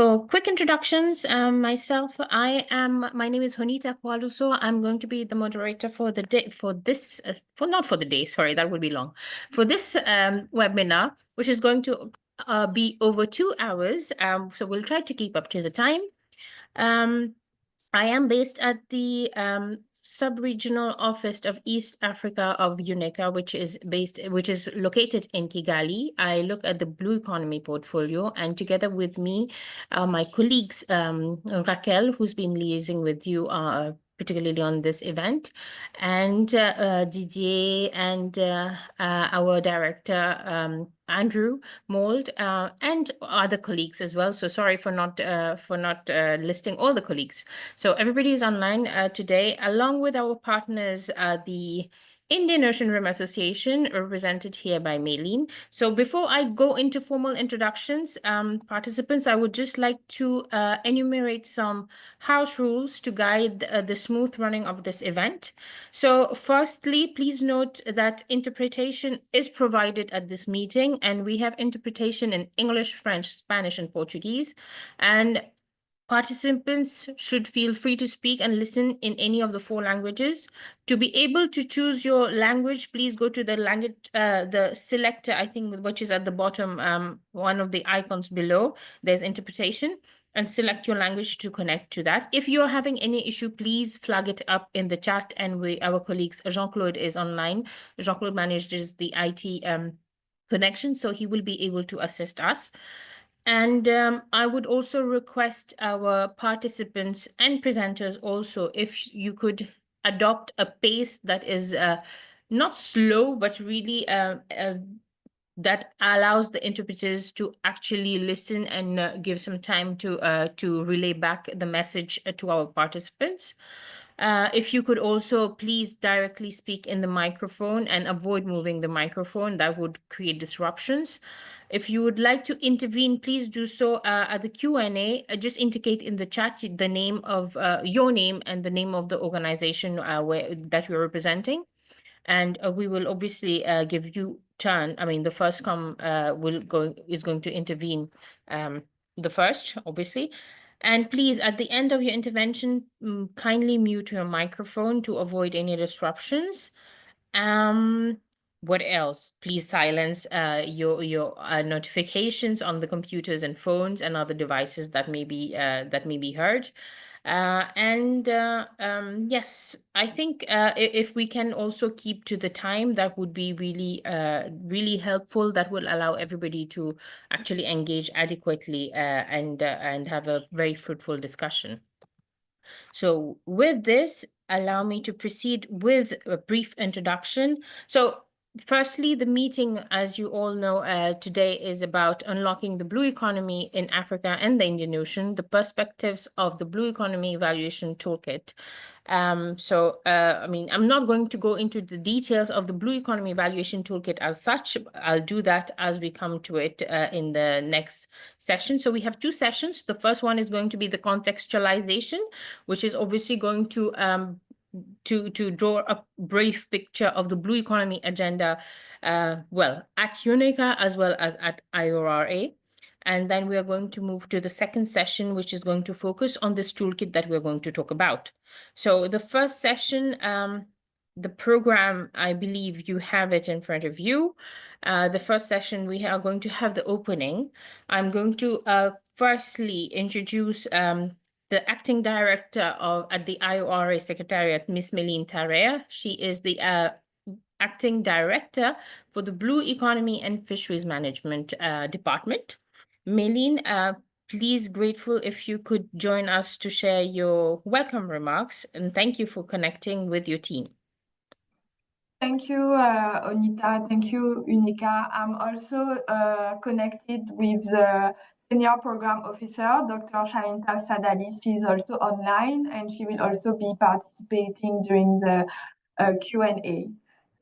For quick introductions, my name is Honita Kwaluso. I'm going to be the moderator for the day, for this, not for the day, sorry, that would be long. For this webinar, which is going to be over 2 hours. So we'll try to keep up to the time. I am based at the sub-regional office of East Africa of UNECA, which is located in Kigali. I look at the Blue Economy portfolio, and together with me, my colleagues, Raquel, who's been liaising with you particularly on this event, and Didier, and our director, Andrew Mould, and other colleagues as well. So sorry for not listing all the colleagues. So everybody is online today, along with our partners, the Indian Ocean Rim Association, represented here by Maylene. So before I go into formal introductions, participants, I would just like to enumerate some house rules to guide the smooth running of this event. So firstly, please note that interpretation is provided at this meeting, and we have interpretation in English, French, Spanish, and Portuguese. And participants should feel free to speak and listen in any of the 4 languages. To be able to choose your language, please go to the language, the selector, I think, which is at the bottom, one of the icons below. There's interpretation, and select your language to connect to that. If you're having any issue, please flag it up in the chat, and our colleagues, Jean-Claude is online. Jean-Claude manages the IT connection, so he will be able to assist us. And I would also request our participants and presenters also, if you could adopt a pace that is not slow, but really that allows the interpreters to actually listen and give some time to relay back the message to our participants. If you could also please directly speak in the microphone and avoid moving the microphone, that would create disruptions. If you would like to intervene, please do so at the Q&A. Just indicate in the chat the name of your name and the name of the organization that you're representing. And we will obviously give you turn. I mean, the first come is going to intervene the first, obviously. And please, at the end of your intervention, kindly mute your microphone to avoid any disruptions. What else? Please silence your notifications on the computers and phones and other devices that may be heard. Yes, I think if we can also keep to the time, that would be really helpful. That will allow everybody to actually engage adequately and have a very fruitful discussion. So with this, allow me to proceed with a brief introduction. So firstly, the meeting, as you all know, today is about unlocking the blue economy in Africa and the Indian Ocean, the perspectives of the Blue Economy Evaluation Toolkit. I mean, I'm not going to go into the details of the Blue Economy Evaluation Toolkit as such. I'll do that as we come to it in the next session. So we have 2 sessions. The first one is going to be the contextualization, which is obviously going to draw a brief picture of the Blue Economy agenda, well, at UNECA as well as at IORA. And then we are going to move to the second session, which is going to focus on this toolkit that we're going to talk about. So the first session, the program, I believe you have it in front of you. The first session, we are going to have the opening. I'm going to firstly introduce the acting director at the IORA Secretariat, Ms. Maylene Tarea. She is the acting director for the Blue Economy and Fisheries Management Department. Maylene, please, grateful if you could join us to share your welcome remarks, and thank you for connecting with your team. Thank you, Onita. Thank you, UNECA. I'm also connected with the Senior Program Officer, Dr. Shahinta Sadali. She's also online, and she will also be participating during the Q&A.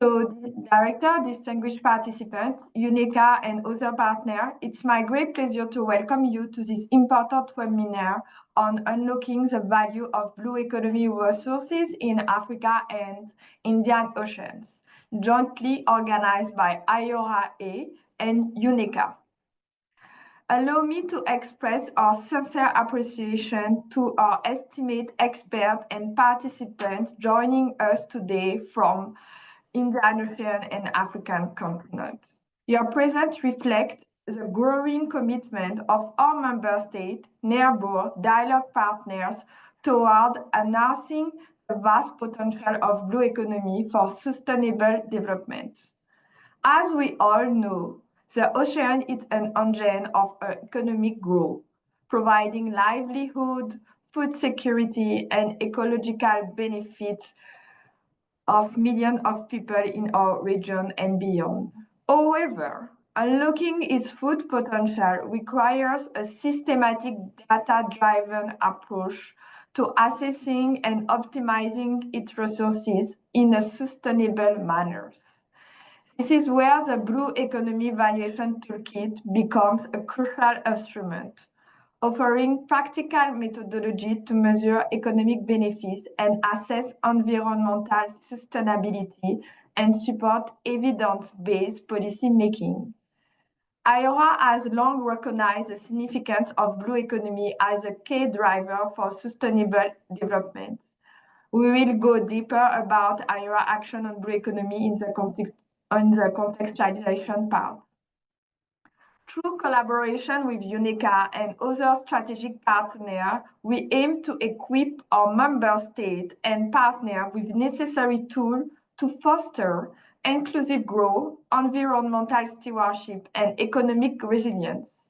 So, Director, distinguished participants, UNECA, and other partners, it's my great pleasure to welcome you to this important webinar on unlocking the value of blue economy resources in Africa and Indian Oceans, jointly organized by IORA and UNECA. Allow me to express our sincere appreciation to our esteemed experts and participants joining us today from Indian Ocean and African continents. Your presence reflects the growing commitment of our member states, neighbor, dialogue partners toward harnessing the vast potential of blue economy for sustainable development. As we all know, the ocean is an engine of economic growth, providing livelihood, food security, and ecological benefits of millions of people in our region and beyond. However, unlocking its full potential requires a systematic data-driven approach to assessing and optimizing its resources in a sustainable manner. This is where the Blue Economy Valuation Toolkit becomes a crucial instrument, offering practical methodology to measure economic benefits and assess environmental sustainability and support evidence-based policy making. IORA has long recognized the significance of blue economy as a key driver for sustainable development. We will go deeper about IORA action on blue economy in the contextualization part. Through collaboration with UNECA and other strategic partners, we aim to equip our member states and partners with necessary tools to foster inclusive growth, environmental stewardship, and economic resilience.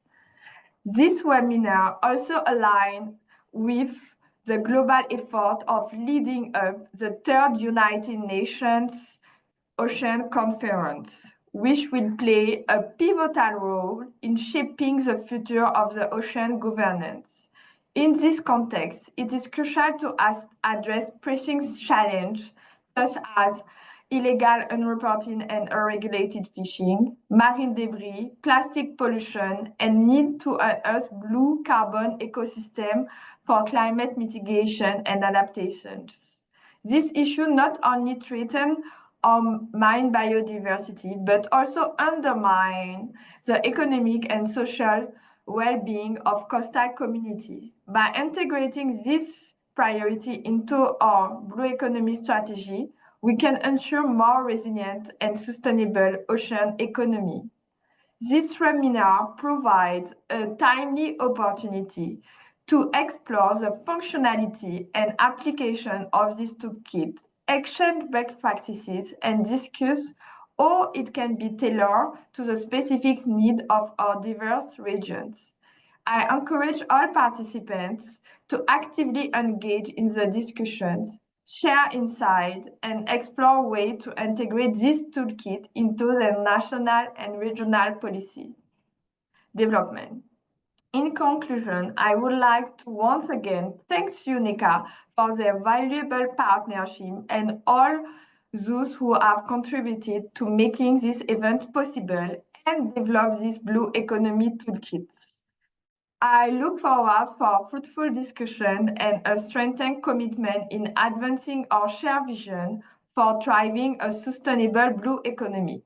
This webinar also aligns with the global effort of leading up the third United Nations Ocean Conference, which will play a pivotal role in shaping the future of the ocean governance. In this context, it is crucial to address pressing challenges such as illegal, unreported, and unregulated fishing, marine debris, plastic pollution, and need to enhance blue carbon ecosystem for climate mitigation and adaptations. This issue not only threatens marine biodiversity, but also undermine the economic and social well-being of coastal community. By integrating this priority into our blue economy strategy, we can ensure more resilient and sustainable ocean economy. This webinar provides a timely opportunity to explore the functionality and application of this toolkit, exchange best practices, and discuss how it can be tailored to the specific needs of our diverse regions. I encourage all participants to actively engage in the discussions, share insights, and explore ways to integrate this toolkit into the national and regional policy development. In conclusion, I would like to once again thank UNECA for their valuable partnership and all those who have contributed to making this event possible and develop these blue economy toolkits. I look forward for fruitful discussion and a strengthened commitment in advancing our shared vision for driving a sustainable blue economy.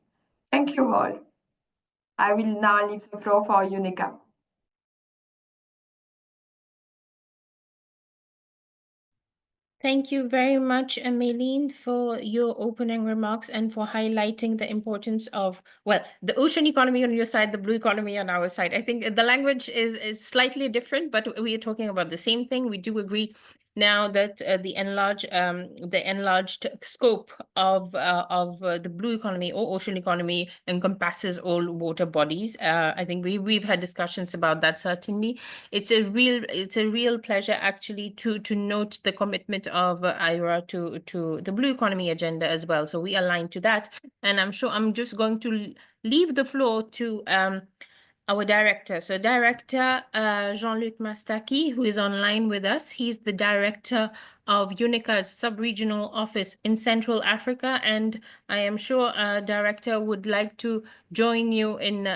Thank you all. I will now leave the floor for UNECA. Thank you very much, Ameline, for your opening remarks and for highlighting the importance of, well, the ocean economy on your side, the blue economy on our side. I think the language is slightly different, but we are talking about the same thing. We do agree now that the enlarged scope of the blue economy or ocean economy encompasses all water bodies. I think we've had discussions about that. Certainly, it's a real pleasure actually to note the commitment of IORA to the blue economy agenda as well. So we align to that, and I'm sure I'm just going to leave the floor to our director. So Director Jean-Luc Mastaki, who is online with us. He's the director of UNECA's sub-regional office in Central Africa. And I am sure Director would like to join you in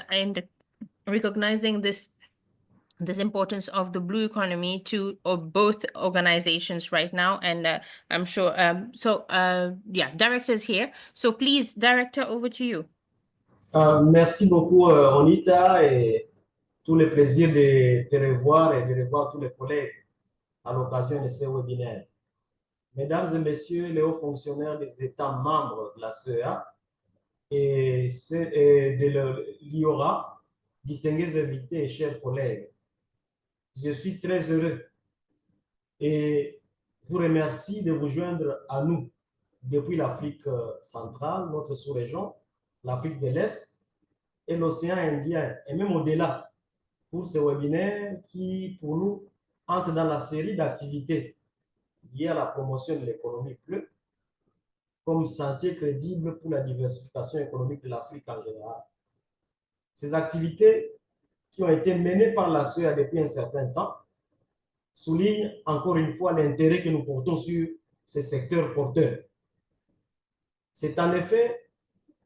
recognizing this importance of the blue economy to both organizations right now. And I'm sure, yeah, Director is here. So please, Director, over to you. Merci beaucoup, Ronita, et tout le plaisir de te revoir et de revoir tous les collègues à l'occasion de ces webinaires. Mesdames et messieurs les hauts fonctionnaires des États membres de la CEA et de l'IORA, distingués invités et chers collègues, je suis très heureux et vous remercie de vous joindre à nous depuis l'Afrique centrale, notre sous-région, l'Afrique de l'Est et l'océan Indien, et même au-delà, pour ce webinaire qui, pour nous, entre dans la série d'activités liées à la promotion de l'économie bleue comme sentier crédible pour la diversification économique de l'Afrique en général. Ces activités qui ont été menées par la CEA depuis un certain temps soulignent encore une fois l'intérêt que nous portons sur ces secteurs porteurs. C'est en effet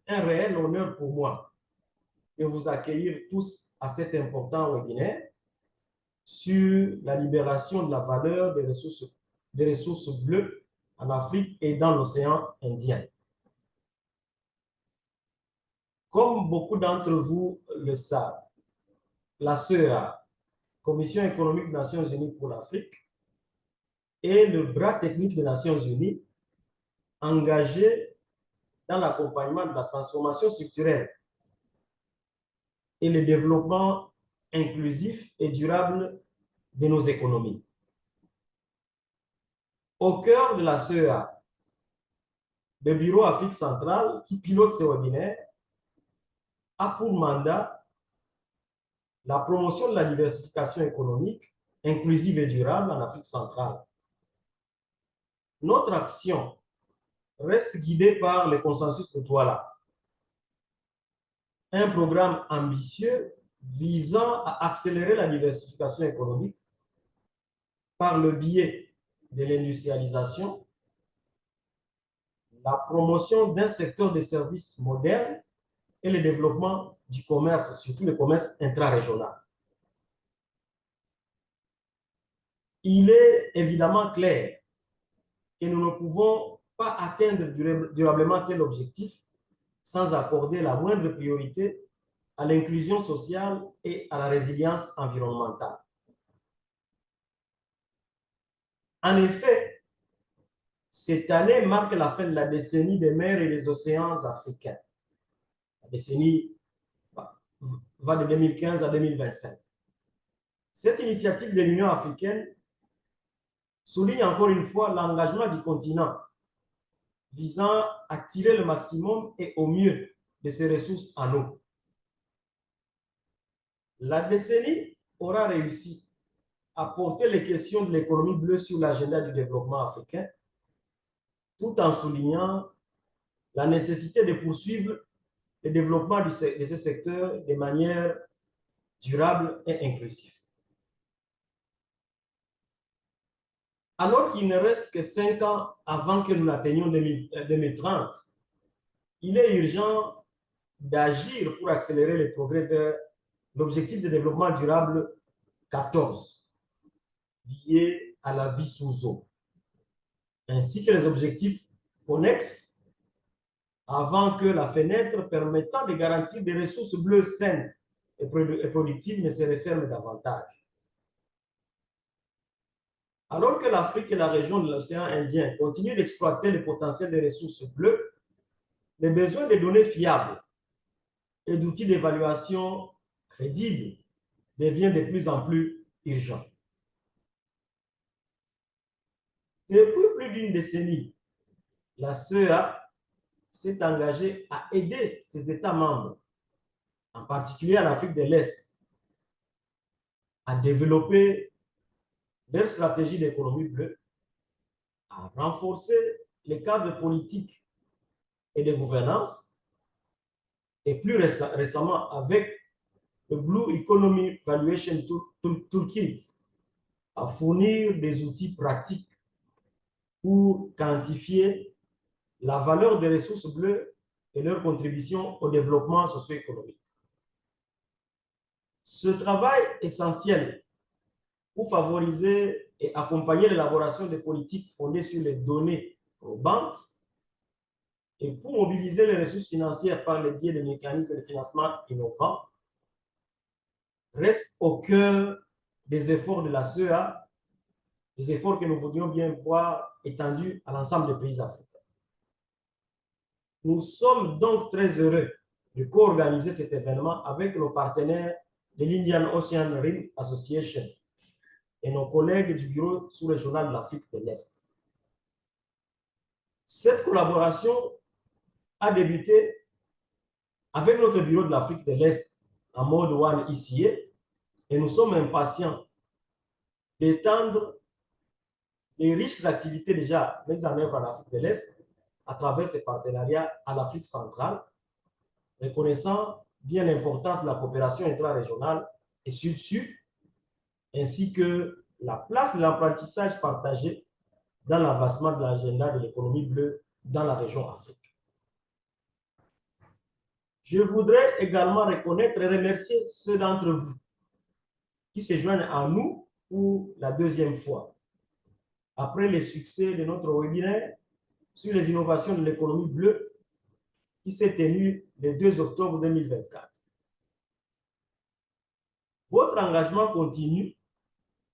un réel honneur pour moi de vous accueillir tous à cet important webinaire sur la libération de la valeur des ressources bleues en Afrique et dans l'océan Indien. Comme beaucoup d'entre vous le savent, la CEA, Commission économique des Nations Unies pour l'Afrique, est le bras technique des Nations Unies engagé dans l'accompagnement de la transformation structurelle et le développement inclusif et durable de nos économies. Au cœur de la CEA, le Bureau Afrique centrale, qui pilote ce webinaire, a pour mandat la promotion de la diversification économique inclusive et durable en Afrique centrale. Notre action reste guidée par le consensus de Douala, un programme ambitieux visant à accélérer la diversification économique par le biais de l'industrialisation, la promotion d'un secteur de services moderne et le développement du commerce, surtout le commerce intra-régional. Il est évidemment clair que nous ne pouvons pas atteindre durablement tel objectif sans accorder la moindre priorité à l'inclusion sociale et à la résilience environnementale. En effet, cette année marque la fin de la décennie des mers et des océans africains. La décennie va de 2015 à 2025. Cette initiative de l'Union africaine souligne encore une fois l'engagement du continent visant à tirer le maximum et au mieux de ses ressources en eau. La décennie aura réussi à porter les questions de l'économie bleue sur l'agenda du développement africain, tout en soulignant la nécessité de poursuivre le développement de ce secteur de manière durable et inclusive. Alors qu'il ne reste que 5 ans avant que nous n'atteignions 2030, il est urgent d'agir pour accélérer les progrès vers l'objectif de développement durable 14, lié à la vie sous eau, ainsi que les objectifs connexes avant que la fenêtre permettant de garantir des ressources bleues saines et productives ne se referme davantage. Alors que l'Afrique et la région de l'océan Indien continuent d'exploiter le potentiel des ressources bleues, les besoins de données fiables et d'outils d'évaluation crédibles devient de plus en plus urgent. Depuis plus d'une décennie, la CEA s'est engagée à aider ses États membres, en particulier en Afrique de l'Est, à développer leur stratégie d'économie bleue, à renforcer les cadres politiques et de gouvernance, et plus récemment avec le Blue Economy Valuation Toolkit, à fournir des outils pratiques pour quantifier la valeur des ressources bleues et leur contribution au développement socio-économique. Ce travail essentiel pour favoriser et accompagner l'élaboration des politiques fondées sur les données probantes et pour mobiliser les ressources financières par le biais de mécanismes de financement innovants reste au cœur des efforts de la CEA, des efforts que nous voudrions bien voir étendus à l'ensemble des pays africains. Nous sommes donc très heureux de co-organiser cet événement avec nos partenaires de l'Indian Ocean Rim Association et nos collègues du bureau sous-régional de l'Afrique de l'Est. Cette collaboration a débuté avec notre bureau de l'Afrique de l'Est en mode One ICA et nous sommes impatients d'étendre les riches activités déjà mises en œuvre en Afrique de l'Est à travers ces partenariats à l'Afrique centrale, reconnaissant bien l'importance de la coopération intra-régionale et sud-sud, ainsi que la place de l'apprentissage partagé dans l'avancement de l'agenda de l'économie bleue dans la région Afrique. Je voudrais également reconnaître et remercier ceux d'entre vous qui se joignent à nous pour la deuxième fois. Après le succès de notre webinaire sur les innovations de l'économie bleue qui s'est tenu le 2 octobre 2024. Votre engagement continu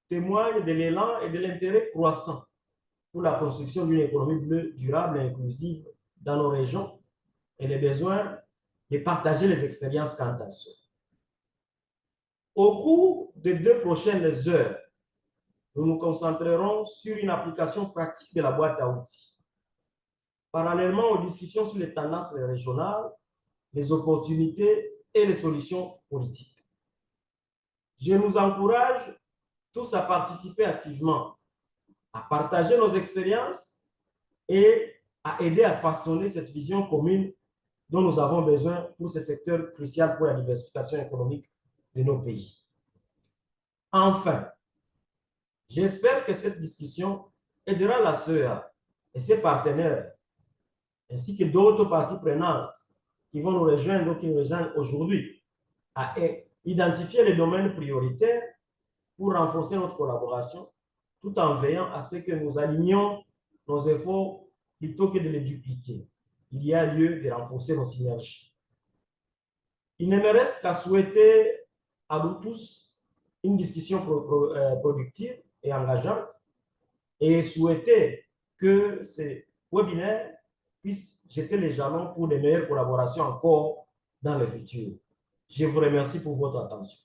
témoigne de l'élan et de l'intérêt croissant pour la construction d'une économie bleue durable et inclusive dans nos régions et les besoins de partager les expériences quant à ça. Au cours des 2 prochaines heures, nous nous concentrerons sur une application pratique de la boîte à outils. Parallèlement aux discussions sur les tendances régionales, les opportunités et les solutions politiques. Je nous encourage tous à participer activement, à partager nos expériences et à aider à façonner cette vision commune dont nous avons besoin pour ce secteur crucial pour la diversification économique de nos pays. Enfin, j'espère que cette discussion aidera la CEA et ses partenaires, ainsi que d'autres parties prenantes qui vont nous rejoindre ou qui nous rejoignent aujourd'hui, à identifier les domaines prioritaires pour renforcer notre collaboration, tout en veillant à ce que nous alignions nos efforts plutôt que de les dupliquer. Il y a lieu de renforcer nos synergies. Il ne me reste qu'à souhaiter à vous tous une discussion productive et engageante et souhaiter que ce webinaire puisse jeter les jalons pour de meilleures collaborations encore dans le futur. Je vous remercie pour votre attention.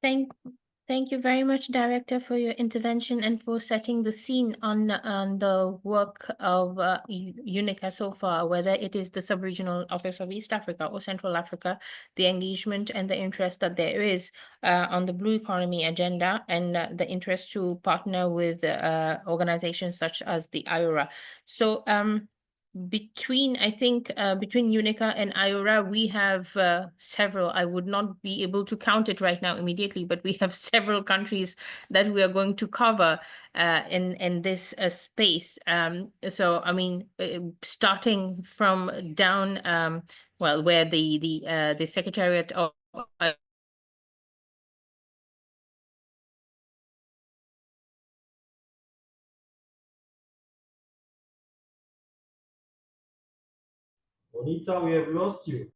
Thank you very much, Director, for your intervention and for setting the scene on the work of UNICA so far, whether it is the Sub-Regional Office of East Africa or Central Africa, the engagement and the interest that there is on the Blue Economy agenda and the interest to partner with organizations such as the IORA. So between UNICA and IORA, we have several. I would not be able to count it right now immediately, but we have several countries that we are going to cover in this space. So I mean, starting from down, well, where the Secretariat of Bonita, we have lost you.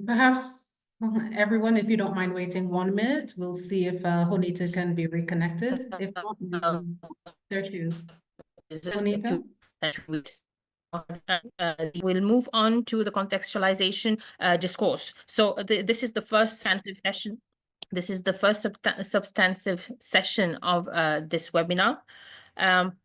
Perhaps everyone, if you don't mind waiting 1 minute, we'll see if Honita can be reconnected. If not, we can their choose. Honita? We'll move on to the contextualization discourse. So this is the first substantive session. This is the first substantive session of this webinar.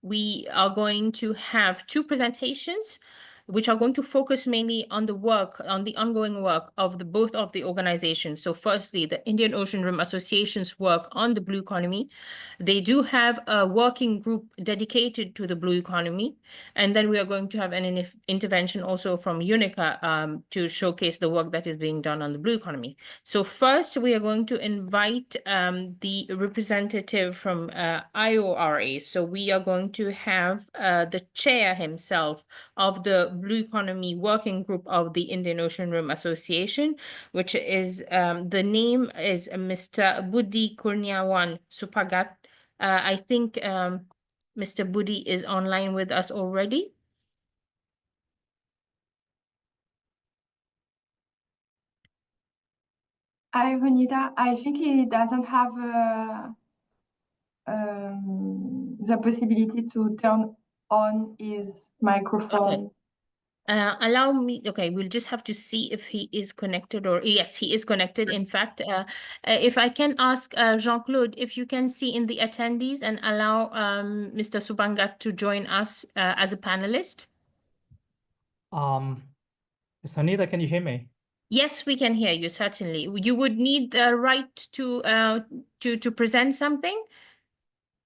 We are going to have 2 presentations, which are going to focus mainly on the work, on the ongoing work of both of the organizations. So firstly, the Indian Ocean Rim Association's work on the blue economy. They do have a working group dedicated to the blue economy. And then we are going to have an intervention also from UNICA to showcase the work that is being done on the blue economy. So first, we are going to invite the representative from IORA. So we are going to have the chair himself of the Blue Economy Working Group of the Indian Ocean Rim Association, which is, the name is Mr. Buddhi Kurniawan Supagat. I think Mr. Budi is online with us already. Hi, Honita. I think he doesn't have the possibility to turn on his microphone. Allow me, okay, we'll just have to see if he is connected or yes, he is connected. In fact, if I can ask Jean-Claude, if you can see in the attendees and allow Mr. Supangat to join us as a panelist. Ms. Honita, can you hear me? Yes, we can hear you, certainly. You would need the right to present something.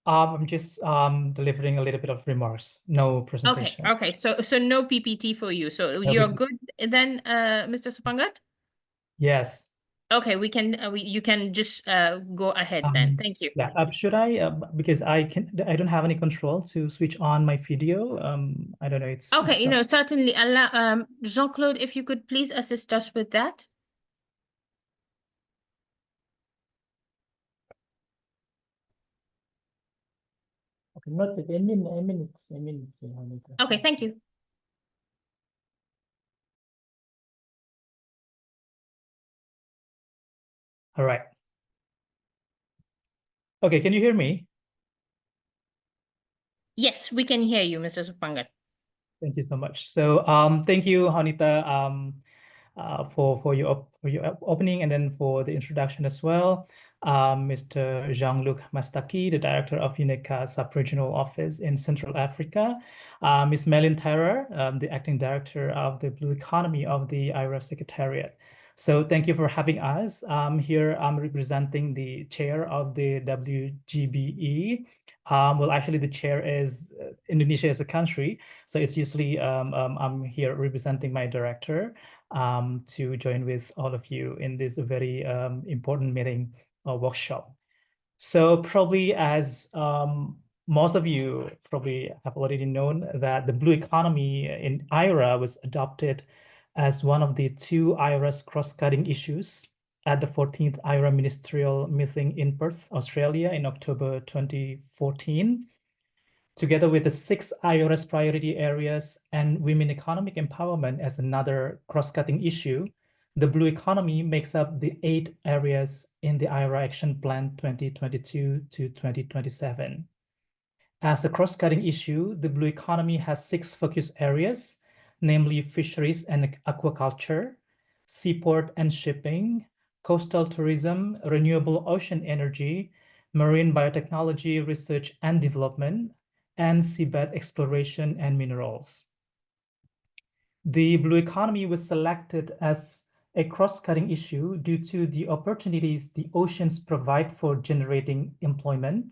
I'm just delivering a little bit of remarks, no presentation. Okay. So no PPT for you. So No you're PPT. good then, Mr. Supangat? Yes. Okay, we can you can just go ahead then. Thank you. Yeah. Should I because I don't have any control to switch on my video. I don't know. It's Okay, certainly allow Jean-Claude, if you could please assist us with that. okay. Not a minute. Okay, thank you. All right. Okay, can you hear me? Yes, we can hear you, Mr. Supangat. Thank you so much. So thank you, Honita, for your opening and then for the introduction as well. Mr. Jean-Luc Mastaki, the director of UNECA Sub-Regional Office in Central Africa. Ms. Melin Terrer, the acting director of the Blue Economy of the IRA Secretariat. So thank you for having us. Here I'm representing the chair of the WGBE. Well, actually, the chair is Indonesia as a country. So it's usually I'm here representing my director to join with all of you in this very important meeting workshop. So probably as most of you probably have already known that the blue economy in IRA was adopted as one of the 2 IRA's cross-cutting issues at the 14th IRA ministerial meeting in Perth, Australia in October 2014. Together with the 6 IRA's priority areas and women economic empowerment as another cross-cutting issue, the blue economy makes up the 8 areas in the IRA Action Plan 2022 to 2027. As a cross-cutting issue, the blue economy has 6 focus areas, namely fisheries and aquaculture, seaport and shipping, coastal tourism, renewable ocean energy, marine biotechnology research and development, and seabed exploration and minerals. The blue economy was selected as a cross-cutting issue due to the opportunities the oceans provide for generating employment,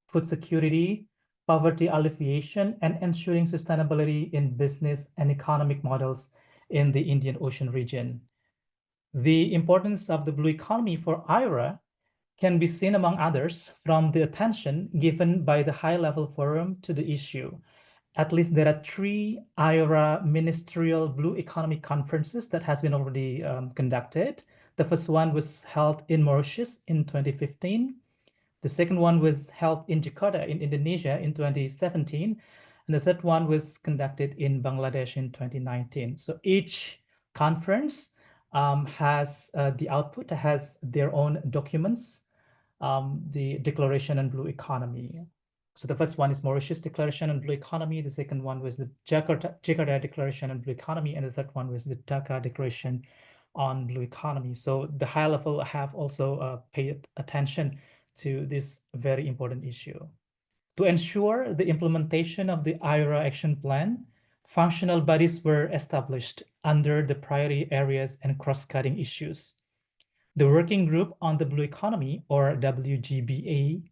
food security, poverty alleviation, and ensuring sustainability in business and economic models in the Indian Ocean region. The importance of the blue economy for IRA can be seen, among others, from the attention given by the high-level forum to the issue. At least there are 3 IRA ministerial blue economy conferences that has been already conducted. The first one was held in Mauritius in 2015. The second one was held in Jakarta in Indonesia in 2017. And the third one was conducted in Bangladesh in 2019. So each conference has the output, has their own documents, the Declaration on Blue Economy. So the first one is Mauritius Declaration on Blue Economy. The second one was the Jakarta Declaration on Blue Economy. And the third one was the Dhaka Declaration on Blue Economy. So the high level have also paid attention to this very important issue. To ensure the implementation of the IRA Action Plan, functional bodies were established under the priority areas and cross-cutting issues. The Working Group on the Blue Economy, or WGBA,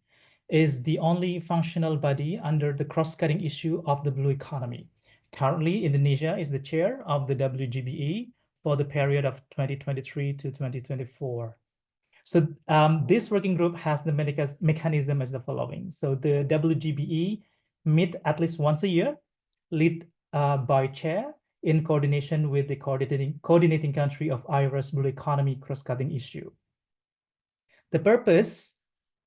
is the only functional body under the cross-cutting issue of the blue economy. Currently, Indonesia is the chair of the WGBA for the period of 2023 to 2024. So this working group has the mechanism as the following. So the WGBE meet at least once a year, led by chair in coordination with the coordinating country of IRA's blue economy cross-cutting issue. The purpose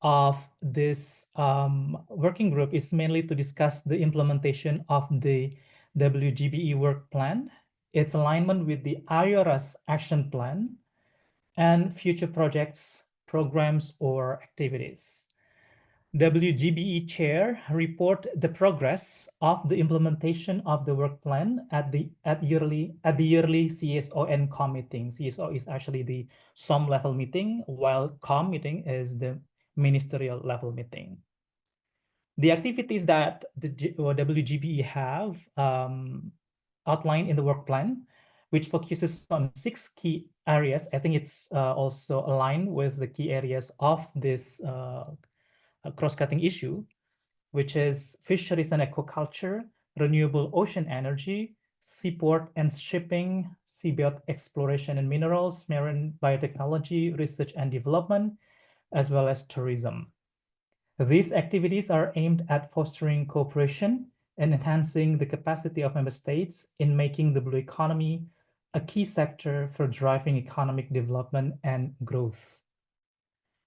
of this working group is mainly to discuss the implementation of the WGBE work plan, its alignment with the IORA's action plan, and future projects, programs, or activities. WGBE chair report the progress of the implementation of the work plan at the yearly CSON COM meeting. CSO is actually the SOM level meeting, while COM meeting is the ministerial level meeting. The activities that the WGBE have outlined in the work plan, which focuses on 6 key areas. I think it's also aligned with the key areas of this cross-cutting issue, which is fisheries and aquaculture, renewable ocean energy, seaport and shipping, seabed exploration and minerals, marine biotechnology, research and development, as well as tourism. These activities are aimed at fostering cooperation and enhancing the capacity of member states in making the blue economy a key sector for driving economic development and growth.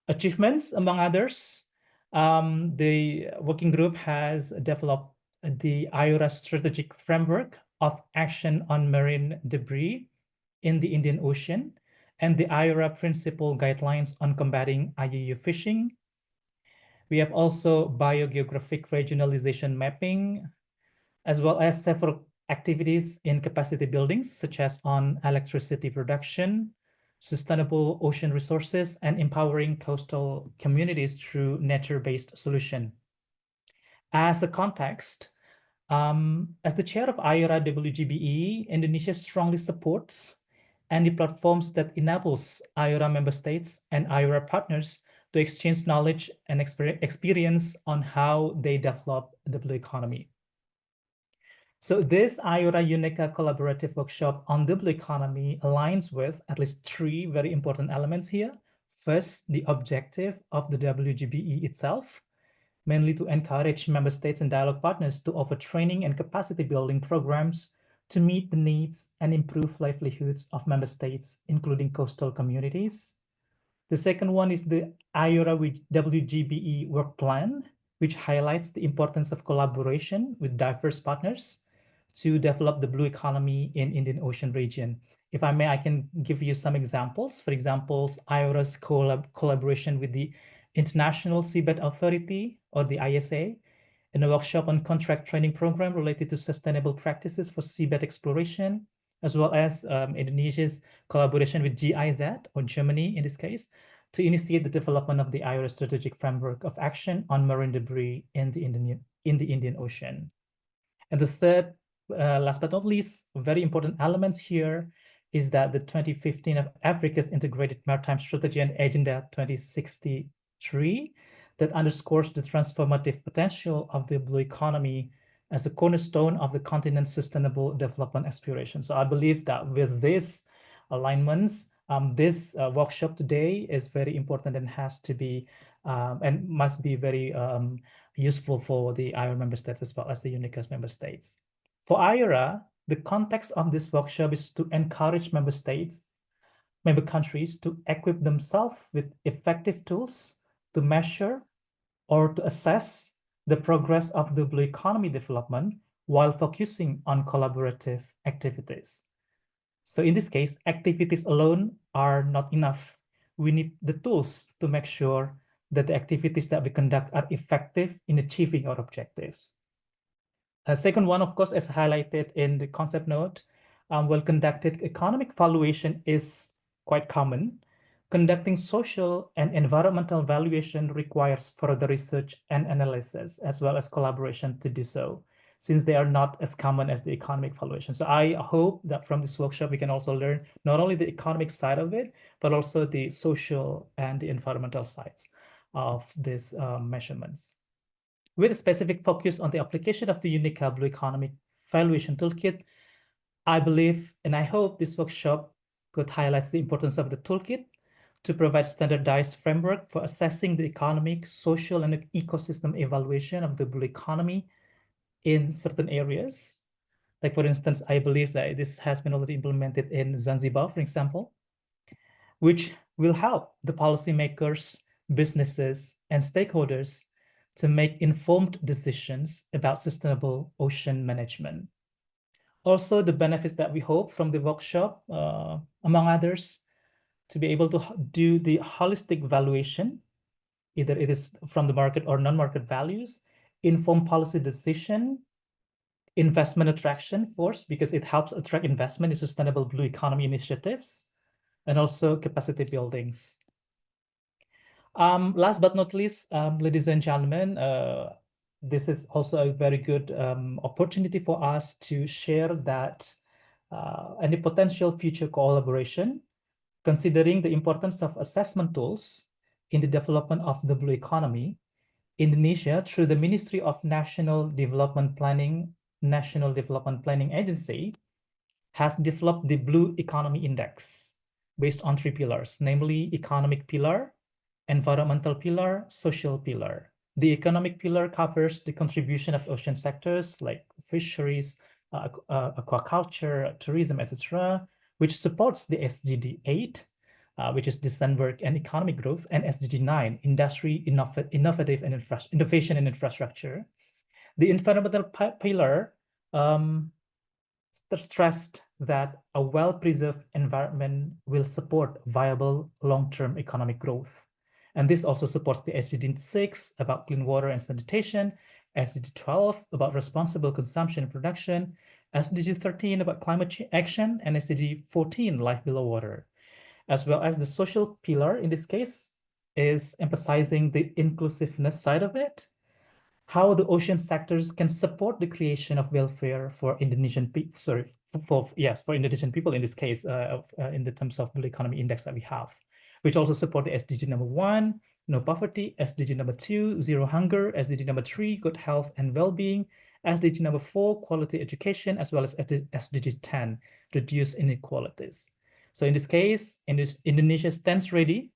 Achievements, among others, the working group has developed the IORA strategic framework of action on marine debris in the Indian Ocean and the IORA principle guidelines on combating IUU fishing. We have also biogeographic regionalization mapping, as well as several activities in capacity buildings, such as on electricity production, sustainable ocean resources, and empowering coastal communities through nature-based solution. As a context, as the chair of IORA WGBE, Indonesia strongly supports any platforms that enables IORA member states and IORA partners to exchange knowledge and experience on how they develop the blue economy. So this IORA UNECA collaborative workshop on the blue economy aligns with at least 3 very important elements here. First, the objective of the WGBE itself, mainly to encourage member states and dialogue partners to offer training and capacity building programs to meet the needs and improve livelihoods of member states, including coastal communities. The second one is the IORA WGBE work plan, which highlights the importance of collaboration with diverse partners to develop the blue economy in Indian Ocean region. If I may, I can give you some examples. For example, IORA's collaboration with the International Seabed Authority, or the ISA, in a workshop on contract training program related to sustainable practices for seabed exploration, as well as Indonesia's collaboration with GIZ, or Germany in this case, to initiate the development of the IORA strategic framework of action on marine debris in the Indian Ocean. And the third, last but not least, very important element here is that the 2015 of Africa's Integrated Maritime Strategy and Agenda 2063 that underscores the transformative potential of the blue economy as a cornerstone of the continent's sustainable development aspirations. So I believe that with these alignments, this workshop today is very important and has to be and must be very useful for the IORA member states as well as the UNECA's member states. For IORA, the context of this workshop is to encourage member states, member countries to equip themselves with effective tools to measure or to assess the progress of the blue economy development while focusing on collaborative activities. So in this case, activities alone are not enough. We need the tools to make sure that the activities that we conduct are effective in achieving our objectives. Second one, of course, as highlighted in the concept note, well-conducted economic valuation is quite common. Conducting social and environmental valuation requires further research and analysis, as well as collaboration to do so, since they are not as common as the economic valuation. So I hope that from this workshop, we can also learn not only the economic side of it, but also the social and the environmental sides of these measurements. With a specific focus on the application of the UNECA Blue Economic Valuation Toolkit, I believe and I hope this workshop could highlight the importance of the toolkit to provide standardized framework for assessing the economic, social, and ecosystem evaluation of the blue economy in certain areas. Like, for instance, I believe that this has been already implemented in Zanzibar, for example, which will help the policymakers businesses, and stakeholders to make informed decisions about sustainable ocean management. Also, the benefits that we hope from the workshop, among others, to be able to do the holistic valuation, either it is from the market or non-market values, inform policy decision, investment attraction force, because it helps attract investment in sustainable blue economy initiatives, and also capacity buildings. Last but not least, ladies and gentlemen, this is also a very good opportunity for us to share that any potential future collaboration, considering the importance of assessment tools in the development of the blue economy. Indonesia, through the Ministry of National Development Planning Agency, has developed the Blue Economy Index based on 3 pillars, namely economic pillar, environmental pillar, social pillar. The economic pillar covers the contribution of ocean sectors like fisheries, aquaculture, tourism, etc., which supports the SDG 8, which is decent work and economic growth, and SDG 9, industry, innovative and innovation and infrastructure. The environmental pillar stressed that a well-preserved environment will support viable long-term economic growth. And this also supports the SDG 6 about clean water and sanitation, SDG 12 about responsible consumption and production, SDG 13 about climate change action, and SDG 14, life below water. As well as the social pillar, in this case, is emphasizing the inclusiveness side of it, how the ocean sectors can support the creation of welfare for Indonesian people, for Indonesian people in this case, in the terms of Blue Economy Index that we have, which also support the SDG number 1, no poverty, SDG number 2, zero hunger, SDG number 3, good health and well-being, SDG number 4, quality education, as well as SDG 10, reduce inequalities. So in this case, Indonesia stands ready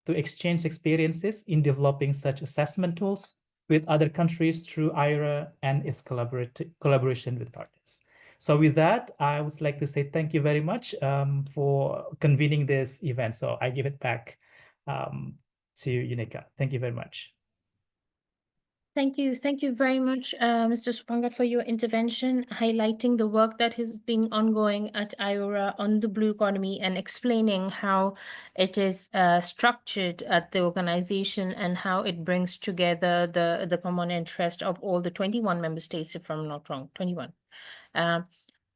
to exchange experiences in developing such assessment tools with other countries through IRA and its collaboration with partners. So with that, I would like to say thank you very much for convening this event. So I give it back to Unica. Thank you very much. Thank you. Thank you very much, Mr. Supangat, for your intervention, highlighting the work that has been ongoing at IORA on the blue economy and explaining how it is structured at the organization and how it brings together the common interest of all the 21 member states, if I'm not wrong, 21.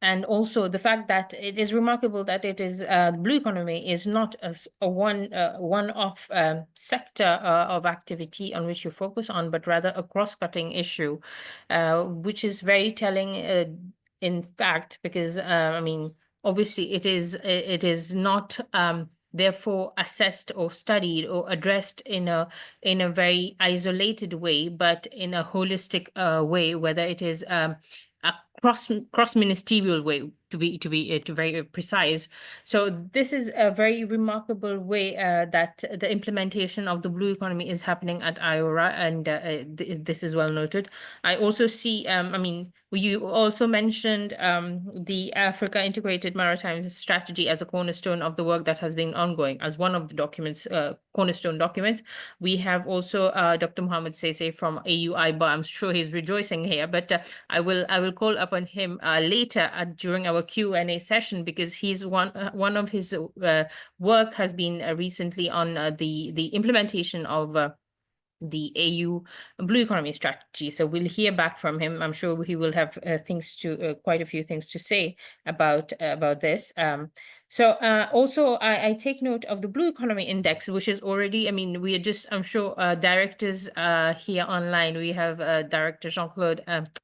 And also the fact that it is remarkable that it is the blue economy is not a one-off sector of activity on which you focus on, but rather a cross-cutting issue, which is very telling in fact, because I mean, obviously it is not therefore assessed or studied or addressed in a very isolated way, but in a holistic way, whether it is a cross-ministerial way, to be very precise. So this is a very remarkable way that the implementation of the blue economy is happening at IORA, and this is well noted. I also see, I mean, you also mentioned the Africa Integrated Maritime Strategy as a cornerstone of the work that has been ongoing as one of the documents, cornerstone documents. We have also Dr. Mohammed Sese from AU-IBA. I'm sure he's rejoicing here, but I will call upon him later during our Q&A session, because he's one of his work has been recently on the implementation of the AU Blue Economy Strategy. So we'll hear back from him. I'm sure he will have quite a few things to say about this. So also I take note of the Blue Economy Index, which is already, I mean, we are just, I'm sure directors here online. We have Director Jean-Luc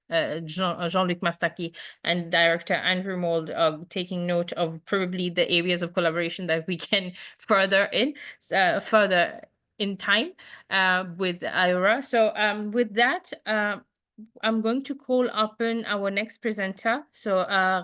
Mastaki and Director Andrew Mould taking note of probably the areas of collaboration that we can further in time with IORA. So with that, I'm going to call upon our next presenter. So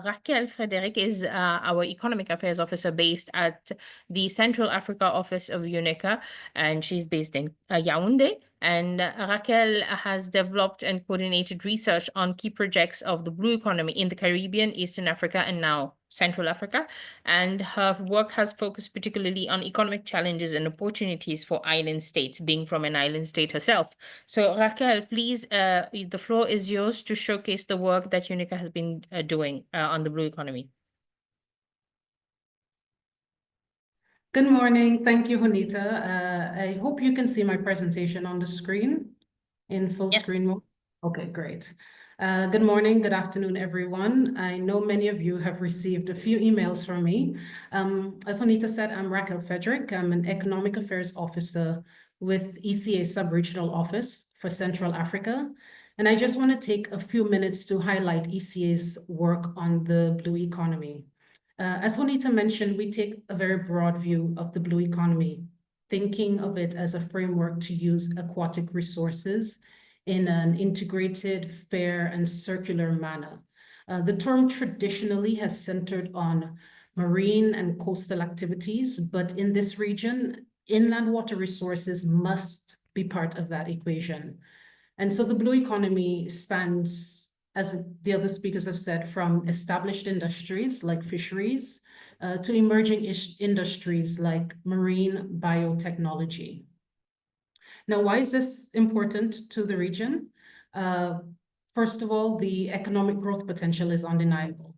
Raquel Frederic is our Economic Affairs Officer based at the Central Africa Office of UNECA, and she's based in Yaoundé. And Raquel has developed and coordinated research on key projects of the blue economy in the Caribbean, Eastern Africa, and now Central Africa, and her work has focused particularly on economic challenges and opportunities for island states, being from an island state herself. So Raquel, please, the floor is yours to showcase the work that UNICA has been doing on the blue economy. Good morning. Thank you, Honita. I hope you can see my presentation on the screen in full screen mode. Okay, great. Good morning, good afternoon, everyone. I know many of you have received a few emails from me. As Honita said, I'm Raquel Frederick. I'm an Economic Affairs Officer with ECA Sub-Regional Office for Central Africa. And I just want to take a few minutes to highlight ECA's work on the blue economy. As Honita mentioned, we take a very broad view of the blue economy, thinking of it as a framework to use aquatic resources in an integrated, fair, and circular manner. The term traditionally has centered on marine and coastal activities, but in this region, inland water resources must be part of that equation. And so the blue economy spans, as the other speakers have said, from established industries like fisheries to emerging industries like marine biotechnology. Now, why is this important to the region? First of all, the economic growth potential is undeniable.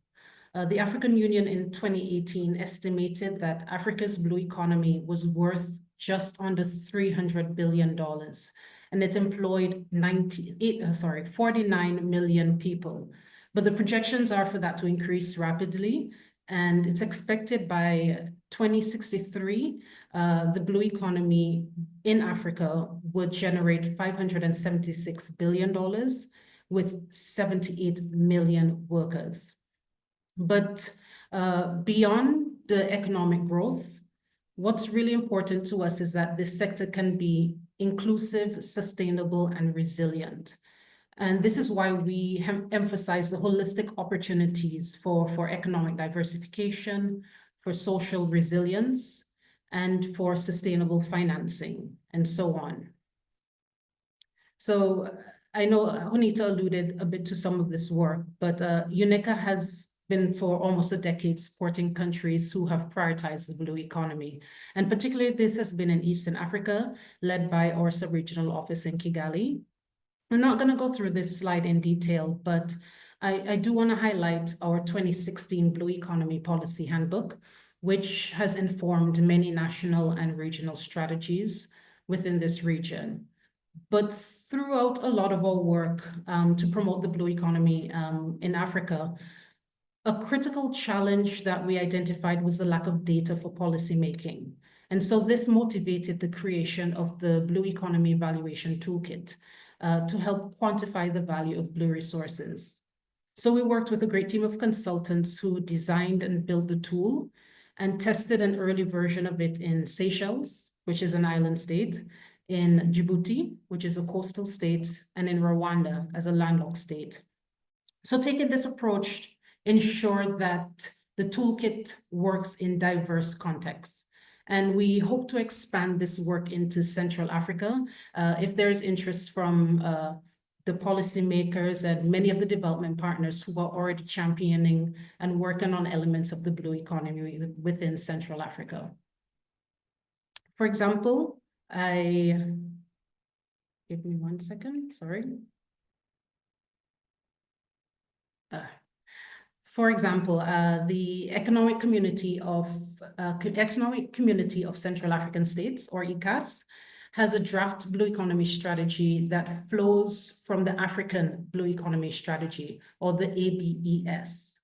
The African Union in 2018 estimated that Africa's blue economy was worth just under $300 billion, and it employed 49 million people. But the projections are for that to increase rapidly, and it's expected by 2063, the blue economy in Africa would generate $576 billion with 78 million workers. But beyond the economic growth, what's really important to us is that this sector can be inclusive, sustainable, and resilient. And this is why we emphasize the holistic opportunities for economic diversification, for social resilience, and for sustainable financing, and so on. So I know Honita alluded a bit to some of this work, but UNICA has been for almost a decade supporting countries who have prioritized the blue economy. And particularly this has been in Eastern Africa, led by our sub-regional office in Kigali. I'm not going to go through this slide in detail, but I do want to highlight our 2016 Blue Economy Policy Handbook, which has informed many national and regional strategies within this region. But throughout a lot of our work to promote the blue economy in Africa, a critical challenge that we identified was the lack of data for policymaking. And so this motivated the creation of the Blue Economy Evaluation Toolkit to help quantify the value of blue resources. So we worked with a great team of consultants who designed and built the tool and tested an early version of it in Seychelles, which is an island state, in Djibouti, which is a coastal state, and in Rwanda as a landlocked state. So taking this approach ensured that the toolkit works in diverse contexts. And we hope to expand this work into Central Africa. If there is interest from the policymakers and many of the development partners who are already championing and working on elements of the blue economy within Central Africa. For example, give me 1 second, sorry. For example, the Economic Community of Central African States, or ECAS, has a draft blue economy strategy that flows from the African Blue Economy Strategy, or the ABES.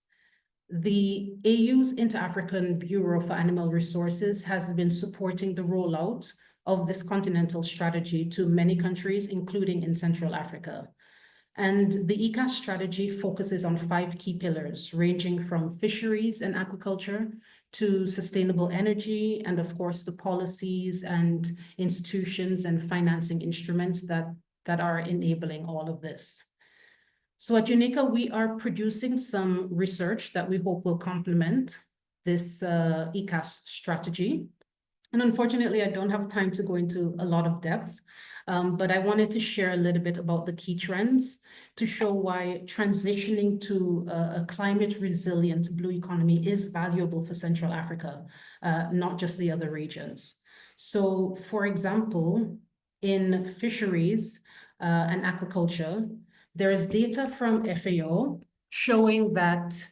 The AU's Inter-African Bureau for Animal Resources has been supporting the rollout of this continental strategy to many countries, including in Central Africa. And the ECAS strategy focuses on 5 key pillars, ranging from fisheries and aquaculture to sustainable energy, and of course, the policies and institutions and financing instruments that are enabling all of this. So at UNICA, we are producing some research that we hope will complement this ECAS strategy. And unfortunately, I don't have time to go into a lot of depth, but I wanted to share a little bit about the key trends to show why transitioning to a climate resilient blue economy is valuable for Central Africa, not just the other regions. So, for example, in fisheries and aquaculture, there is data from FAO showing that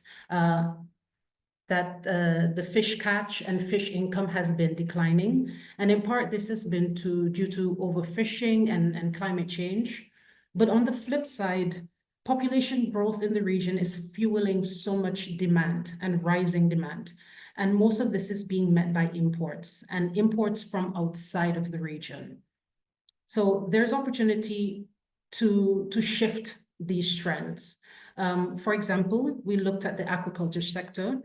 the fish catch and fish income has been declining. And in part, this has been due to overfishing and climate change. But on the flip side, population growth in the region is fueling so much demand and rising demand. And most of this is being met by imports and imports from outside of the region. So there's opportunity to shift these trends. For example, we looked at the aquaculture sector,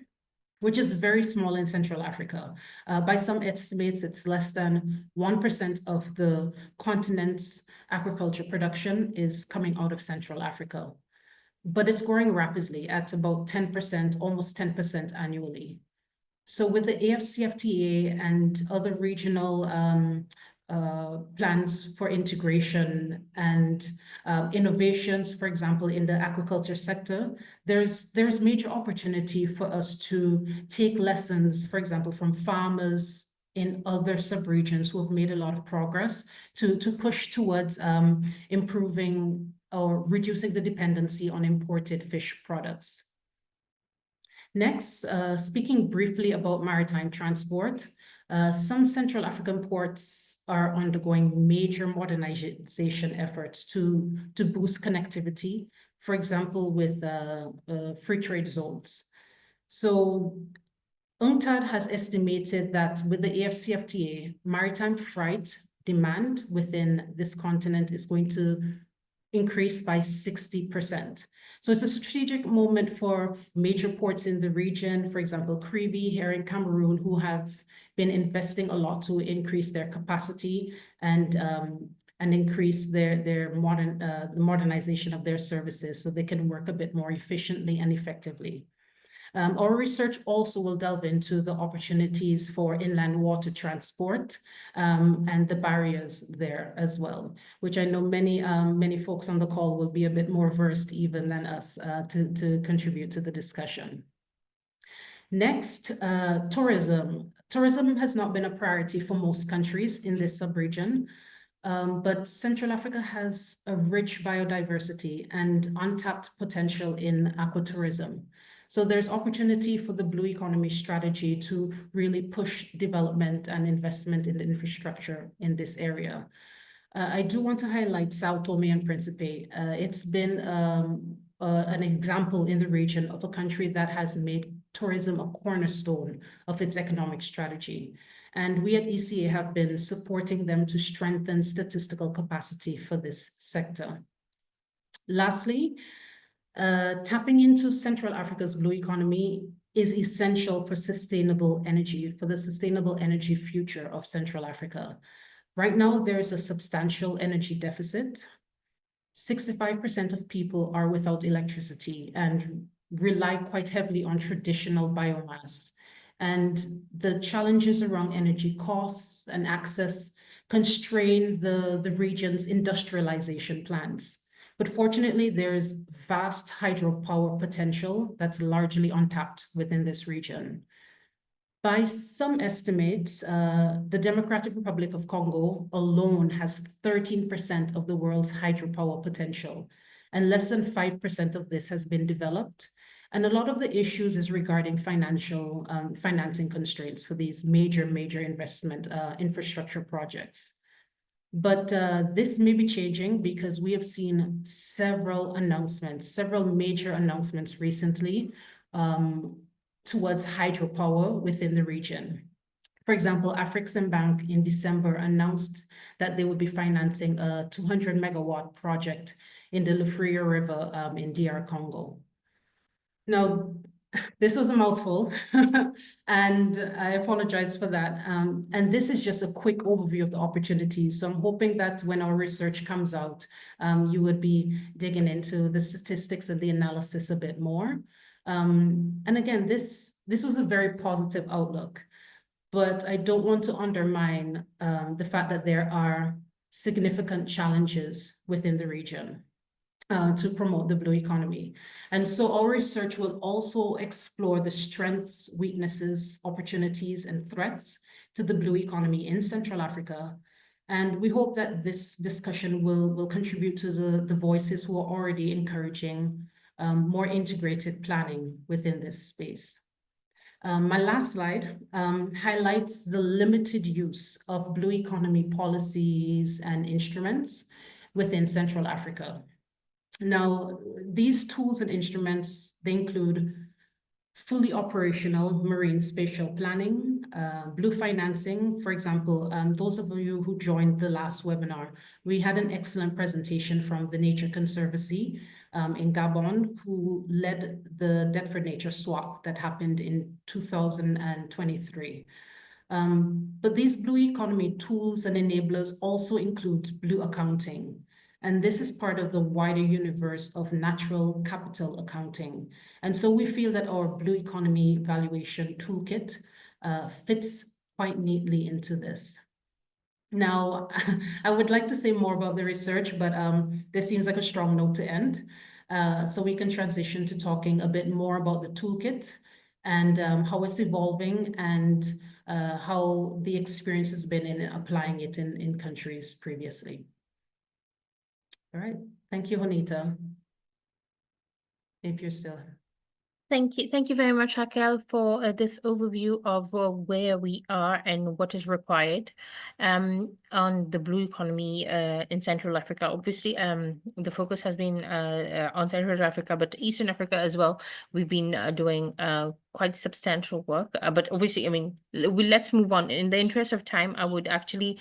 which is very small in Central Africa. By some estimates, it's less than 1% of the continent's aquaculture production is coming out of Central Africa. But it's growing rapidly at about 10%, almost 10% annually. So with the AFCFTA and other regional plans for integration and innovations, for example, in the aquaculture sector, there's major opportunity for us to take lessons, for example, from farmers in other subregions who have made a lot of progress to push towards improving or reducing the dependency on imported fish products. Next, speaking briefly about maritime transport, some Central African ports are undergoing major modernization efforts to boost connectivity, for example, with free trade zones. So UNCTAD has estimated that with the AFCFTA, maritime freight demand within this continent is going to increase by 60%. So it's a strategic moment for major ports in the region, for example, Kribi here in Cameroon, who have been investing a lot to increase their capacity and increase the modernization of their services so they can work a bit more efficiently and effectively. Our research also will delve into the opportunities for inland water transport and the barriers there as well, which I know many folks on the call will be a bit more versed even than us to contribute to the discussion. Next, tourism. Tourism has not been a priority for most countries in this subregion, but Central Africa has a rich biodiversity and untapped potential in aquatourism. So there's opportunity for the Blue Economy strategy to really push development and investment in the infrastructure in this area. I do want to highlight Sao Tome and Principe. It's been an example in the region of a country that has made tourism a cornerstone of its economic strategy. And we at ECA have been supporting them to strengthen statistical capacity for this sector. Lastly, tapping into Central Africa's blue economy is essential for sustainable energy, for the sustainable energy future of Central Africa. Right now, there is a substantial energy deficit. 65% of people are without electricity and rely quite heavily on traditional biomass. And the challenges around energy costs and access constrain the region's industrialization plans. But fortunately, there's vast hydropower potential that's largely untapped within this region. By some estimates, the Democratic Republic of Congo alone has 13% of the world's hydropower potential, and less than 5% of this has been developed. And a lot of the issues is regarding financing constraints for these major investment infrastructure projects. But this may be changing because we have seen several major announcements recently towards hydropower within the region. For example, Afreximbank in December announced that they would be financing a 200 megawatt project in the Lufria River in DR Congo. Now, this was a mouthful, and I apologize for that. And this is just a quick overview of the opportunities. So I'm hoping that when our research comes out, you would be digging into the statistics and the analysis a bit more. And again, this was a very positive outlook. but I don't want to undermine the fact that there are significant challenges within the region to promote the blue economy. And so our research will also explore the strengths, weaknesses, opportunities, and threats to the blue economy in Central Africa. And we hope that this discussion will contribute to the voices who are already encouraging more integrated planning within this space. My last slide highlights the limited use of blue economy policies and instruments within Central Africa. Now, these tools and instruments, they include fully operational marine spatial planning, blue financing. For example, those of you who joined the last webinar, we had an excellent presentation from the Nature Conservancy in Gabon, who led the Debt for Nature swap that happened in 2023. But these blue economy tools and enablers also include blue accounting. And this is part of the wider universe of natural capital accounting. And so we feel that our blue economy valuation toolkit fits quite neatly into this. Now, I would like to say more about the research, but this seems like a strong note to end. So we can transition to talking a bit more about the toolkit and how it's evolving and how the experience has been in applying it in countries previously. All right, thank you, Juanita. If you're still. Thank you very much, Raquel, for this overview of where we are and what is required on the blue economy in Central Africa. Obviously, the focus has been on Central Africa, but Eastern Africa as well. We've been doing quite substantial work, but obviously, I mean, let's move on. In the interest of time, I would actually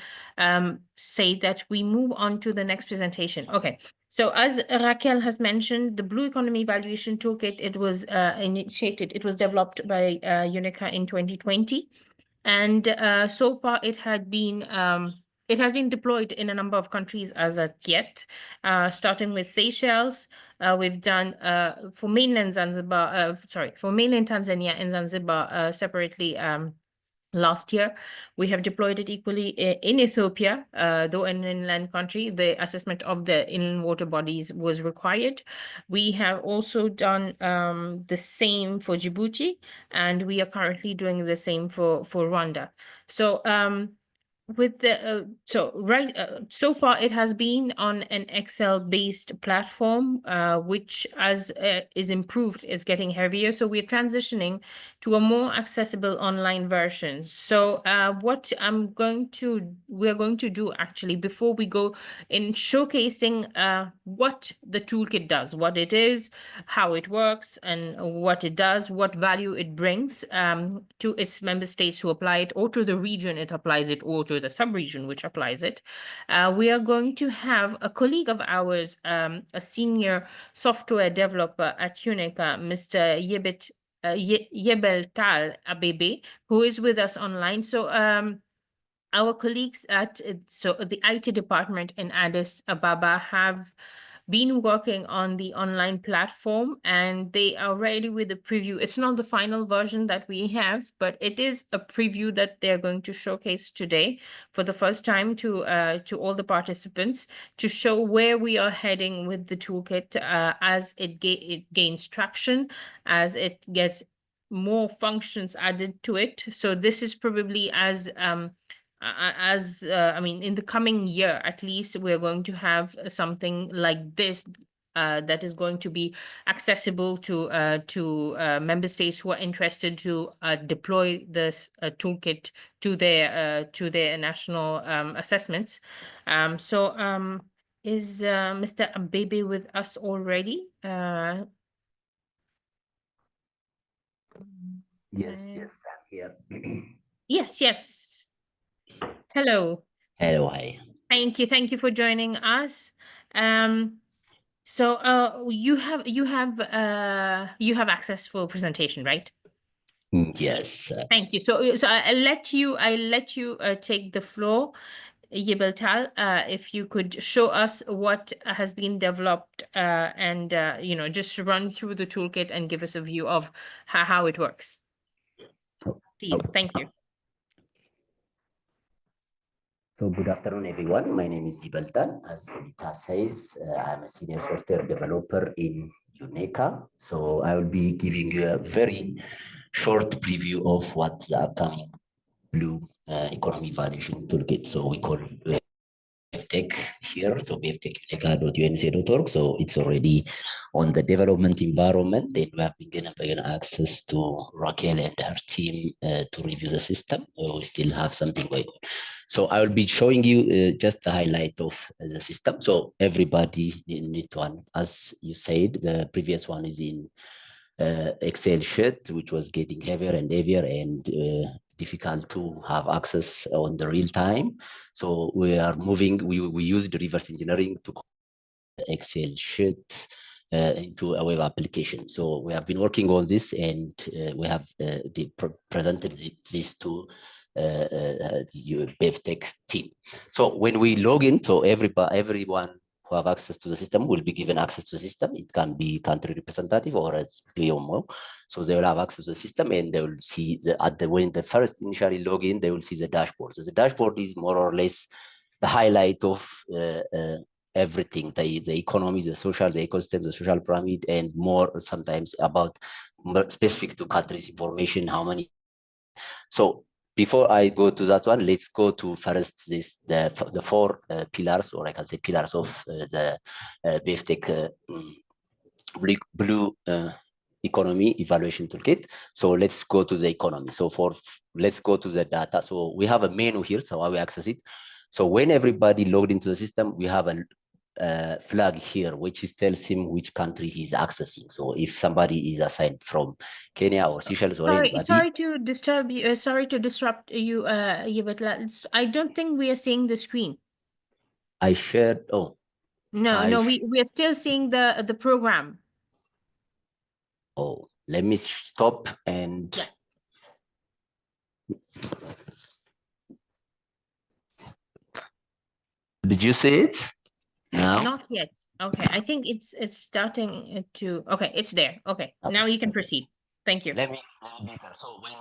say that we move on to the next presentation. Okay. So as Raquel has mentioned, the Blue Economy Valuation Toolkit, it was initiated, it was developed by UNECA in 2020. And so far it has been deployed in a number of countries as of yet, starting with Seychelles. We've done for mainland Zanzibar, for mainland Tanzania and Zanzibar separately last year. We have deployed it equally in Ethiopia, though an inland country, the assessment of the inland water bodies was required. We have also done the same for Djibouti, and we are currently doing the same for Rwanda. So with the so far it has been on an Excel-based platform, which as is improved is getting heavier. So we're transitioning to a more accessible online version. So what we're going to do actually before we go in showcasing what the toolkit does, what it is, how it works, and what it does, what value it brings to its member states who apply it, or to the region it applies it, or to the sub-region which applies it. We are going to have a colleague of ours, a senior software developer at UNECA, Mr. Yebel Abebe, who is with us online. So our colleagues at the IT department in Addis Ababa have been working on the online platform, and they are ready with the preview. It's not the final version that we have, but it is a preview that they're going to showcase today for the first time to all the participants, to show where we are heading with the toolkit as it gains traction, as it gets more functions added to it. So this is probably I mean, in the coming year, at least, we're going to have something like this that is going to be accessible to member states who are interested to deploy this toolkit to their national assessments. Is Mr. Abebe with us already? Yes, I'm here. Yes. Hello. Hello, hi. Thank you for joining us. So you have access for presentation, right? Yes. Thank you. So I let you take the floor, Yebel Tal. If you could show us what has been developed and just run through the toolkit and give us a view of how it works. Please, thank you. So good afternoon, everyone. My name is Jibaltan. As Rita says, I'm a senior software developer in UNECA. So I will be giving you a very short preview of what the upcoming Blue Economy Evaluation Toolkit. So we call BFTech here. So BFTech.uneca.unca.org. So it's already on the development environment. Then we have been given access to Raquel and her team to review the system. We still have something going on. So I will be showing you just the highlight of the system. So everybody need to, as you said, the previous one is in Excel sheet, which was getting heavier and heavier and difficult to have access on the real time. So we are moving, we used reverse engineering to Excel sheet into a web application. So we have been working on this, and we have presented this to the BFTech team. So when we log in, so everyone who have access to the system will be given access to the system. It can be country representative or as PMO. So they will have access to the system, and they will see when the first initially log in, they will see the dashboard. So the dashboard is more or less the highlight of everything, the economy, the social, the ecosystem, the social pyramid, and more sometimes about specific to countries information, how many. So before I go to that one, let's go to first the four pillars, or I can say pillars of the BFTech Blue Economy Evaluation Toolkit. So let's go to the economy. So let's go to the data. So we have a menu here, so how we access it. So when everybody logged into the system, we have a flag here, which tells him which country he's accessing. So if somebody is assigned from Kenya or Seychelles or anybody. Sorry to disturb you. Sorry to disrupt you, but I don't think we are seeing the screen. I shared. Oh. No, we are still seeing the program. Oh, let me stop and. Yeah. Did you see it? No. Not yet. Okay, I think it's starting to. Okay, it's there. Okay, now you can proceed. Thank you. Let me so when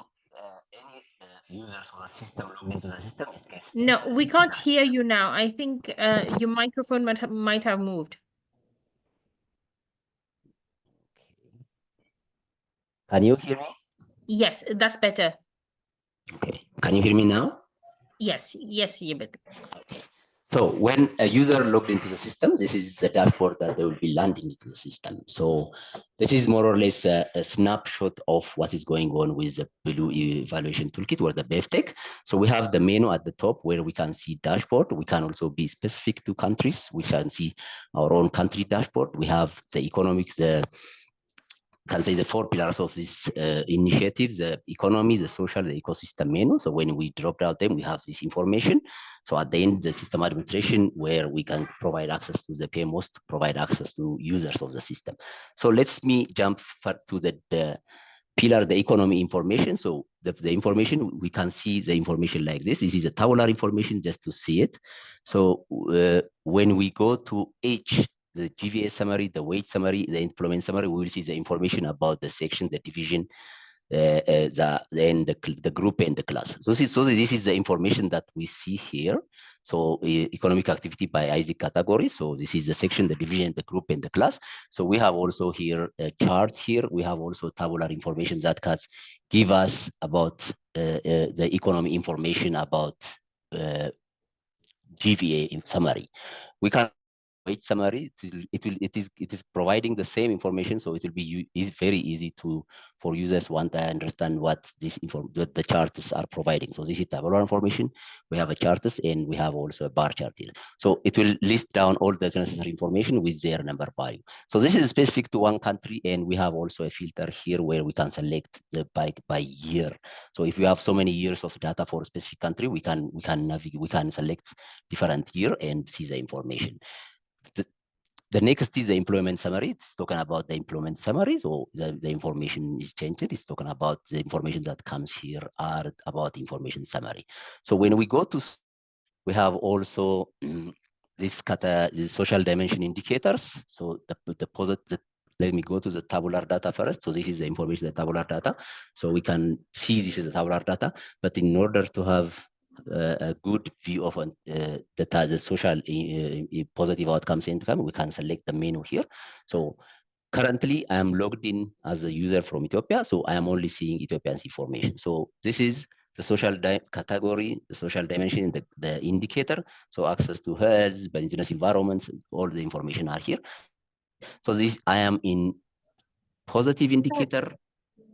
any user for the system log into the system, it gets. No, we can't hear you now. I think your microphone might have moved. Can you hear me? Yes, that's better. Okay. Can you hear me now? Yes, Yibet. Okay. So when a user logged into the system, this is the dashboard that they will be landing into the system. So this is more or less a snapshot of what is going on with the Blue Evaluation Toolkit or the BFTech. So we have the menu at the top where we can see dashboard. We can also be specific to countries. We can see our own country dashboard. We have the economics, can say the four pillars of this initiative: the economy, the social, the ecosystem menu. So when we drop out them, we have this information. So at the end, the system administration, where we can provide access to the PMOs to provide access to users of the system. So let's me jump to the pillar, the economy information. So the information, we can see the information like this. This is a tabular information just to see it. So when we go to each, the GVA summary, the wage summary, the employment summary, we will see the information about the section, the division, the group and the class. So this is the information that we see here. So economic activity by ISIC category. So this is the section, the division, the group and the class. So we have also here a chart here. We have also tabular information that can give us about the economy information about GVA in summary. We can wage summary. It is providing the same information, so it will be very easy for users want to understand what the charts are providing. So this is tabular information. We have a charts and we have also a bar chart here. So it will list down all the necessary information with their number value. So this is specific to one country, and we have also a filter here where we can select the by year. So if we have so many years of data for a specific country, we can select different year and see the information. The next is the employment summary. It's talking about the employment summary. So the information is changed. It's talking about the information that comes here are about information summary. So when we go to, we have also this the social dimension indicators. So let me go to the tabular data first. So this is the information, the tabular data. So we can see this is the tabular data, but in order to have a good view of the social positive outcomes income, we can select the menu here. So currently, I am logged in as a user from Ethiopia, so I am only seeing Ethiopian's information. So this is the social category, the social dimension, the indicator. So access to health, business environments, all the information are here. So this, I am in positive indicator.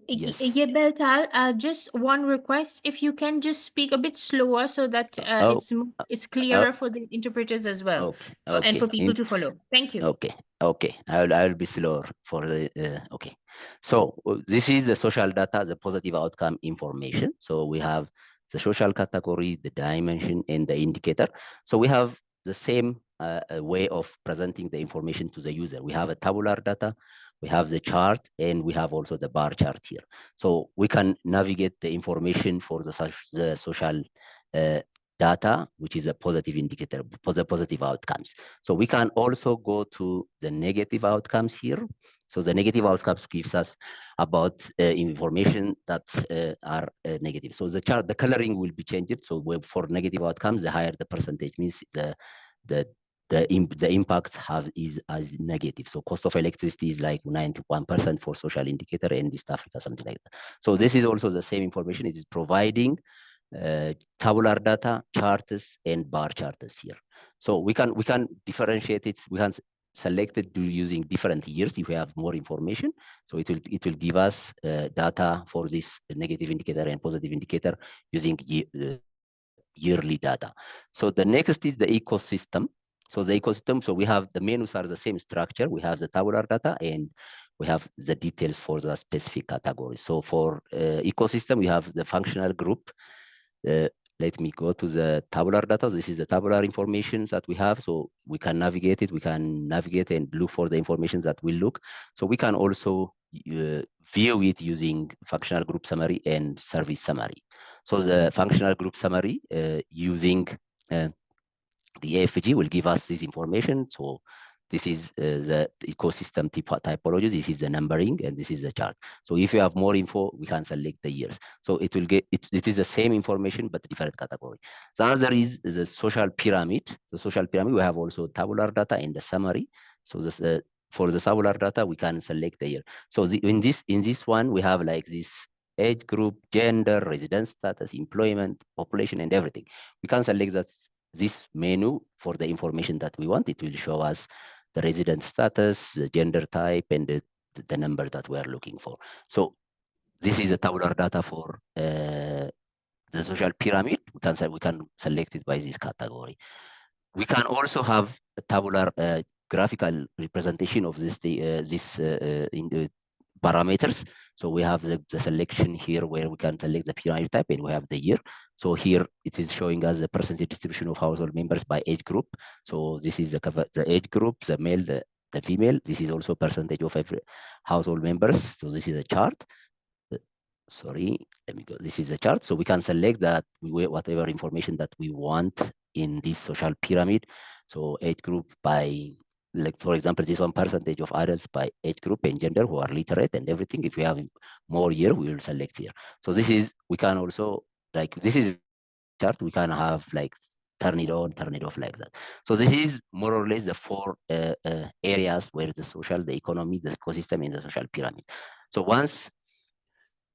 Yes. Yebeltal, just one request. If you can just speak a bit slower so that it's clearer for the interpreters as well. Okay. And for people to follow. Thank you. Okay. I'll be slower for the okay. So this is the social data, the positive outcome information. So we have the social category, the dimension, and the indicator. So we have the same way of presenting the information to the user. We have a tabular data, we have the chart, and we have also the bar chart here. So we can navigate the information for the social data, which is a positive indicator for the positive outcomes. So we can also go to the negative outcomes here. So the negative outcomes gives us about information that are negative. So the chart, the coloring will be changed. So for negative outcomes, the higher the percentage means the impact is as negative. So cost of electricity is like 91% for social indicator in East Africa, something like that. So this is also the same information. It is providing tabular data, charts, and bar charts here. So we can differentiate it. We can select it using different years if we have more information. So it will give us data for this negative indicator and positive indicator using yearly data. So the next is the ecosystem. So the ecosystem, so we have the menus are the same structure. We have the tabular data and we have the details for the specific category. So for ecosystem, we have the functional group. Let me go to the tabular data. This is the tabular information that we have. So we can navigate it. We can navigate and look for the information that we look. So we can also view it using functional group summary and service summary. So the functional group summary using the AFG will give us this information. So this is the ecosystem typology. This is the numbering, and this is the chart. So if you have more info, we can select the years. So it will get it is the same information but different category. The other is the social pyramid. The social pyramid, we have also tabular data in the summary. So this for the tabular data, we can select the year. So in this one, we have like this age group, gender, residence status, employment, population, and everything. We can select that this menu for the information that we want. It will show us the resident status, the gender type, and the number that we are looking for. So this is a tabular data for the social pyramid. We can select it by this category. We can also have a tabular graphical representation of this in the parameters. So we have the selection here where we can select the pyramid type and we have the year. So here it is showing us the percentage distribution of household members by age group. So this is the age group, the male, the female. This is also percentage of every household members. So this is a chart. Sorry, let me go. This is a chart. So we can select that whatever information that we want in this social pyramid. So age group by, like for example, this 1% of adults by age group and gender who are literate and everything. If we have more year, we will select here. So this is, we can also, like, this is chart, we can have like turn it on, turn it off like that. So this is more or less the four areas where the social, the economy, the ecosystem, and the social pyramid. So once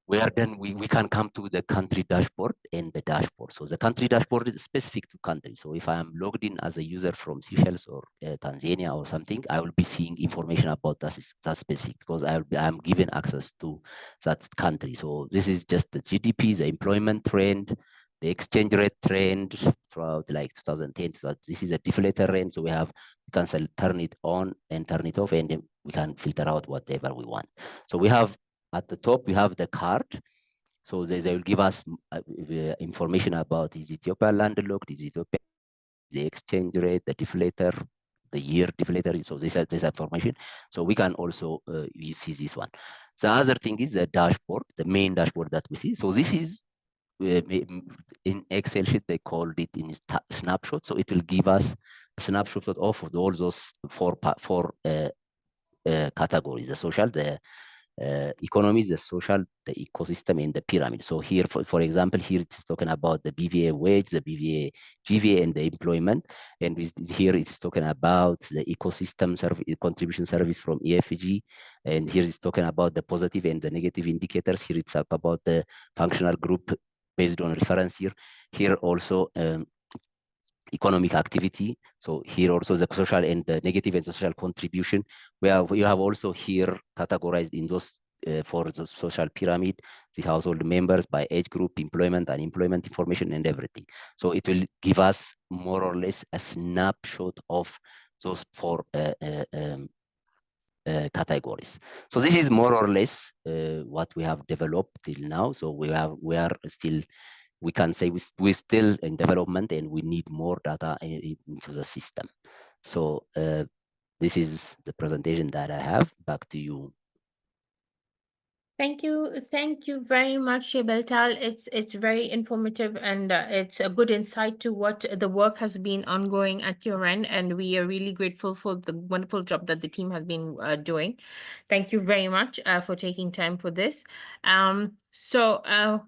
we are done, we can come to the country dashboard and the dashboard. So the country dashboard is specific to country. So if I am logged in as a user from Seychelles or Tanzania or something, I will be seeing information about that specific, because I'm given access to that country. So this is just the GDP, the employment trend, the exchange rate trend throughout like 2010. So this is a deflator range. So we can turn it on and turn it off, and we can filter out whatever we want. So we have at the top, we have the card. So they will give us information about, is Ethiopia landlocked, is Ethiopia the exchange rate, the deflator, the year deflator. So this information. So we can also you see this one. The other thing is the dashboard, the main dashboard that we see. So this is in Excel sheet, they called it in snapshot. So it will give us a snapshot of all those four categories: the social, the economies, the social, the ecosystem, and the pyramid. So here, for example, here it's talking about the BVA wage, the BVA, GVA, and the employment. And here it's talking about the ecosystem contribution service from EFG. And here it's talking about the positive and the negative indicators. Here it's about the functional group based on reference here. Here also economic activity. So here also the social and the negative and social contribution. You have also here categorized in those for the social pyramid, the household members by age group, employment, unemployment information, and everything. So it will give us more or less a snapshot of those four categories. So this is more or less what we have developed till now. So we are still, we can say we're still in development and we need more data into the system. So this is the presentation that I have. Back to you. Thank you very much, Beltal. It's very informative and it's a good insight to what the work has been ongoing at your end, and we are really grateful for the wonderful job that the team has been doing. Thank you very much for taking time for this. So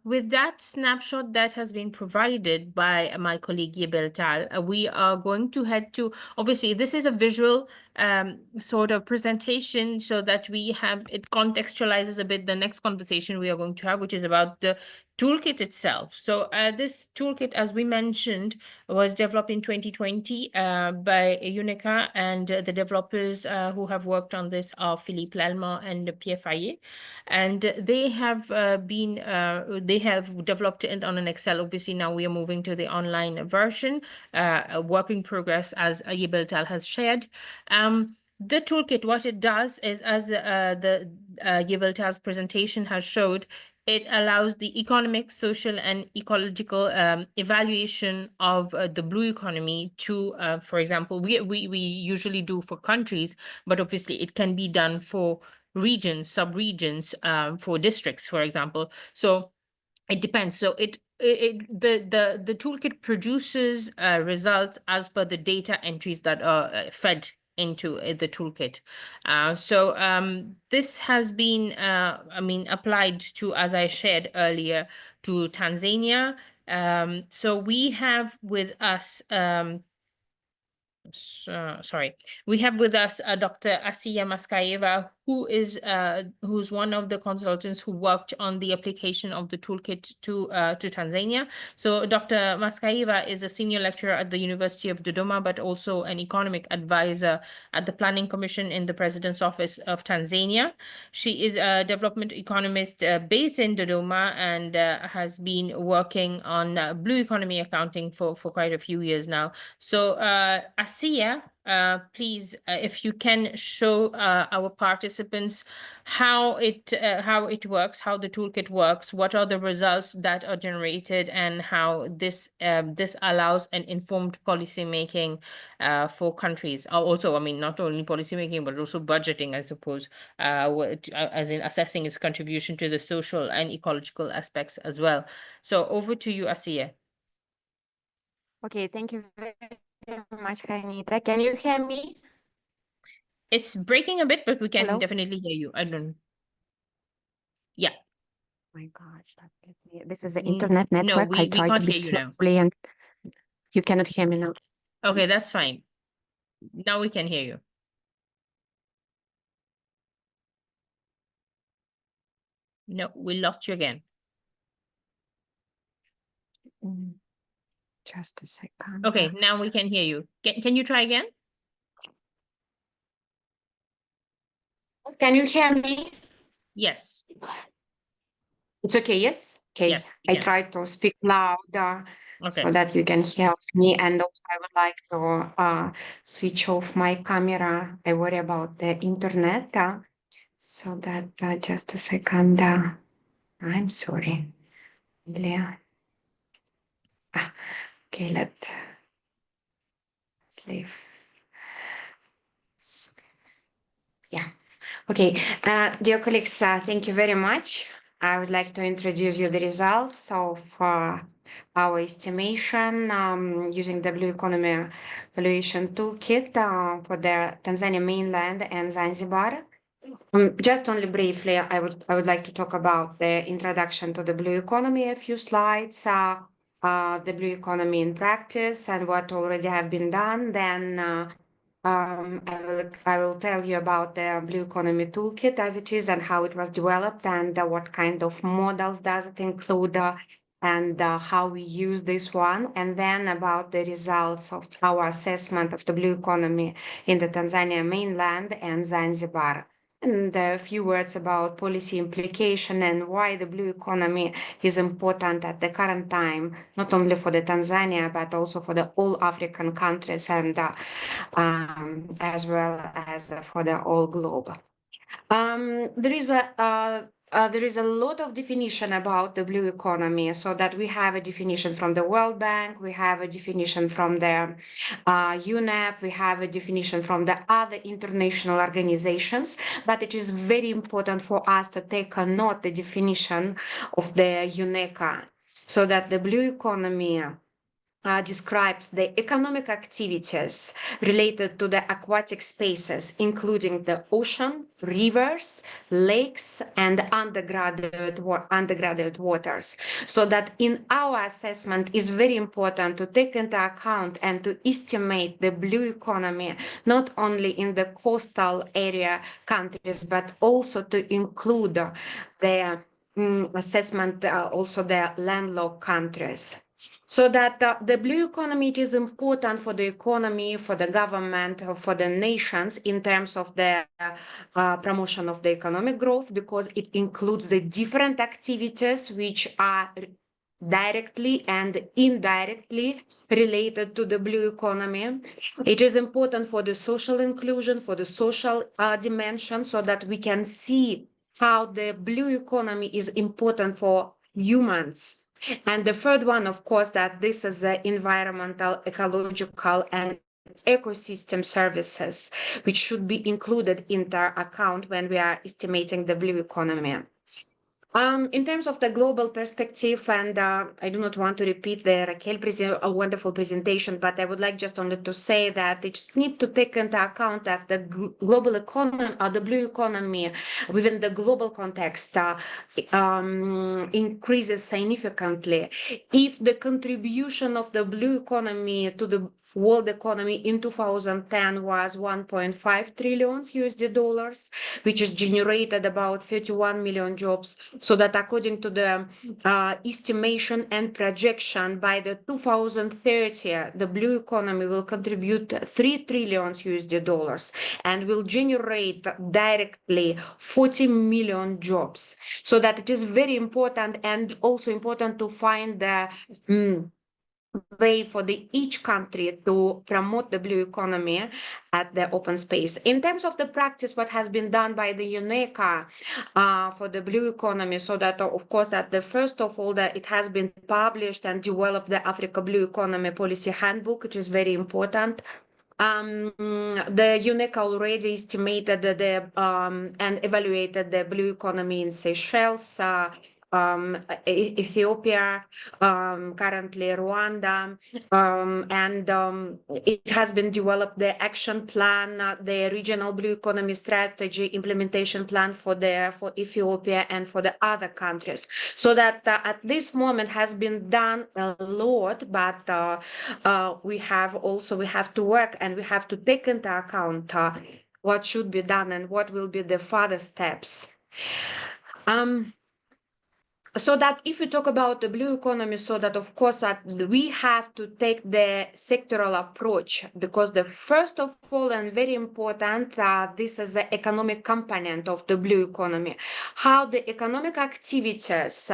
with that snapshot that has been provided by my colleague Beltal, we are going to head to, obviously this is a visual sort of presentation so that we have, it contextualizes a bit the next conversation we are going to have, which is about the toolkit itself. So this toolkit, as we mentioned, was developed in 2020 by UNECA, and the developers who have worked on this are Philippe Lallemand and Pierre Fayet. And they have they have developed it on an Excel. Obviously, now we are moving to the online version, a work in progress, as Beltal has shared. The toolkit, what it does is, as the Beltal's presentation has showed, it allows the economic, social, and ecological evaluation of the blue economy to, for example, we usually do for countries, but obviously it can be done for regions, sub-regions, for districts, for example. So it depends. So the toolkit produces results as per the data entries that are fed into the toolkit. This has been, applied to, as I shared earlier, to Tanzania. So we have with us, we have with us Dr. Asiya Maskaeva, who's one of the consultants who worked on the application of the toolkit to Tanzania. So Dr. Maskaeva is a senior lecturer at the University of Dodoma, but also an economic advisor at the Planning Commission in the President's Office of Tanzania. She is a development economist based in Dodoma and has been working on blue economy accounting for quite a few years now. So Asiya, please, if you can show our participants how it works, how the toolkit works, what are the results that are generated, and how this allows an informed policy making for countries. Also, not only policy making but also budgeting, I suppose, as in assessing its contribution to the social and ecological aspects as well. So over to you, Asiya. Okay, thank you very much, Hanita. Can you hear me? It's breaking a bit, but we can Hello? definitely hear you. Yeah. Oh my gosh, this is the internet network. No, we try can't to be hear you now. slowly and you cannot hear me now. Okay, that's fine. Now we can hear you. No, we lost you again. Just a second. Okay, now we can hear you. Can you try again? Can you hear me? Yes. It's okay, yes? Okay. Yes, we I can. try to speak louder Okay. so that you can hear me. And also I would like to switch off my camera. I worry about the internet. So that just a second. I'm sorry. Okay, let's leave. Yeah. Okay, dear colleagues, thank you very much. I would like to introduce you the results of our estimation using the Blue Economy Valuation Toolkit for the Tanzania mainland and Zanzibar. Just only briefly, I would like to talk about the introduction to the blue economy, a few slides, the blue economy in practice and what already have been done. Then I will tell you about the blue economy toolkit as it is and how it was developed and what kind of models does it include and how we use this one, and then about the results of our assessment of the blue economy in the Tanzania mainland and Zanzibar. And a few words about policy implication and why the blue economy is important at the current time, not only for the Tanzania, but also for the all African countries and as well as for the whole globe. There is a lot of definition about the blue economy, so that we have a definition from the World Bank, we have a definition from the UNEP, we have a definition from the other international organizations, but it is very important for us to take a note the definition of the UNECA, so that the blue economy describes the economic activities related to the aquatic spaces, including the ocean, rivers, lakes, and undergraduate waters. So that in our assessment is very important to take into account and to estimate the blue economy, not only in the coastal area countries, but also to include the assessment also the landlocked countries. So that the blue economy, it is important for the economy, for the government, for the nations in terms of the promotion of the economic growth, because it includes the different activities which are directly and indirectly related to the blue economy. It is important for the social inclusion, for the social dimension, so that we can see how the blue economy is important for humans. And the third one, of course, that this is the environmental, ecological, and ecosystem services, which should be included in our account when we are estimating the blue economy. In terms of the global perspective, and I do not want to repeat the Raquel a wonderful presentation, but I would like just only to say that it needs to take into account that the global economy, the blue economy within the global context increases significantly. If the contribution of the blue economy to the world economy in 2010 was 1.5 trillion USD dollars, which generated about 31 million jobs. So that according to the estimation and projection, by the 2030, the blue economy will contribute 3 trillion USD dollars and will generate directly 40 million jobs. So that it is very important, and also important to find the way for each country to promote the blue economy at the open space. In terms of the practice, what has been done by the UNECA for the blue economy, so that of course that the first of all that it has been published and developed the Africa Blue Economy Policy Handbook, which is very important. The UNECA already estimated the and evaluated the blue economy in Seychelles, Ethiopia, currently Rwanda, and it has been developed the action plan, the regional blue economy strategy implementation plan for Ethiopia and for the other countries. So that at this moment has been done a lot, but we have to work and we have to take into account what should be done and what will be the further steps. So that if we talk about the blue economy, so that of course that we have to take the sectoral approach, because the first of all and very important, this is the economic component of the blue economy, how the economic activities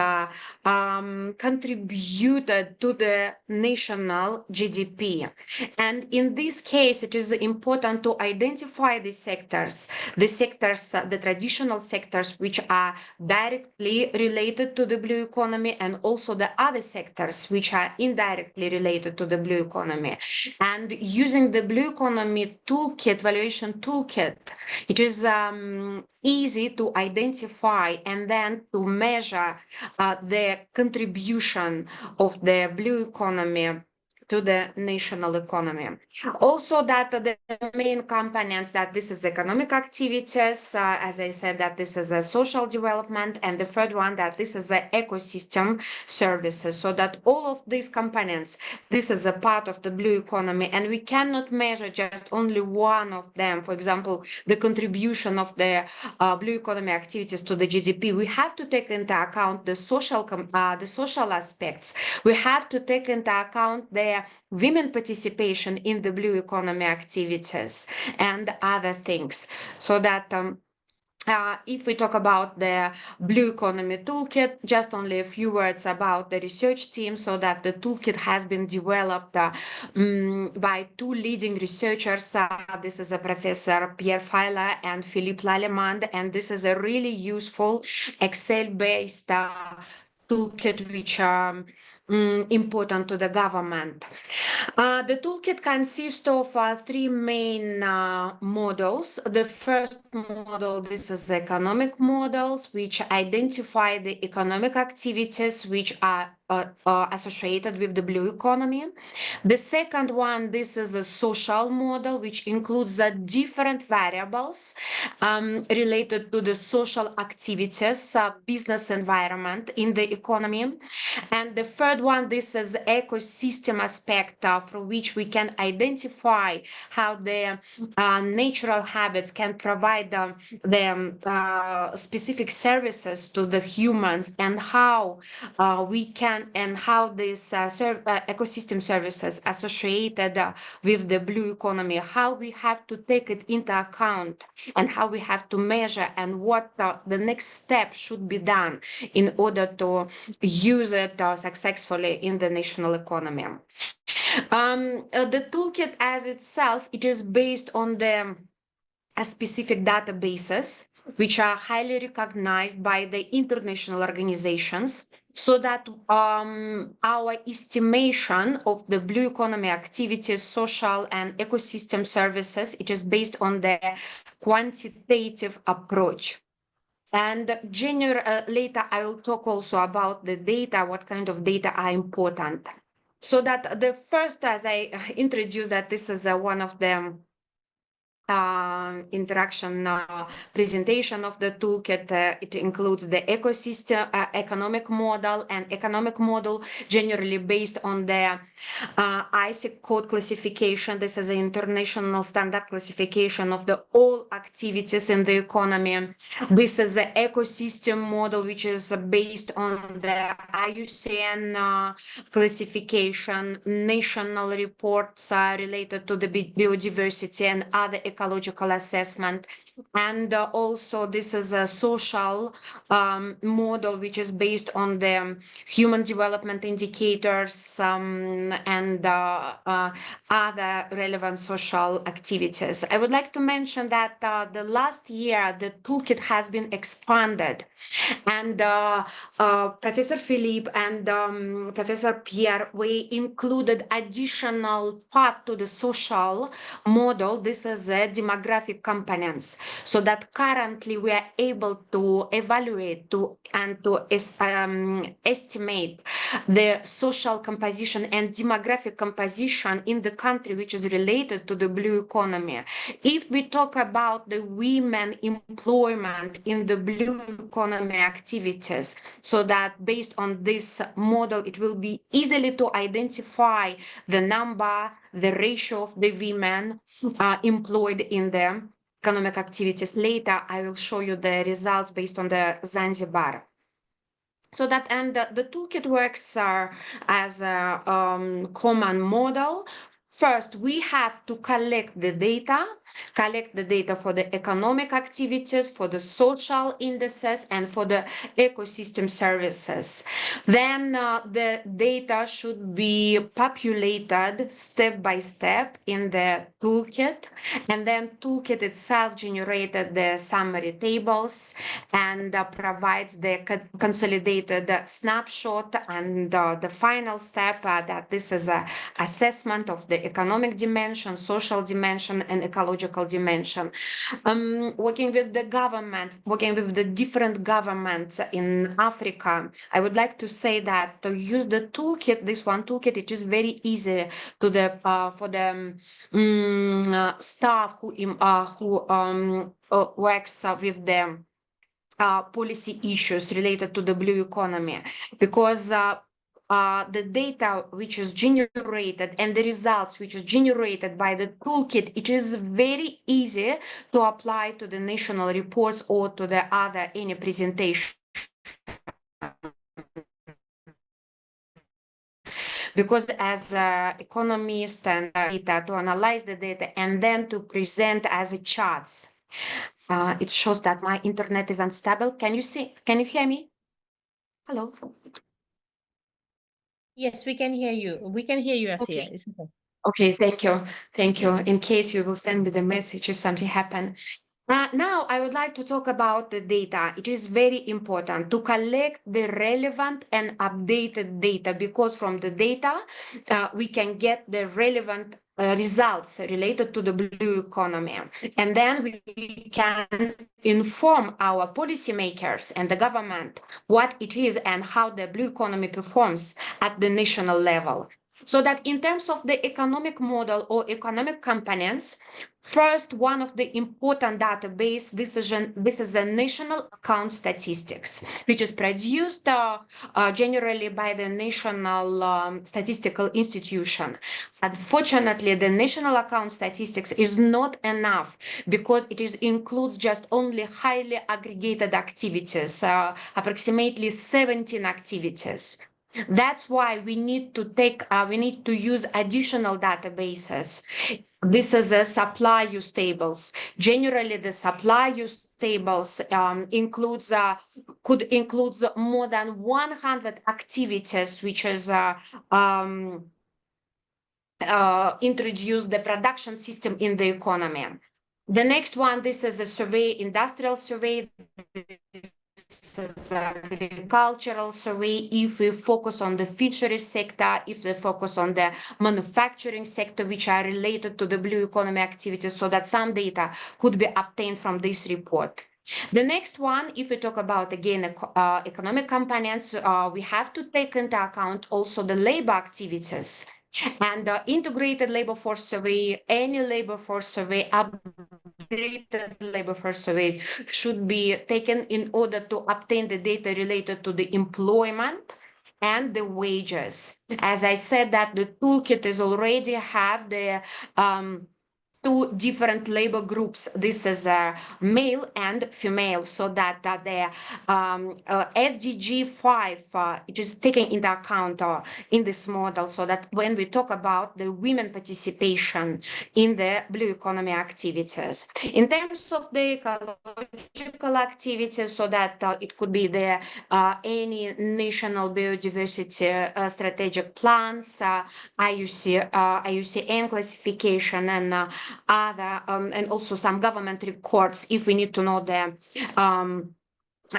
contributed to the national GDP. And in this case, it is important to identify the sectors, the traditional sectors which are directly related to the blue economy, and also the other sectors which are indirectly related to the blue economy. And using the blue economy toolkit, valuation toolkit, it is easy to identify and then to measure the contribution of the blue economy to the national economy. Also that the main components that this is economic activities, as I said, that this is a social development, and the third one that this is a ecosystem services. So that all of these components, this is a part of the blue economy, and we cannot measure just only one of them. For example, the contribution of the blue economy activities to the GDP. We have to take into account the social aspects. We have to take into account the women participation in the blue economy activities and other things. So that if we talk about the Blue Economy Toolkit, just only a few words about the research team, so that the toolkit has been developed by two leading researchers. This is a Professor Pierre Feiler and Philippe Lallemand, and this is a really useful Excel-based toolkit which are important to the government. The toolkit consists of three main models. The first model, this is economic models, which identify the economic activities which are associated with the blue economy. The second one, this is a social model, which includes different variables related to the social activities, business environment in the economy. And the third one, this is ecosystem aspect for which we can identify how the natural habits can provide the specific services to the humans, and how we can, and how these ecosystem services associated with the blue economy, how we have to take it into account, and how we have to measure, and what the next step should be done in order to use it successfully in the national economy. The toolkit as itself, it is based on the specific databases which are highly recognized by the international organizations, so that our estimation of the blue economy activities, social and ecosystem services, it is based on the quantitative approach. And later I will talk also about the data, what kind of data are important. So that the first, as I introduced, that this is one of the interaction presentation of the toolkit. It includes the ecosystem economic model, and economic model generally based on the ISIC code classification. This is an international standard classification of the all activities in the economy. This is the ecosystem model, which is based on the IUCN classification, national reports related to the biodiversity and other ecological assessment. And also this is a social model, which is based on the human development indicators and other relevant social activities. I would like to mention that the last year the toolkit has been expanded, and Professor Philippe and Professor Pierre, we included additional part to the social model. This is demographic components, so that currently we are able to evaluate and to estimate the social composition and demographic composition in the country which is related to the blue economy. If we talk about the women employment in the blue economy activities, so that based on this model, it will be easily to identify the number, the ratio of the women employed in the economic activities. Later, I will show you the results based on the Zanzibar. So that, and the toolkit works as a common model. First, we have to collect the data for the economic activities, for the social indices, and for the ecosystem services. Then the data should be populated step by step in the toolkit, and then toolkit itself generated the summary tables and provides the consolidated snapshot, and the final step that this is an assessment of the the economic dimension, social dimension, and ecological dimension. Working with the government, working with the different governments in Africa, I would like to say that to use the toolkit, this one toolkit, it is very easy to the for the staff who works with the policy issues related to the blue economy, because the data which is generated and the results which is generated by the toolkit, it is very easy to apply to the national reports or to the other any presentation. Because as an economist and data to analyze the data and then to present as a charts, it shows that my internet is unstable. Can you see? Can you hear me? Hello. Yes, we can hear you. We can hear you, Asiya. Okay. It's okay. Okay, thank you. Thank you. In case you will send me the message if something happens. Now I would like to talk about the data. It is very important to collect the relevant and updated data, because from the data we can get the relevant results related to the blue economy. And then we can inform our policymakers and the government what it is and how the blue economy performs at the national level. So that in terms of the economic model or economic components, first, one of the important database, this is a national account statistics, which is produced generally by the National Statistical Institution. Unfortunately, the national account statistics is not enough, because it includes just only highly aggregated activities, approximately 17 activities. That's why we need to use additional databases. This is a supply use tables. Generally, the supply use tables could include more than 100 activities, which is introduce the production system in the economy. The next one, this is a survey, industrial survey. This is agricultural survey. If we focus on the fisheries sector, if we focus on the manufacturing sector, which are related to the blue economy activities, so that some data could be obtained from this report. The next one, if we talk about, again, economic components, we have to take into account also the labor activities. And integrated labor force survey, any labor force survey, updated labor force survey should be taken in order to obtain the data related to the employment and the wages. As I said, that the toolkit is already have the two different labor groups. This is male and female, so that the SDG 5 it is taken into account in this model, so that when we talk about the women participation in the blue economy activities. In terms of the ecological activities, so that it could be the any national biodiversity strategic plans, IUCN classification, and other and also some government records if we need to know the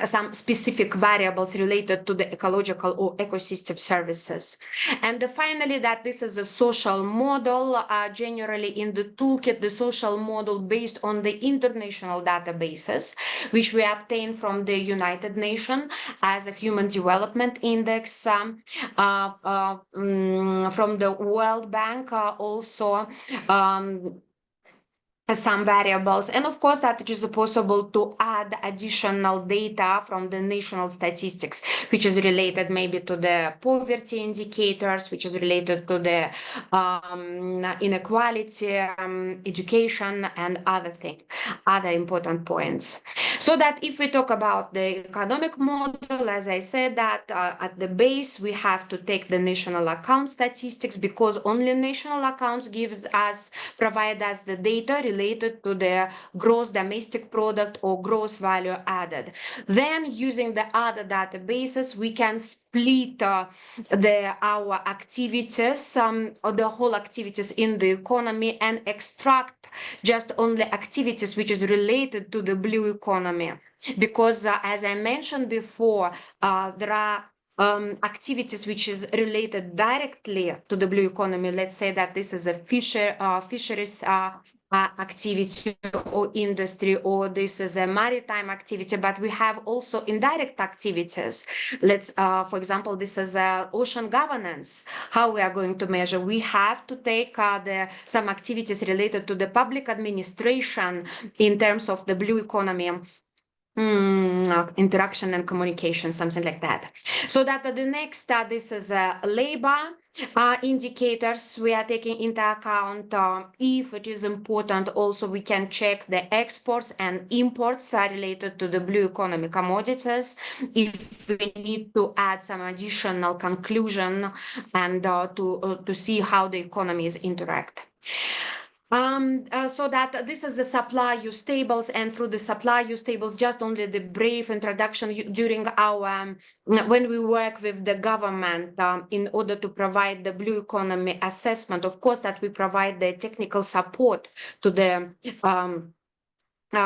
some specific variables related to the ecological or ecosystem services. And finally, that this is a social model, generally in the toolkit, the social model based on the international databases, which we obtain from the United Nations as a Human Development Index, from the World Bank, also some variables, and of course that it is possible to add additional data from the national statistics, which is related maybe to the poverty indicators, which is related to the inequality, education, and other things, other important points. So that if we talk about the economic model, as I said, that at the base we have to take the national account statistics, because only national accounts provide us the data related to the gross domestic product or gross value added. Then using the other databases, we can split our activities, or the whole activities in the economy, and extract just only activities which is related to the blue economy. Because as I mentioned before, there are activities which is related directly to the blue economy. Let's say that this is a fisheries activity or industry, or this is a maritime activity, but we have also indirect activities. Let's, for example, this is ocean governance. How we are going to measure? We have to take some activities related to the public administration in terms of the blue economy. Interaction and communication, something like that. So that the next, this is labor indicators we are taking into account. If it is important, also we can check the exports and imports related to the blue economy commodities. If we need to add some additional conclusion and to see how the economies interact. So that this is the supply use tables, and through the supply use tables, just only the brief introduction during our when we work with the government in order to provide the blue economy assessment. Of course, that we provide the technical support to the to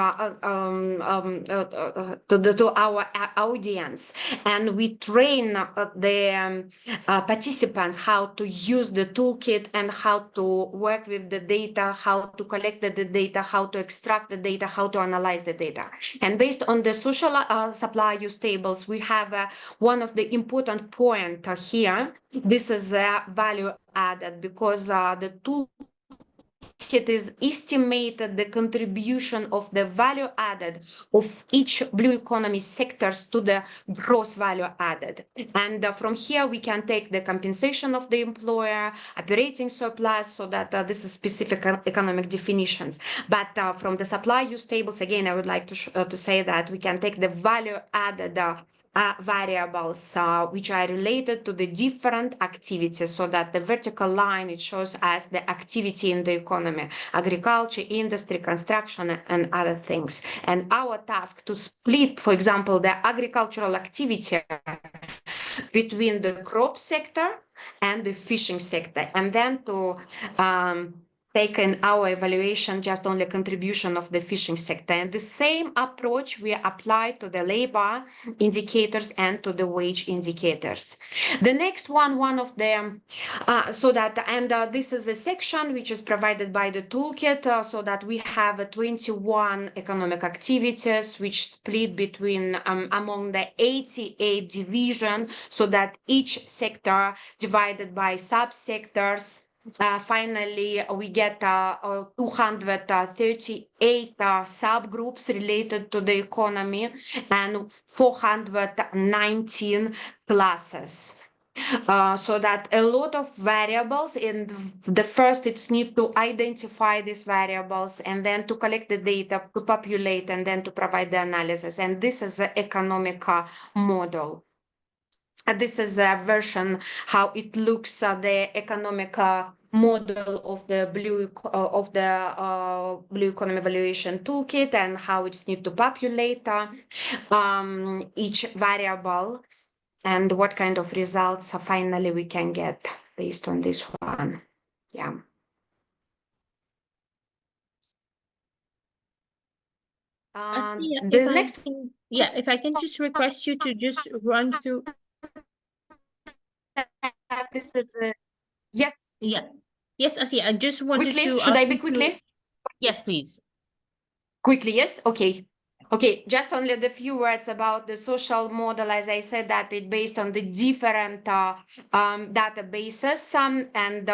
our audience, and we train the participants how to use the toolkit and how to work with the data, how to collect the data, how to extract the data, how to analyze the data. And based on the social supply use tables, we have one of the important point here. This is value added, because the tool it is estimated the contribution of the value added of each blue economy sectors to the gross value added. And from here, we can take the compensation of the employer, operating surplus, so that this is specific economic definitions. But from the supply use tables, again, I would like to say that we can take the value added variables which are related to the different activities, so that the vertical line, it shows us the activity in the economy, agriculture, industry, construction, and other things. And our task to split, for example, the agricultural activity between the crop sector and the fishing sector, and then to take in our evaluation just only contribution of the fishing sector. And the same approach we apply to the labor indicators and to the wage indicators. The next one of them, this is a section which is provided by the toolkit, so that we have 21 economic activities which split between among the 88 division, so that each sector divided by subsectors. Finally, we get 238 subgroups related to the economy and 419 classes. So that a lot of variables, and the first it's need to identify these variables, and then to collect the data, to populate, and then to provide the analysis. And this is the economic model. This is a version how it looks the economic model of the blue economy evaluation toolkit, and how it's need to populate each variable, and what kind of results finally we can get based on this one. Yeah. If I can just request you to just run through. This is yes. Yeah. Yes, Asiya, I just wanted quickly. to. Should I be quickly? Yes, please. Quickly, yes. Okay. Okay, just only the few words about the social model. As I said, that it based on the different databases and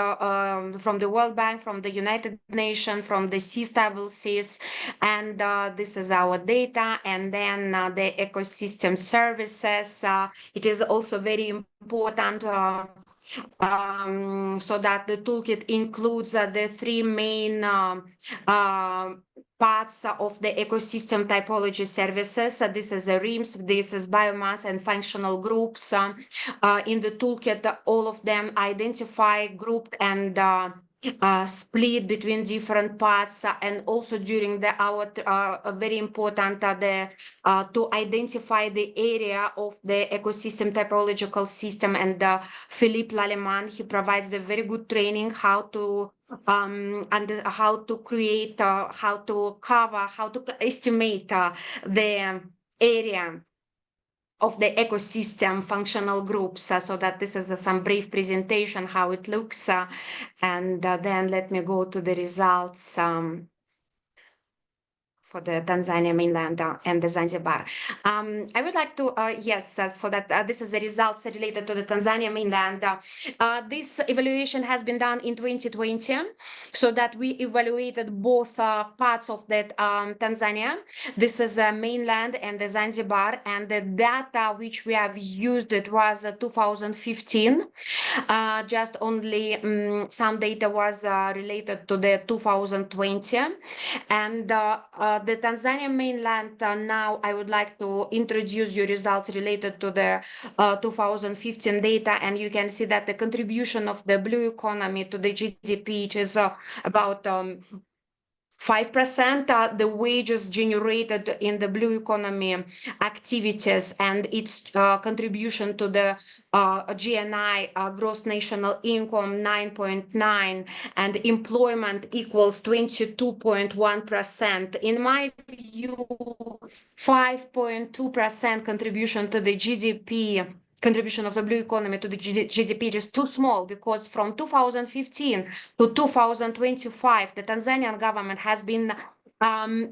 from the World Bank, from the United Nations, from the CSTABLE-SIS, and this is our data. And then the ecosystem services. It is also very important. So that the toolkit includes the three main parts of the ecosystem typology services. This is the RIMS, this is biomass and functional groups. In the toolkit, all of them identify, grouped, and split between different parts, and also during our very important to identify the area of the ecosystem typological system. And Philippe Lallemand, he provides the very good training how to and how to create, how to cover, how to estimate the area of the ecosystem functional groups. So that this is some brief presentation how it looks, and then let me go to the results. For the Tanzania mainland and the Zanzibar. I would like to, so that this is the results related to the Tanzania mainland. This evaluation has been done in 2020, so that we evaluated both parts of that Tanzania. This is the mainland and the Zanzibar, and the data which we have used, it was 2015. Just only some data was related to the 2020. And the Tanzania mainland, now I would like to introduce you results related to the 2015 data, and you can see that the contribution of the blue economy to the GDP, which is about 5%, the wages generated in the blue economy activities and its contribution to the GNI, gross national income, 9.9, and employment equals 22.1%. In my view, 5.2% contribution to the GDP, contribution of the blue economy to the GDP is too small, because from 2015 to 2025, the Tanzanian government has been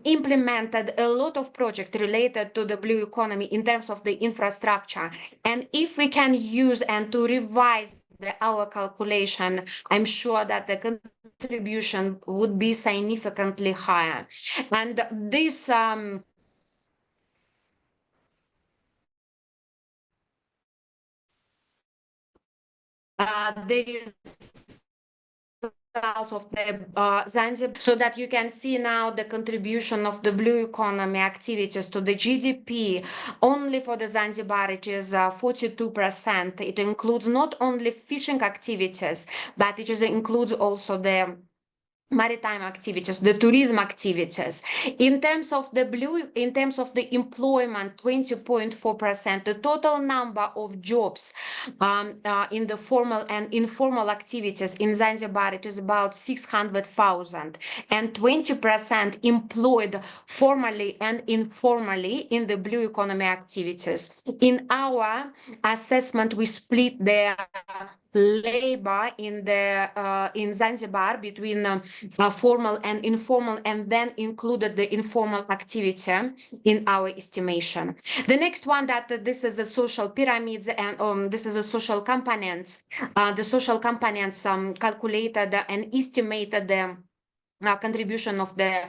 implemented a lot of projects related to the blue economy in terms of the infrastructure. And if we can use and to revise our calculation, I'm sure that the contribution would be significantly higher. And this there is of the Zanzibar, so that you can see now the contribution of the blue economy activities to the GDP. Only for the Zanzibar, it is 42%. It includes not only fishing activities, but it includes also the maritime activities, the tourism activities. In terms of the employment, 20.4%, the total number of jobs in the formal and informal activities in Zanzibar, it is about 600,000, and 20% employed formally and informally in the blue economy activities. In our assessment, we split the labor in Zanzibar between formal and informal, and then included the informal activity in our estimation. The next one, that this is a social pyramids, and this is a social components. The social components calculated and estimated the contribution of the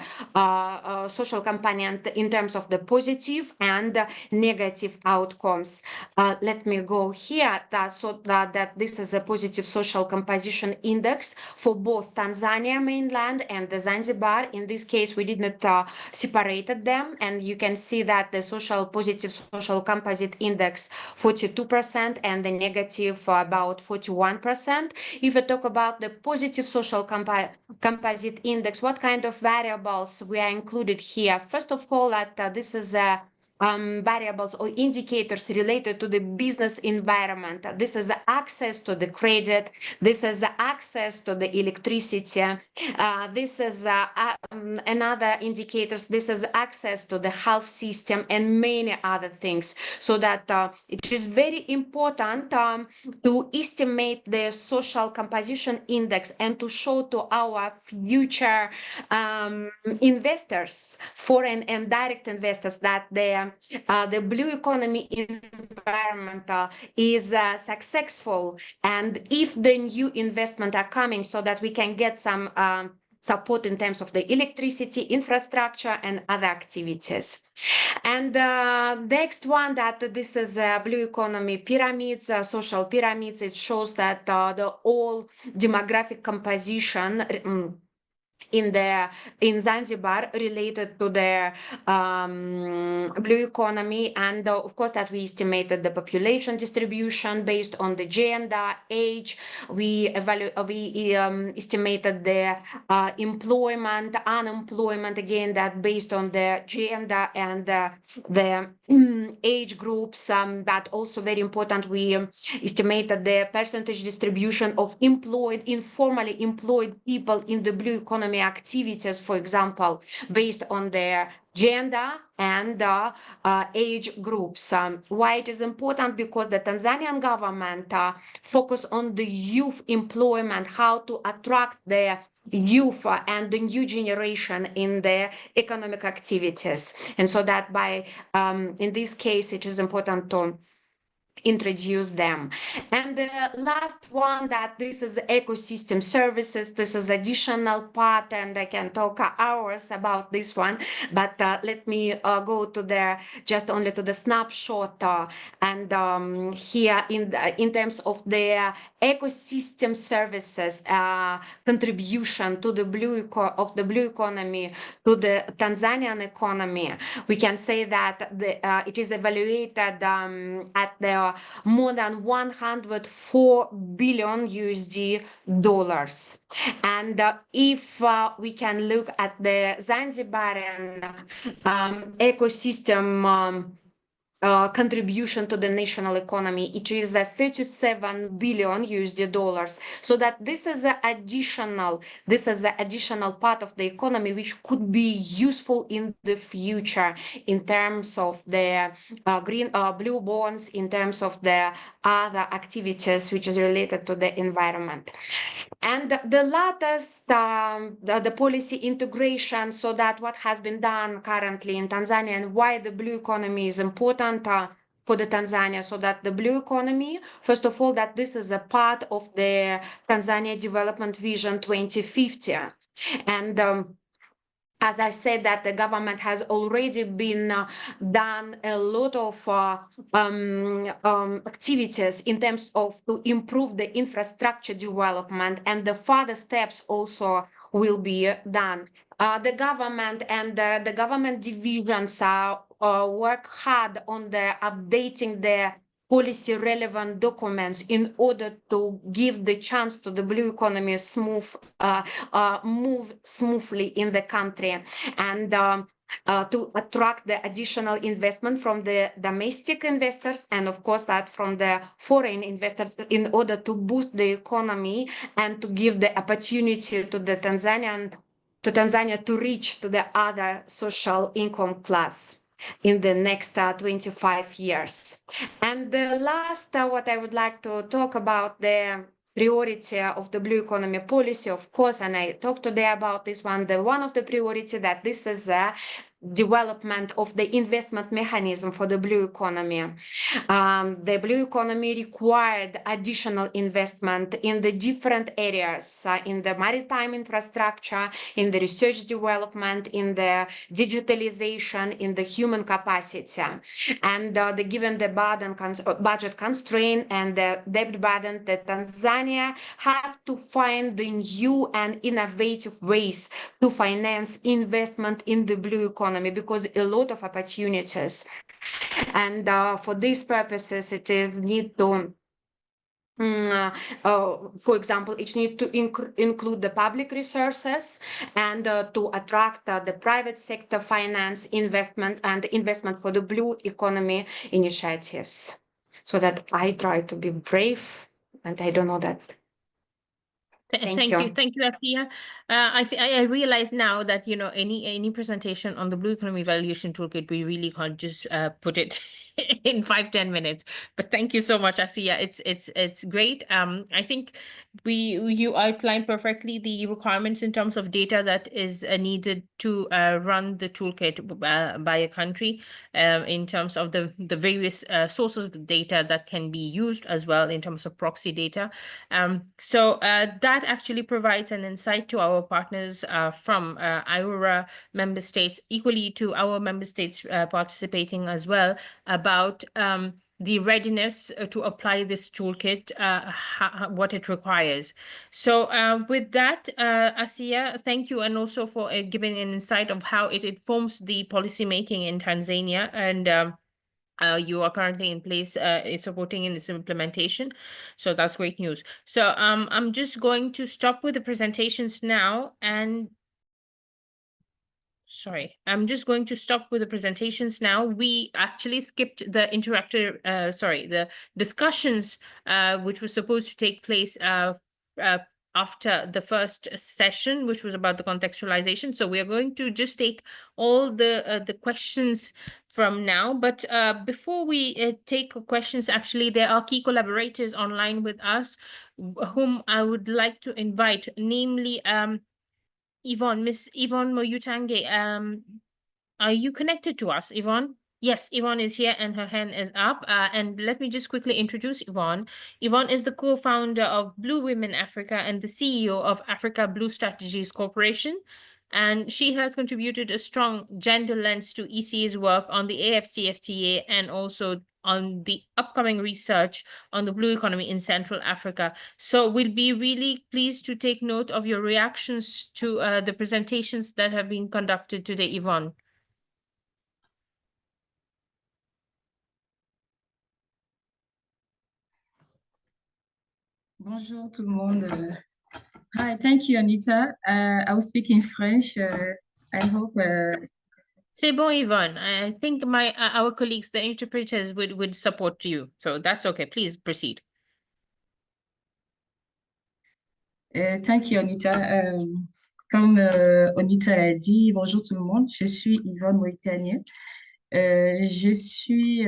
social component in terms of the positive and negative outcomes. Let me go here, that this is a positive social composition index for both Tanzania mainland and the Zanzibar. In this case, we did not separate them, and you can see that the positive social composite index 42% and the negative about 41%. If we talk about the positive social composite index, what kind of variables we are included here? First of all, that this is variables or indicators related to the business environment. This is access to the credit. This is access to the electricity. This is another indicators. This is access to the health system and many other things. So that it is very important to estimate the social composition index and to show to our future investors, foreign and direct investors, that the blue economy environment is successful, and if the new investment are coming, so that we can get some support in terms of the electricity, infrastructure, and other activities. And the next one, that this is blue economy pyramids, social pyramids. It shows that the all demographic composition in Zanzibar related to the blue economy, and of course that we estimated the population distribution based on the gender, age. We estimated the employment, unemployment, again that based on the gender and the age groups. That also very important. We estimated the percentage distribution of employed, informally employed people in the blue economy economy activities, for example, based on their gender and age groups. Why it is important? Because the Tanzanian government focus on the youth employment, how to attract the youth and the new generation in the economic activities. And so that by, in this case, it is important to introduce them. And the last one, that this is ecosystem services. This is additional part, and I can talk hours about this one, but let me go to the just only to the snapshot and here in terms of the ecosystem services contribution to the blue economy, to the Tanzanian economy, we can say that it is evaluated at the more than 104 billion USD dollars. And if we can look at the Zanzibarian ecosystem contribution to the national economy, it is 37 billion USD dollars. So that this is an additional part of the economy which could be useful in the future in terms of the green blue bonds, in terms of the other activities which is related to the environment. And the latest, the policy integration, so that what has been done currently in Tanzania and why the blue economy is important for the Tanzania, so that the blue economy, first of all, that this is a part of the Tanzania Development Vision 2050. And as I said, that the government has already been done a lot of activities in terms of to improve the infrastructure development, and the further steps also will be done. The government and the government divisions work hard on the updating the policy relevant documents in order to give the chance to the blue economy move smoothly in the country, and to attract the additional investment from the domestic investors, and of course that from the foreign investors, in order to boost the economy and to give the opportunity to the Tanzania to reach to the other social income class in the next 25 years. And the last, what I would like to talk about, the priority of the blue economy policy, of course, and I talked today about this one, the one of the priority that this is a development of the investment mechanism for the blue economy. The blue economy required additional investment in the different areas, in the maritime infrastructure, in the research development, in the digitalization, in the human capacity. And given the budget constraint and the debt burden, that Tanzania have to find the new and innovative ways to finance investment in the blue economy, because a lot of opportunities. And for these purposes, it is need to for example, it needs to include the public resources, and to attract the private sector finance investment and investment for the blue economy initiatives. So that I try to be brave, and I don't know that. Thank you, Asiya. I realize now that any presentation on the Blue Economy Evaluation Toolkit, we really can't just put it in 5-10 minutes. But thank you so much, Asiya. It's great. I think you outlined perfectly the requirements in terms of data that is needed to run the toolkit by a country, in terms of the various sources of data that can be used, as well in terms of proxy data. So that actually provides an insight to our partners from IORA member states, equally to our member states participating as well, about the readiness to apply this toolkit, what it requires. So with that, Asiya, thank you, and also for giving an insight of how it informs the policymaking in Tanzania, and you are currently in place supporting in this implementation. So that's great news. So I'm just going to stop with the presentations now, and sorry, I'm just going to stop with the presentations now. We actually skipped the the discussions which was supposed to take place after the first session, which was about the contextualization. So we are going to just take all the questions from now. But before we take questions, actually, there are key collaborators online with us, whom I would like to invite, namely Yvonne, Miss Yvonne Moyutange. Are you connected to us, Yvonne? Yes, Yvonne is here and her hand is up. And let me just quickly introduce Yvonne. Yvonne is the co-founder of Blue Women Africa and the CEO of Africa Blue Strategies Corporation. And she has contributed a strong gender lens to ECA's work on the AFCFTA and also on the upcoming research on the blue economy in Central Africa. So we'll be really pleased to take note of your reactions to the presentations that have been conducted today, Yvonne. Bonjour tout le monde. Hi, thank you, Anita. I will speak in French. I hope. C'est bon, Yvonne. I think our colleagues, the interpreters, would support you. So that's okay. Please proceed. Thank you, Anita. Comme Anita l'a dit, bonjour tout le monde. Je suis Yvonne Moïtanier. Je suis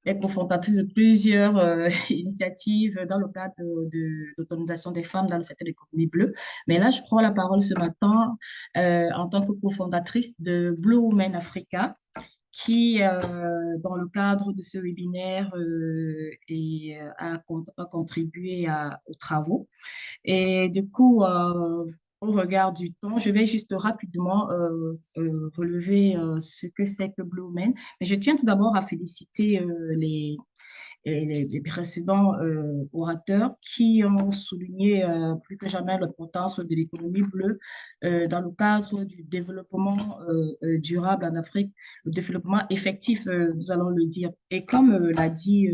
est cofondatrice de plusieurs initiatives dans le cadre de l'autonomisation des femmes dans le secteur de l'économie bleue. Mais là, je prends la parole ce matin en tant que cofondatrice de Blue Women Africa, qui, dans le cadre de ce webinaire, a contribué aux travaux. Et du coup, au regard du temps, je vais juste rapidement relever ce que c'est que Blue Women. Mais je tiens tout d'abord à féliciter les précédents orateurs qui ont souligné plus que jamais l'importance de l'économie bleue dans le cadre du développement durable en Afrique, le développement effectif, nous allons le dire. Et comme l'a dit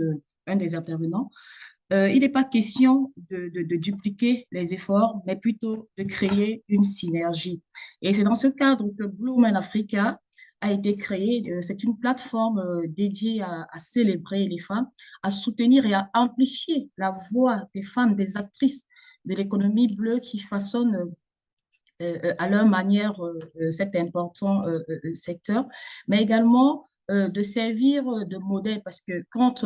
un des intervenants, il n'est pas question de dupliquer les efforts, mais plutôt de créer une synergie. Et c'est dans ce cadre que Blue Women Africa a été créée. C'est une plateforme dédiée à célébrer les femmes, à soutenir et à amplifier la voix des femmes, des actrices de l'économie bleue qui façonnent à leur manière cet important secteur, mais également de servir de modèle, parce que quand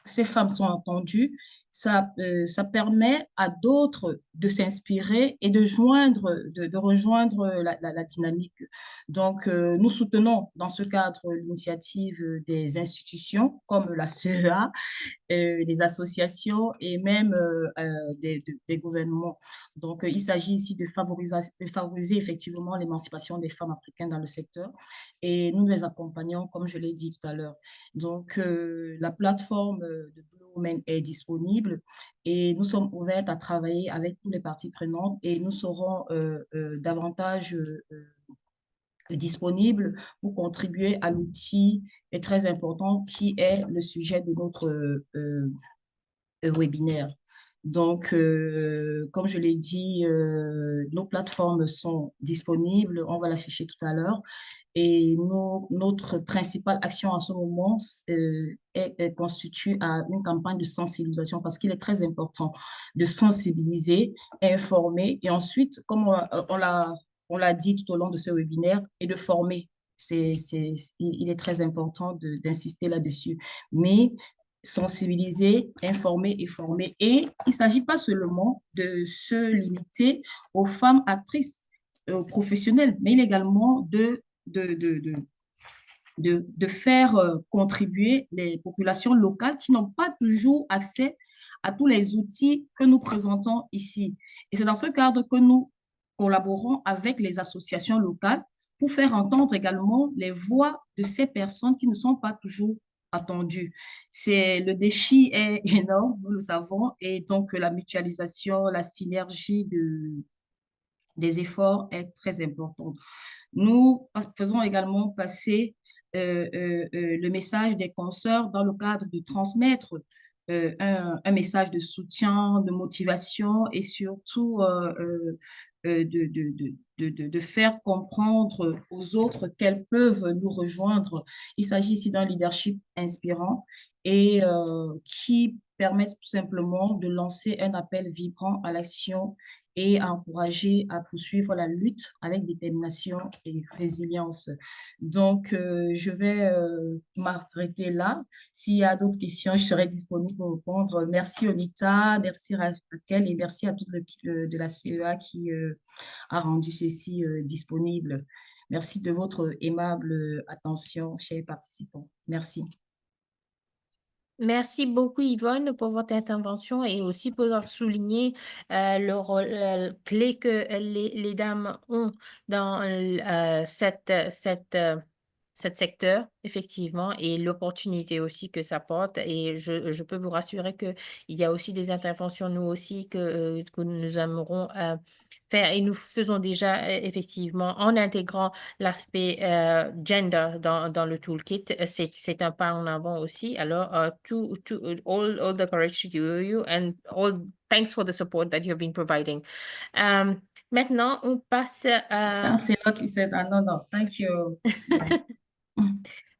ces femmes sont entendues, ça permet à d'autres de s'inspirer et de rejoindre la dynamique. Donc, nous soutenons dans ce cadre l'initiative des institutions comme la CEA, des associations et même des gouvernements. Donc, il s'agit ici de favoriser effectivement l'émancipation des femmes africaines dans le secteur et nous les accompagnons, comme je l'ai dit tout à l'heure. Donc, la plateforme de Blue Women est disponible et nous sommes ouvertes à travailler avec tous les parties prenantes et nous serons davantage disponible pour contribuer à l'outil très important qui est le sujet de notre webinaire. Donc, comme je l'ai dit, nos plateformes sont disponibles, on va l'afficher tout à l'heure. Et notre principale action en ce moment est constituée à une campagne de sensibilisation parce qu'il est très important de sensibiliser, informer et ensuite, comme on l'a dit tout au long de ce webinaire, et de former. Il est très important d'insister là-dessus. Mais sensibiliser, informer et former. Et il ne s'agit pas seulement de se limiter aux femmes actrices, aux professionnelles, mais également de faire contribuer les populations locales qui n'ont pas toujours accès à tous les outils que nous présentons ici. Et c'est dans ce cadre que nous collaborons avec les associations locales pour faire entendre également les voix de ces personnes qui ne sont pas toujours attendues. Le défi est énorme, nous le savons, et donc la mutualisation, la synergie des efforts est très importante. Nous faisons également passer le message des consoeurs dans le cadre de transmettre un message de soutien, de motivation et surtout de faire comprendre aux autres qu'elles peuvent nous rejoindre. Il s'agit ici d'un leadership inspirant et qui permet tout simplement de lancer un appel vibrant à l'action et à encourager à poursuivre la lutte avec détermination et résilience. Donc, je vais m'arrêter là. S'il y a d'autres questions, je serai disponible pour répondre. Merci Onita, merci Raquel et merci à toute l'équipe de la CEA qui a rendu ceci disponible. Merci de votre aimable attention, chers participants. Merci. Merci beaucoup Yvonne pour votre intervention et aussi pour avoir souligné le rôle clé que les dames ont dans cet secteur, effectivement, et l'opportunité aussi que ça porte. Et je peux vous rassurer qu'il y a aussi des interventions, nous aussi, que nous aimerons faire. Et nous faisons déjà, effectivement, en intégrant l'aspect gender dans le toolkit. C'est un pas en avant aussi. Alors, all the courage to you and thanks for the support that you have been providing. Maintenant, on passe à... C'est là qui said, no, thank you.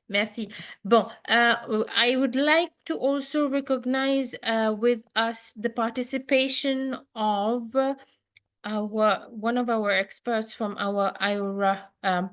Merci. Bon, I would like to also recognize with us the participation of one of our experts from our IORA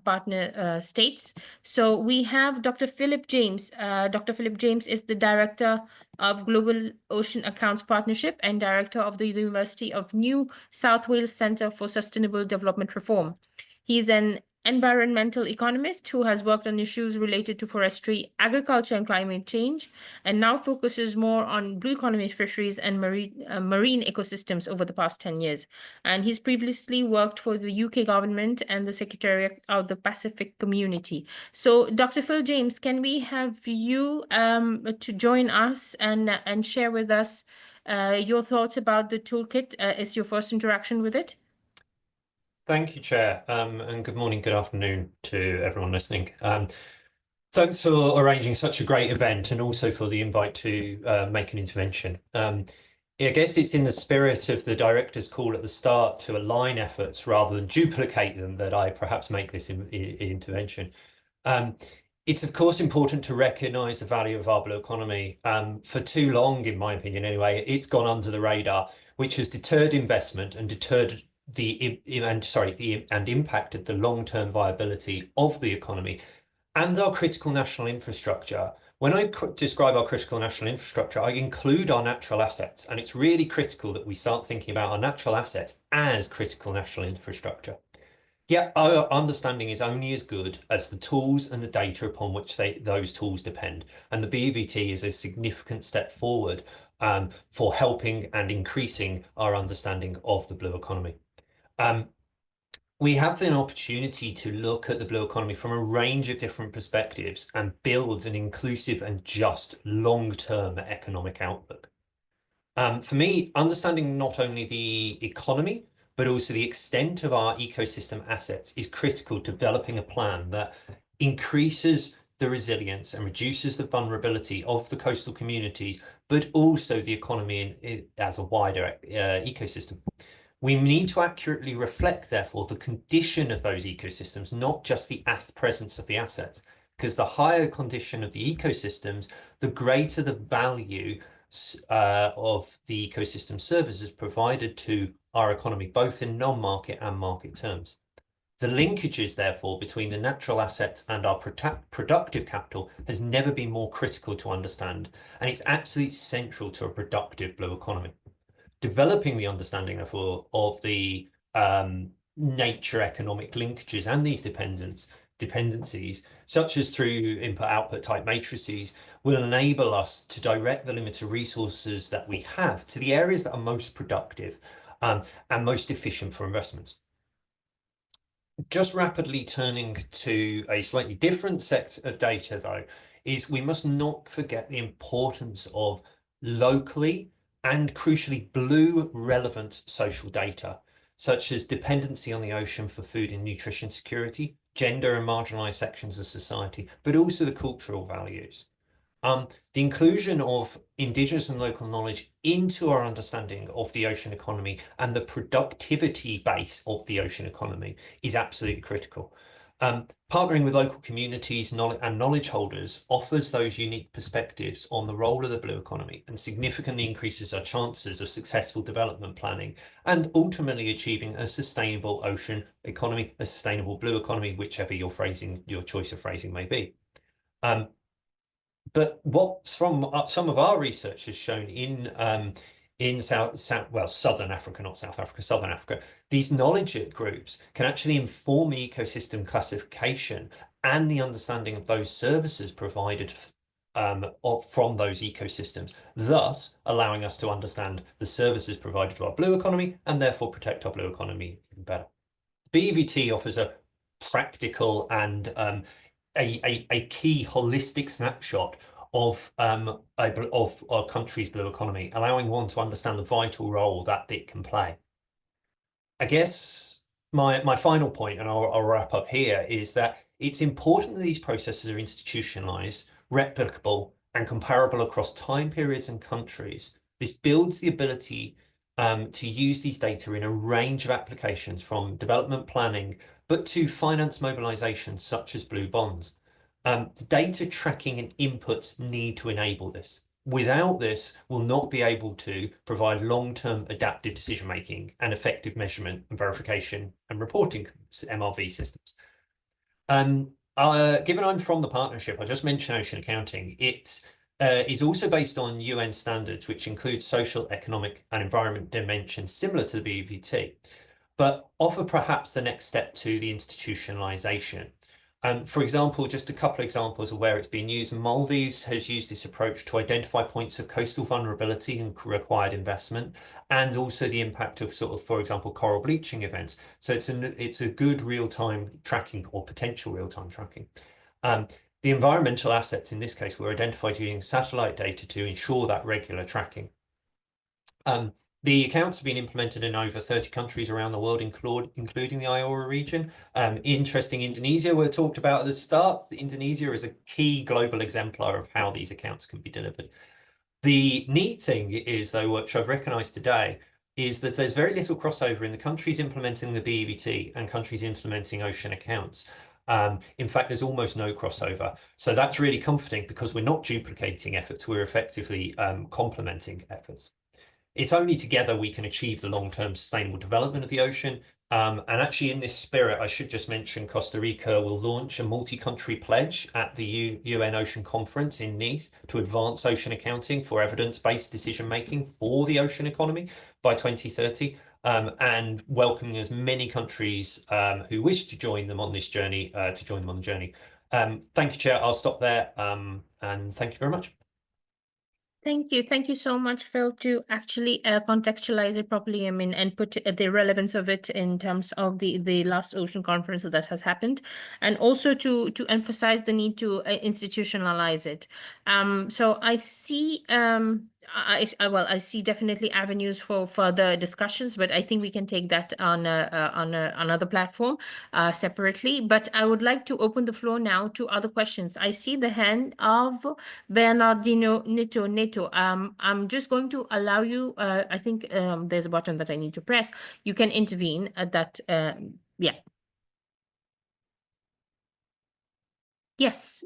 partner states. So we have Dr. Philip James. Dr. Philip James is the Director of Global Ocean Accounts Partnership and Director of the University of New South Wales Centre for Sustainable Development Reform. He's an environmental economist who has worked on issues related to forestry, agriculture, and climate change, and now focuses more on blue economy fisheries and marine ecosystems over the past 10 years. And he's previously worked for the UK government and the Secretariat of the Pacific Community. So, Dr. Phil James, can we have you to join us and share with us your thoughts about the toolkit? Is your first interaction with it? Thank you, Chair, and good morning, good afternoon to everyone listening. Thanks for arranging such a great event and also for the invite to make an intervention. I guess it's in the spirit of the director's call at the start to align efforts rather than duplicate them that I perhaps make this intervention. It's of course important to recognise the value of our blue economy. For too long, in my opinion anyway, it's gone under the radar, which has deterred investment and deterred and impacted the long-term viability of the economy and our critical national infrastructure. When I describe our critical national infrastructure, I include our natural assets, and it's really critical that we start thinking about our natural assets as critical national infrastructure. Yet our understanding is only as good as the tools and the data upon which those tools depend, and the BEVT is a significant step forward for helping and increasing our understanding of the blue economy. We have an opportunity to look at the blue economy from a range of different perspectives and build an inclusive and just long-term economic outlook. For me, understanding not only the economy, but also the extent of our ecosystem assets is critical to developing a plan that increases the resilience and reduces the vulnerability of the coastal communities, but also the economy as a wider ecosystem. We need to accurately reflect, therefore, the condition of those ecosystems, not just the presence of the assets, because the higher condition of the ecosystems, the greater the value of the ecosystem services provided to our economy, both in non-market and market terms. The linkages, therefore, between the natural assets and our productive capital has never been more critical to understand, and it's absolutely central to a productive blue economy. Developing the understanding, therefore, of the nature economic linkages and these dependencies, such as through input-output type matrices, will enable us to direct the limited resources that we have to the areas that are most productive and most efficient for investments. Just rapidly turning to a slightly different set of data, though, is we must not forget the importance of locally and crucially blue relevant social data, such as dependency on the ocean for food and nutrition security, gender and marginalized sections of society, but also the cultural values. The inclusion of indigenous and local knowledge into our understanding of the ocean economy and the productivity base of the ocean economy is absolutely critical. Partnering with local communities and knowledge holders offers those unique perspectives on the role of the blue economy and significantly increases our chances of successful development planning and ultimately achieving a sustainable ocean economy, a sustainable blue economy, whichever your choice of phrasing may be. But what's from some of our research has shown in Southern Africa, not South Africa, Southern Africa, these knowledge groups can actually inform the ecosystem classification and the understanding of those services provided from those ecosystems, thus allowing us to understand the services provided to our blue economy and therefore protect our blue economy even better. BEVT offers a practical and a key holistic snapshot of our country's blue economy, allowing one to understand the vital role that it can play. I guess my final point, and I'll wrap up here, is that it's important that these processes are institutionalized, replicable, and comparable across time periods and countries. This builds the ability to use these data in a range of applications, from development planning, but to finance mobilization such as blue bonds. The data tracking and inputs need to enable this. Without this, we'll not be able to provide long-term adaptive decision-making and effective measurement and verification and reporting MRV systems. Given I'm from the partnership, I just mentioned Ocean Accounting. It is also based on UN standards, which include social, economic, and environment dimensions similar to the BEVT, but offer perhaps the next step to the institutionalization. For example, just a couple of examples of where it's been used. Maldives has used this approach to identify points of coastal vulnerability and required investment, and also the impact of for example, coral bleaching events. So it's a good real-time tracking or potential real-time tracking. The environmental assets in this case were identified using satellite data to ensure that regular tracking. The accounts have been implemented in over 30 countries around the world, including the Iora region. Interesting, Indonesia were talked about at the start. Indonesia is a key global exemplar of how these accounts can be delivered. The neat thing is, though, which I've recognized today, is that there's very little crossover in the countries implementing the BEVT and countries implementing ocean accounts. In fact, there's almost no crossover. So that's really comforting because we're not duplicating efforts, we're effectively complementing efforts. It's only together we can achieve the long-term sustainable development of the ocean. And actually, in this spirit, I should just mention Costa Rica will launch a multi-country pledge at the UN Ocean Conference in Nice to advance ocean accounting for evidence-based decision-making for the ocean economy by 2030, and welcoming as many countries who wish to join them on this journey to join them on the journey. Thank you, Chair. I'll stop there, and thank you very much. Thank you. Thank you so much, Phil, to actually contextualize it properly, I mean, and put the relevance of it in terms of the last ocean conference that has happened, and also to emphasize the need to institutionalize it. So I see I see definitely avenues for further discussions, but I think we can take that on another platform separately. But I would like to open the floor now to other questions. I see the hand of Bernardino Neto. I'm just going to allow you, I think there's a button that I need to press. You can intervene at that, yeah. Yes.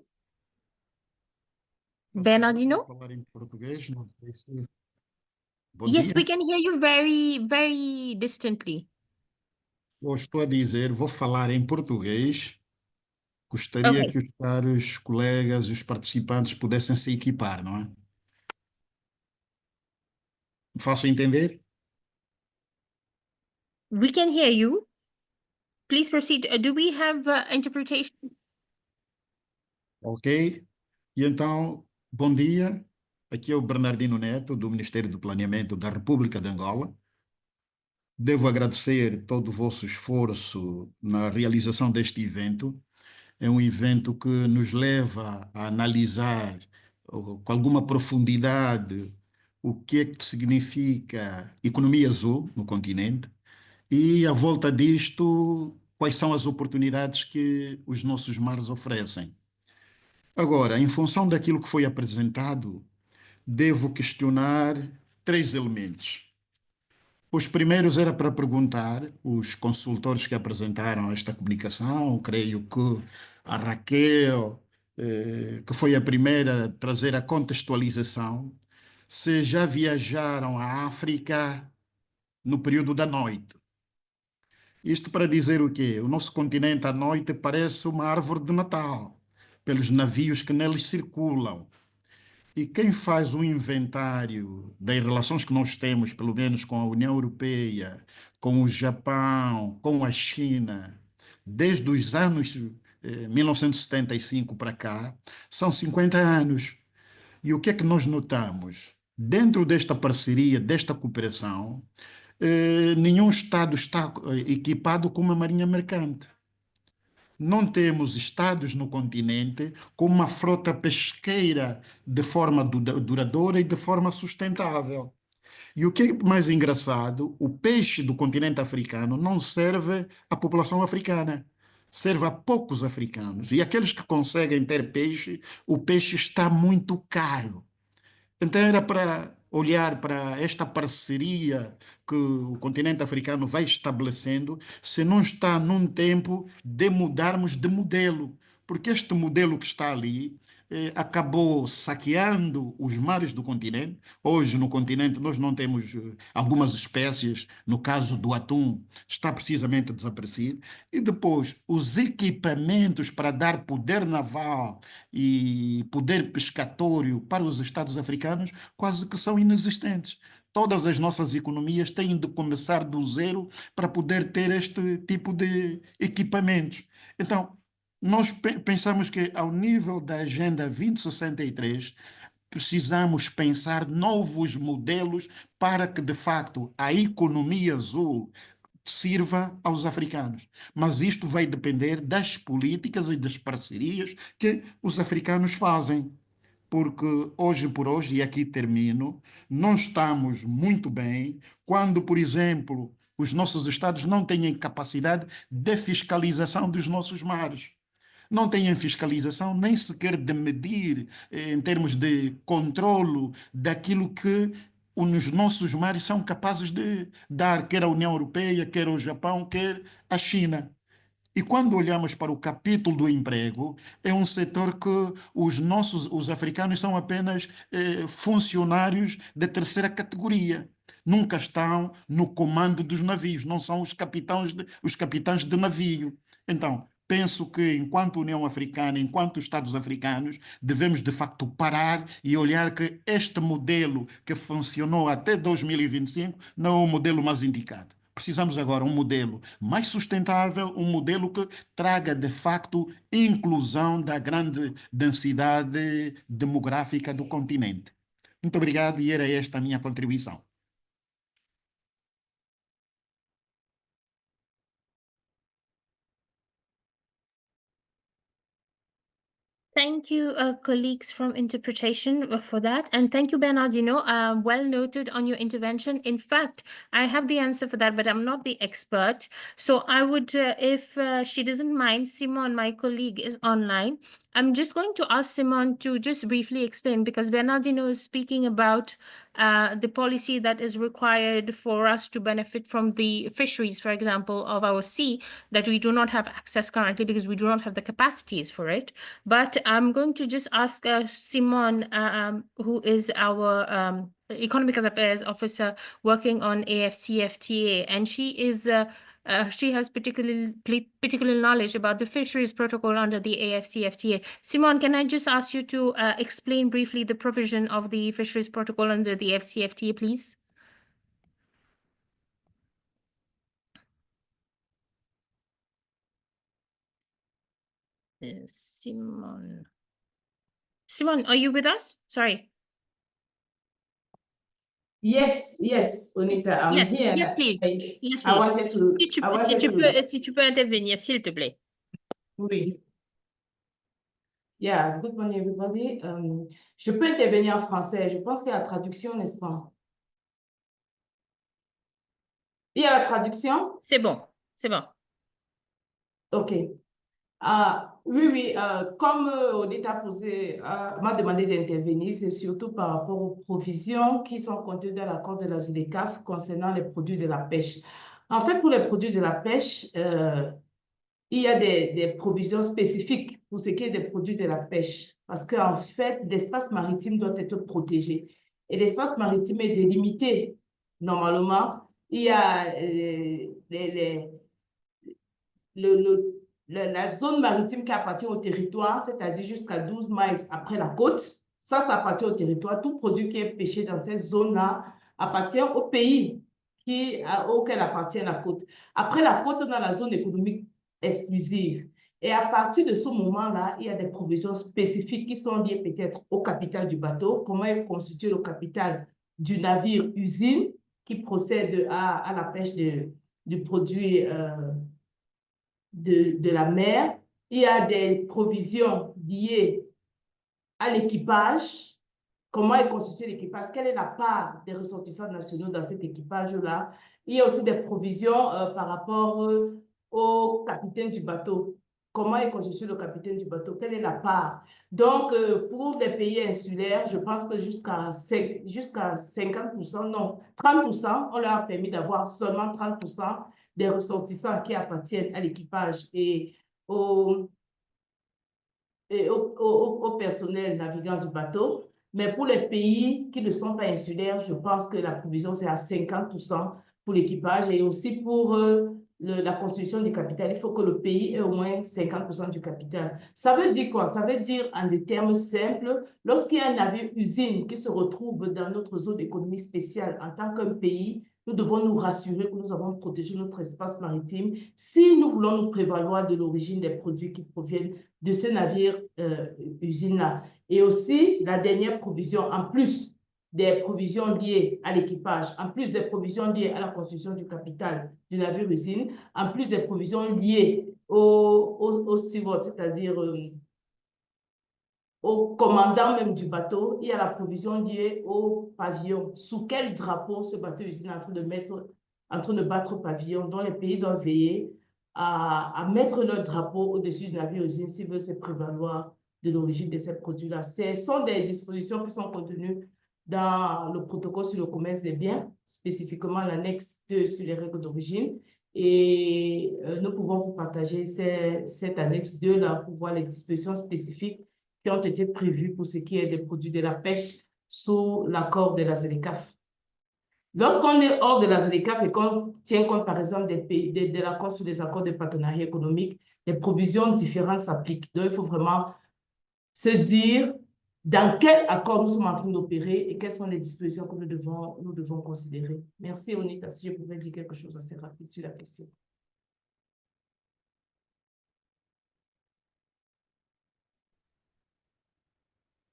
Bernardino? Yes, we can hear you very, very distantly. Eu estou a dizer, vou falar em português. Gostaria que os caros colegas, os participantes pudessem se equipar, não é? Me faço entender? We can hear you. Please proceed. Do we have interpretation? Ok. E então, bom dia. Aqui é o Bernardino Neto, do Ministério do Planeamento da República de Angola. Devo agradecer todo o vosso esforço na realização deste evento. É um evento que nos leva a analisar com alguma profundidade o que é que significa economia azul no continente e, à volta disto, quais são as oportunidades que os nossos mares oferecem. Agora, em função daquilo que foi apresentado, devo questionar 3 elementos. Os primeiros era para perguntar, os consultores que apresentaram esta comunicação, creio que a Raquel, que foi a primeira a trazer a contextualização, se já viajaram à África no período da noite. Isto para dizer o quê? O nosso continente à noite parece uma árvore de Natal, pelos navios que neles circulam. E quem faz um inventário das relações que nós temos, pelo menos com a União Europeia, com o Japão, com a China, desde os anos 1975 para cá, são 50 anos. E o que é que nós notamos? Dentro desta parceria, desta cooperação, nenhum Estado está equipado com uma marinha mercante. Não temos estados no continente com uma frota pesqueira de forma duradoura e de forma sustentável. E o que é mais engraçado, o peixe do continente africano não serve à população africana, serve a poucos africanos. E aqueles que conseguem ter peixe, o peixe está muito caro. Então era para olhar para esta parceria que o continente africano vai estabelecendo, se não está num tempo de mudarmos de modelo, porque este modelo que está ali acabou saqueando os mares do continente. Hoje no continente nós não temos algumas espécies, no caso do atum, está precisamente desaparecido. E depois os equipamentos para dar poder naval e poder pescatório para os Estados africanos quase que são inexistentes. Todas as nossas economias têm de começar do zero para poder ter este tipo de equipamentos. Então, nós pensamos que, ao nível da Agenda 2063, precisamos pensar novos modelos para que, de facto, a economia azul sirva aos africanos. Mas isto vai depender das políticas e das parcerias que os africanos fazem. Porque hoje por hoje, e aqui termino, não estamos muito bem quando, por exemplo, os nossos estados não têm capacidade de fiscalização dos nossos mares. Não têm fiscalização nem sequer de medir, em termos de controlo daquilo que os nossos mares são capazes de dar, quer a União Europeia, quer o Japão, quer a China. E quando olhamos para o capítulo do emprego, é um setor que os africanos são apenas funcionários de terceira categoria. Nunca estão no comando dos navios, não são os capitães de navio. Então, penso que, enquanto União Africana, enquanto Estados africanos, devemos de facto parar e olhar que este modelo que funcionou até 2025 não é o modelo mais indicado. Precisamos agora um modelo mais sustentável, um modelo que traga de facto inclusão da grande densidade demográfica do continente. Muito obrigado e era esta a minha contribuição. Thank you, colleagues from interpretation for that. And thank you, Bernardino. Well noted on your intervention. In fact, I have the answer for that, but I'm not the expert. So I would, if she doesn't mind, Simon, my colleague, is online. I'm just going to ask Simon to just briefly explain, because Bernardino is speaking about the policy that is required for us to benefit from the fisheries, for example, of our sea, that we do not have access currently because we do not have the capacities for it. But I'm going to just ask Simon, who is our Economic Affairs Officer working on AFCFTA, and she is she has particular knowledge about the fisheries protocol under the AFCFTA. Simon, can I just ask you to explain briefly the provision of the fisheries protocol under the AFCFTA, please? Simon. Simon, are you with us? Sorry. Yes, Onita, I'm Yes, here. yes, please. Yes, I please. wanted to. Si tu peux intervenir, s'il te plaît. Oui. Yeah, good morning, everybody. Je peux intervenir en français. Je pense qu'il y a la traduction, n'est-ce pas? Il y a la traduction? C'est bon, c'est bon. OK. Oui, comme Odita m'a demandé d'intervenir, c'est surtout par rapport aux provisions qui sont contenues dans l'accord de la ZLECAf concernant les produits de la pêche. En fait, pour les produits de la pêche, il y a des provisions spécifiques pour ce qui est des produits de la pêche. Parce qu'en fait, l'espace maritime doit être protégé. Et l'espace maritime est délimité. Normalement, il y a la zone maritime qui appartient au territoire, c'est-à-dire jusqu'à 12 miles après la côte. Ça appartient au territoire. Tout produit qui est pêché dans cette zone-là appartient au pays auquel appartient la côte. Après la côte, on a la zone économique exclusive. Et à partir de ce moment-là, il y a des provisions spécifiques qui sont liées peut-être au capital du bateau, comment est constitué le capital du navire-usine qui procède à la pêche du produit de la mer. Il y a des provisions liées à l'équipage. Comment est constitué l'équipage? Quelle est la part des ressortissants nationaux dans cet équipage-là? Il y a aussi des provisions par rapport au capitaine du bateau. Comment est constitué le capitaine du bateau? Quelle est la part? Donc, pour les pays insulaires, je pense que jusqu'à 50%, non, 30%, on leur a permis d'avoir seulement 30% des ressortissants qui appartiennent à l'équipage et au personnel navigant du bateau. Mais pour les pays qui ne sont pas insulaires, je pense que la provision, c'est à 50% pour l'équipage et aussi pour la constitution du capital. Il faut que le pays ait au moins 50% du capital. Ça veut dire quoi? Ça veut dire, en des termes simples, lorsqu'il y a un navire-usine qui se retrouve dans notre zone économique spéciale en tant qu'un pays, nous devons nous rassurer que nous avons protégé notre espace maritime si nous voulons nous prévaloir de l'origine des produits qui proviennent de ce navire-usine-là. Et aussi, la dernière provision, en plus des provisions liées à l'équipage, en plus des provisions liées à la constitution du capital du navire-usine, en plus des provisions liées au steward, c'est-à-dire au commandant même du bateau, il y a la provision liée au pavillon. Sous quel drapeau ce bateau-usine est en train de battre pavillon, dont les pays doivent veiller à mettre leur drapeau au-dessus du navire-usine s'ils veulent se prévaloir de l'origine de ces produits-là. Ce sont des dispositions qui sont contenues dans le protocole sur le commerce des biens, spécifiquement l'annexe 2 sur les règles d'origine. Et nous pouvons vous partager cette annexe 2-là pour voir les dispositions spécifiques qui ont été prévues pour ce qui est des produits de la pêche sous l'accord de la ZLECAf. Lorsqu'on est hors de la ZLECAf et qu'on tient compte, par exemple, de l'accord sur les accords de partenariat économique, les provisions différentes s'appliquent. Donc, il faut vraiment se dire dans quel accord nous sommes en train d'opérer et quelles sont les dispositions que nous devons considérer. Merci, Onita, si je pouvais dire quelque chose assez rapide sur la question.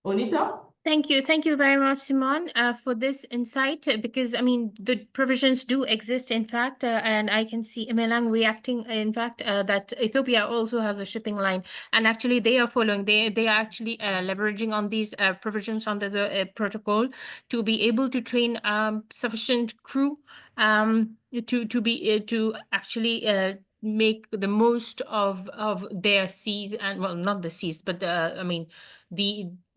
Onita? Thank you very much, Simon, for this insight, because, I mean, the provisions do exist, in fact, and I can see Emelang reacting, in fact, that Ethiopia also has a shipping line, and actually they are following, they are actually leveraging on these provisions under the protocol to be able to train sufficient crew to actually make the most of their seas, and well, not the seas, but I mean,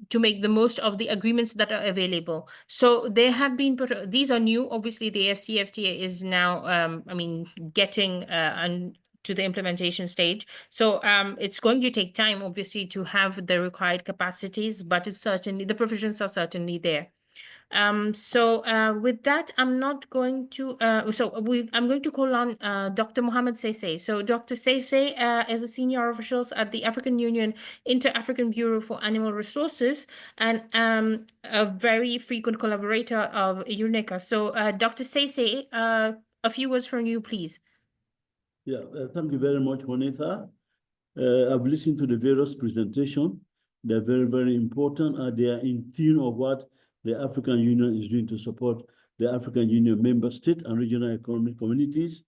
to make the most of the agreements that are available. So there have been, these are new. Obviously, the AFCFTA is now, I mean, getting to the implementation stage. So it's going to take time, obviously, to have the required capacities, but it's certainly, the provisions are certainly there. With that, I'm not going to, I'm going to call on Dr. Mohamed Sese. So Dr. Sese is a senior official at the African Union Inter-African Bureau for Animal Resources and a very frequent collaborator of UNECA. So Dr. Sese, a few words from you, please. Yeah, thank you very much, Juanita. I've listened to the various presentations. They're very, very important. They are in tune of what the African Union is doing to support the African Union member state and regional economic communities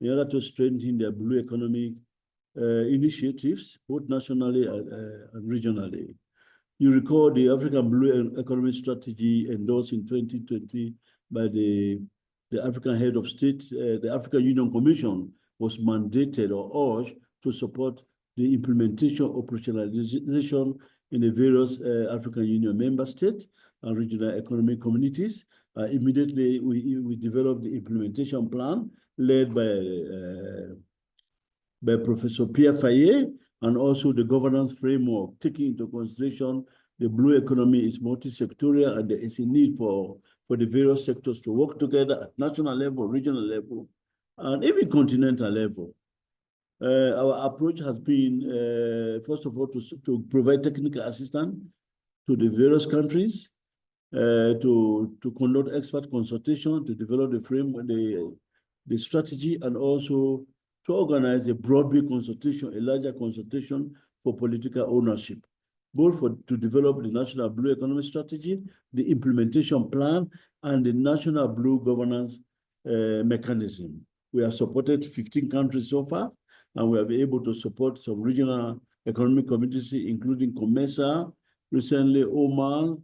in order to strengthen their blue economic initiatives, both nationally and regionally. You recall the African Blue Economic Strategy endorsed in 2020 by the African head of state. The African Union Commission was mandated or urged to support the implementation, operationalization in the various African Union member states and regional economic communities. Immediately, we developed the implementation plan led by Professor Pierre Fayet, and also the governance framework, taking into consideration the blue economy is multi-sectorial and there is a need for the various sectors to work together at national level, regional level, and even continental level. Our approach has been, first of all, to provide technical assistance to the various countries, to conduct expert consultation, to develop the framework, the strategy, and also to organize a broad-based consultation, a larger consultation for political ownership, both to develop the National Blue Economy Strategy, the implementation plan, and the National Blue Governance mechanism. We have supported 15 countries so far, and we have been able to support some regional economic communities, including COMESA, recently Oman,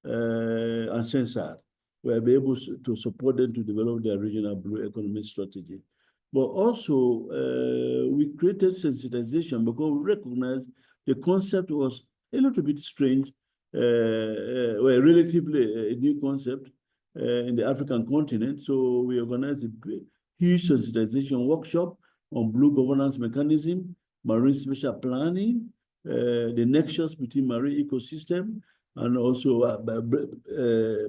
and Sensar. We have been able to support them to develop their regional blue economy strategy. But also, we created sensitization because we recognized the concept was a little bit strange, well, relatively a new concept in the African continent. So we organized a huge sensitization workshop on blue governance mechanism, marine spatial planning, the nexus between marine ecosystem, and also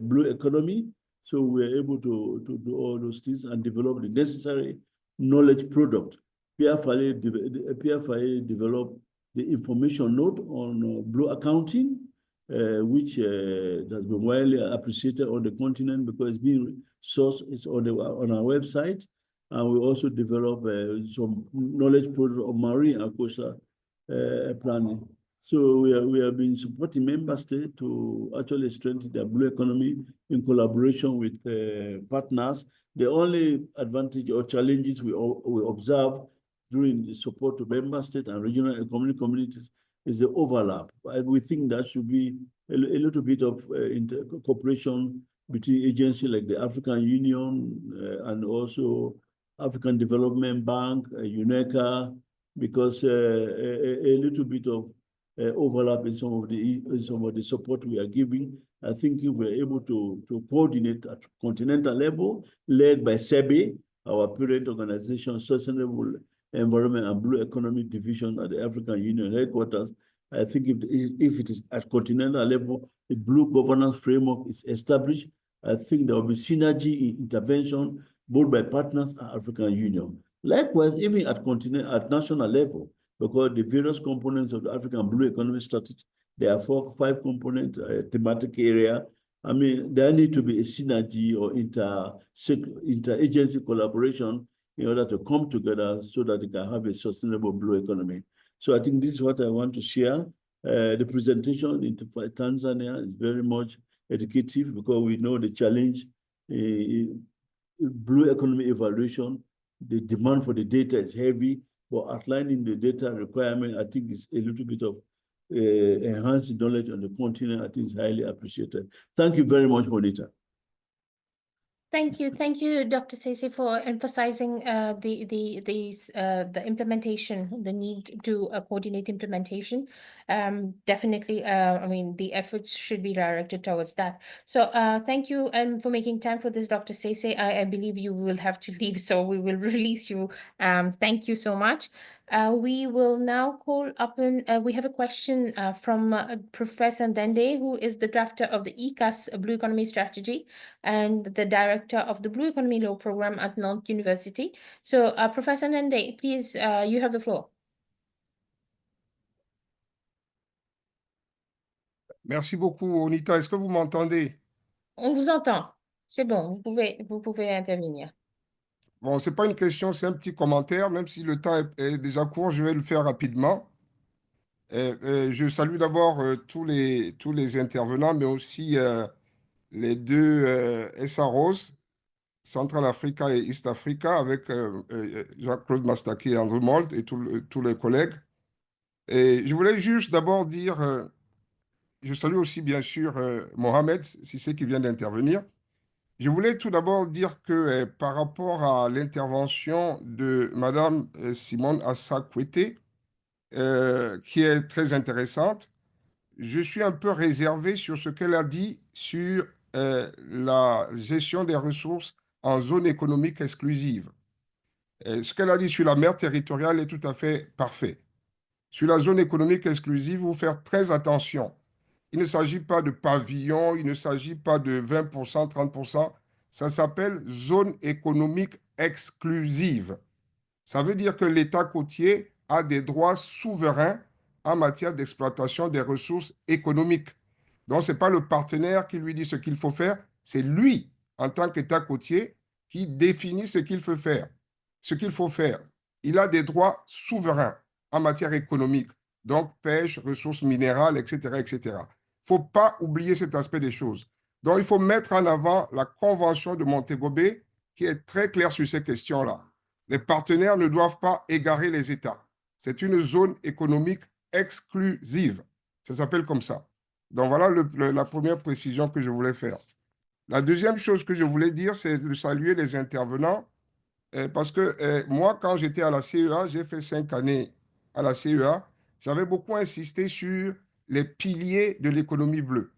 blue economy. So we were able to do all those things and develop the necessary knowledge product. Pierre Fayet developed the information note on blue accounting, which has been widely appreciated on the continent because it's being sourced, it's on our website. And we also developed some knowledge product on marine and coastal planning. So we have been supporting member states to actually strengthen their blue economy in collaboration with partners. The only advantage or challenges we observe during the support to member states and regional economic communities is the overlap. We think that should be a little bit of cooperation between agencies like the African Union and also African Development Bank, UNECA, because a little bit of overlap in some of the support we are giving. I think if we're able to coordinate at continental level, led by SEBI, our parent organization, Sustainable Environment and Blue Economy Division at the African Union headquarters, I think if it is at continental level, the blue governance framework is established, I think there will be synergy in intervention, both by partners and African Union. Likewise, even at national level, because the various components of the African Blue Economy Strategy, there are 5 component thematic area. I mean, there need to be a synergy or inter-agency collaboration in order to come together so that they can have a sustainable blue economy. So I think this is what I want to share. The presentation in Tanzania is very much educative because we know the challenge, blue economy evaluation, the demand for the data is heavy, but outlining the data requirement, I think is a little bit of enhanced knowledge on the continent. I think is highly appreciated. Thank you very much, Juanita. Thank you, Dr. Sese, for emphasizing the implementation, the need to coordinate implementation. Definitely, I mean, the efforts should be directed towards that. So thank you for making time for this, Dr. Sese. I believe you will have to leave, so we will release you. Thank you so much. We will now call up, we have a question from Professor Ndende, who is the drafter of the ECAS Blue Economy Strategy and the director of the Blue Economy Law Program at Nantes University. So Professor Ndende, please, you have the floor. Merci beaucoup, Onita. Est-ce que vous m'entendez? On vous entend. C'est bon, vous pouvez intervenir. Bon, ce n'est pas une question, c'est un petit commentaire, même si le temps est déjà court, je vais le faire rapidement. Je salue d'abord tous les intervenants, mais aussi les deux SROs, Central Africa et East Africa, avec Jacques-Claude Mastaki et Andrew Molt et tous les collègues. Et je voulais juste d'abord dire, je salue aussi bien sûr Mohamed Sissé qui vient d'intervenir. Je voulais tout d'abord dire que par rapport à l'intervention de Madame Simone Assa Kwete, qui est très intéressante. Je suis un peu réservé sur ce qu'elle a dit sur la gestion des ressources en zone économique exclusive. Ce qu'elle a dit sur la mer territoriale est tout à fait parfait. Sur la zone économique exclusive, il faut faire très attention. Il ne s'agit pas de pavillon, il ne s'agit pas de 20%, 30%. Ça s'appelle zone économique exclusive. Ça veut dire que l'État côtier a des droits souverains en matière d'exploitation des ressources économiques. Donc, ce n'est pas le partenaire qui lui dit ce qu'il faut faire, c'est lui, en tant qu'État côtier, qui définit ce qu'il faut faire. Ce qu'il faut faire. Il a des droits souverains en matière économique, donc pêche, ressources minérales, etc., etc. Il ne faut pas oublier cet aspect des choses. Donc, il faut mettre en avant la Convention de Montego Bay, qui est très claire sur ces questions-là. Les partenaires ne doivent pas égarer les États. C'est une zone économique exclusive. Ça s'appelle comme ça. Donc voilà la première précision que je voulais faire. La deuxième chose que je voulais dire, c'est de saluer les intervenants, parce que moi, quand j'étais à la CEA, j'ai fait 5 années à la CEA, j'avais beaucoup insisté sur les piliers de l'économie bleue.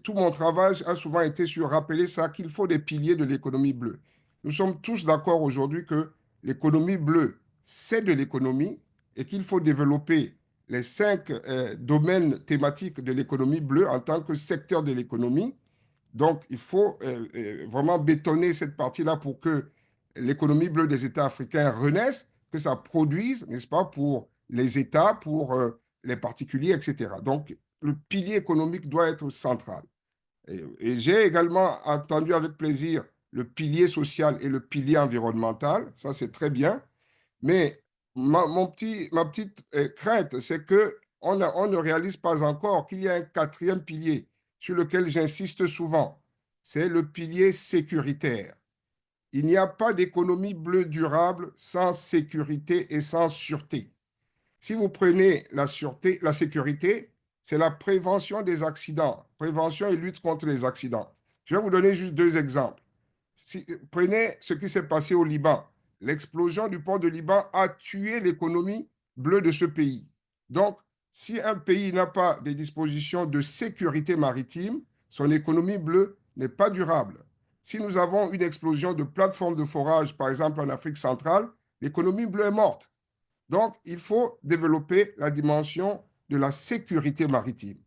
Tout mon travail a souvent été sur rappeler ça, qu'il faut des piliers de l'économie bleue. Nous sommes tous d'accord aujourd'hui que l'économie bleue, c'est de l'économie et qu'il faut développer les 5 domaines thématiques de l'économie bleue en tant que secteur de l'économie. Donc, il faut vraiment bétonner cette partie-là pour que l'économie bleue des États africains renaisse, que ça produise, n'est-ce pas, pour les États, pour les particuliers, etc. Donc, le pilier économique doit être central. Et j'ai également entendu avec plaisir le pilier social et le pilier environnemental. Ça, c'est très bien. Mais ma petite crainte, c'est qu'on ne réalise pas encore qu'il y a un 4e pilier sur lequel j'insiste souvent. C'est le pilier sécuritaire. Il n'y a pas d'économie bleue durable sans sécurité et sans sûreté. Si vous prenez la sécurité, c'est la prévention des accidents, prévention et lutte contre les accidents. Je vais vous donner juste 2 exemples. Prenez ce qui s'est passé au Liban. L'explosion du port de Liban a tué l'économie bleue de ce pays. Donc, si un pays n'a pas des dispositions de sécurité maritime, son économie bleue n'est pas durable. Si nous avons une explosion de plateformes de forage, par exemple en Afrique centrale, l'économie bleue est morte. Donc, il faut développer la dimension de la sécurité maritime.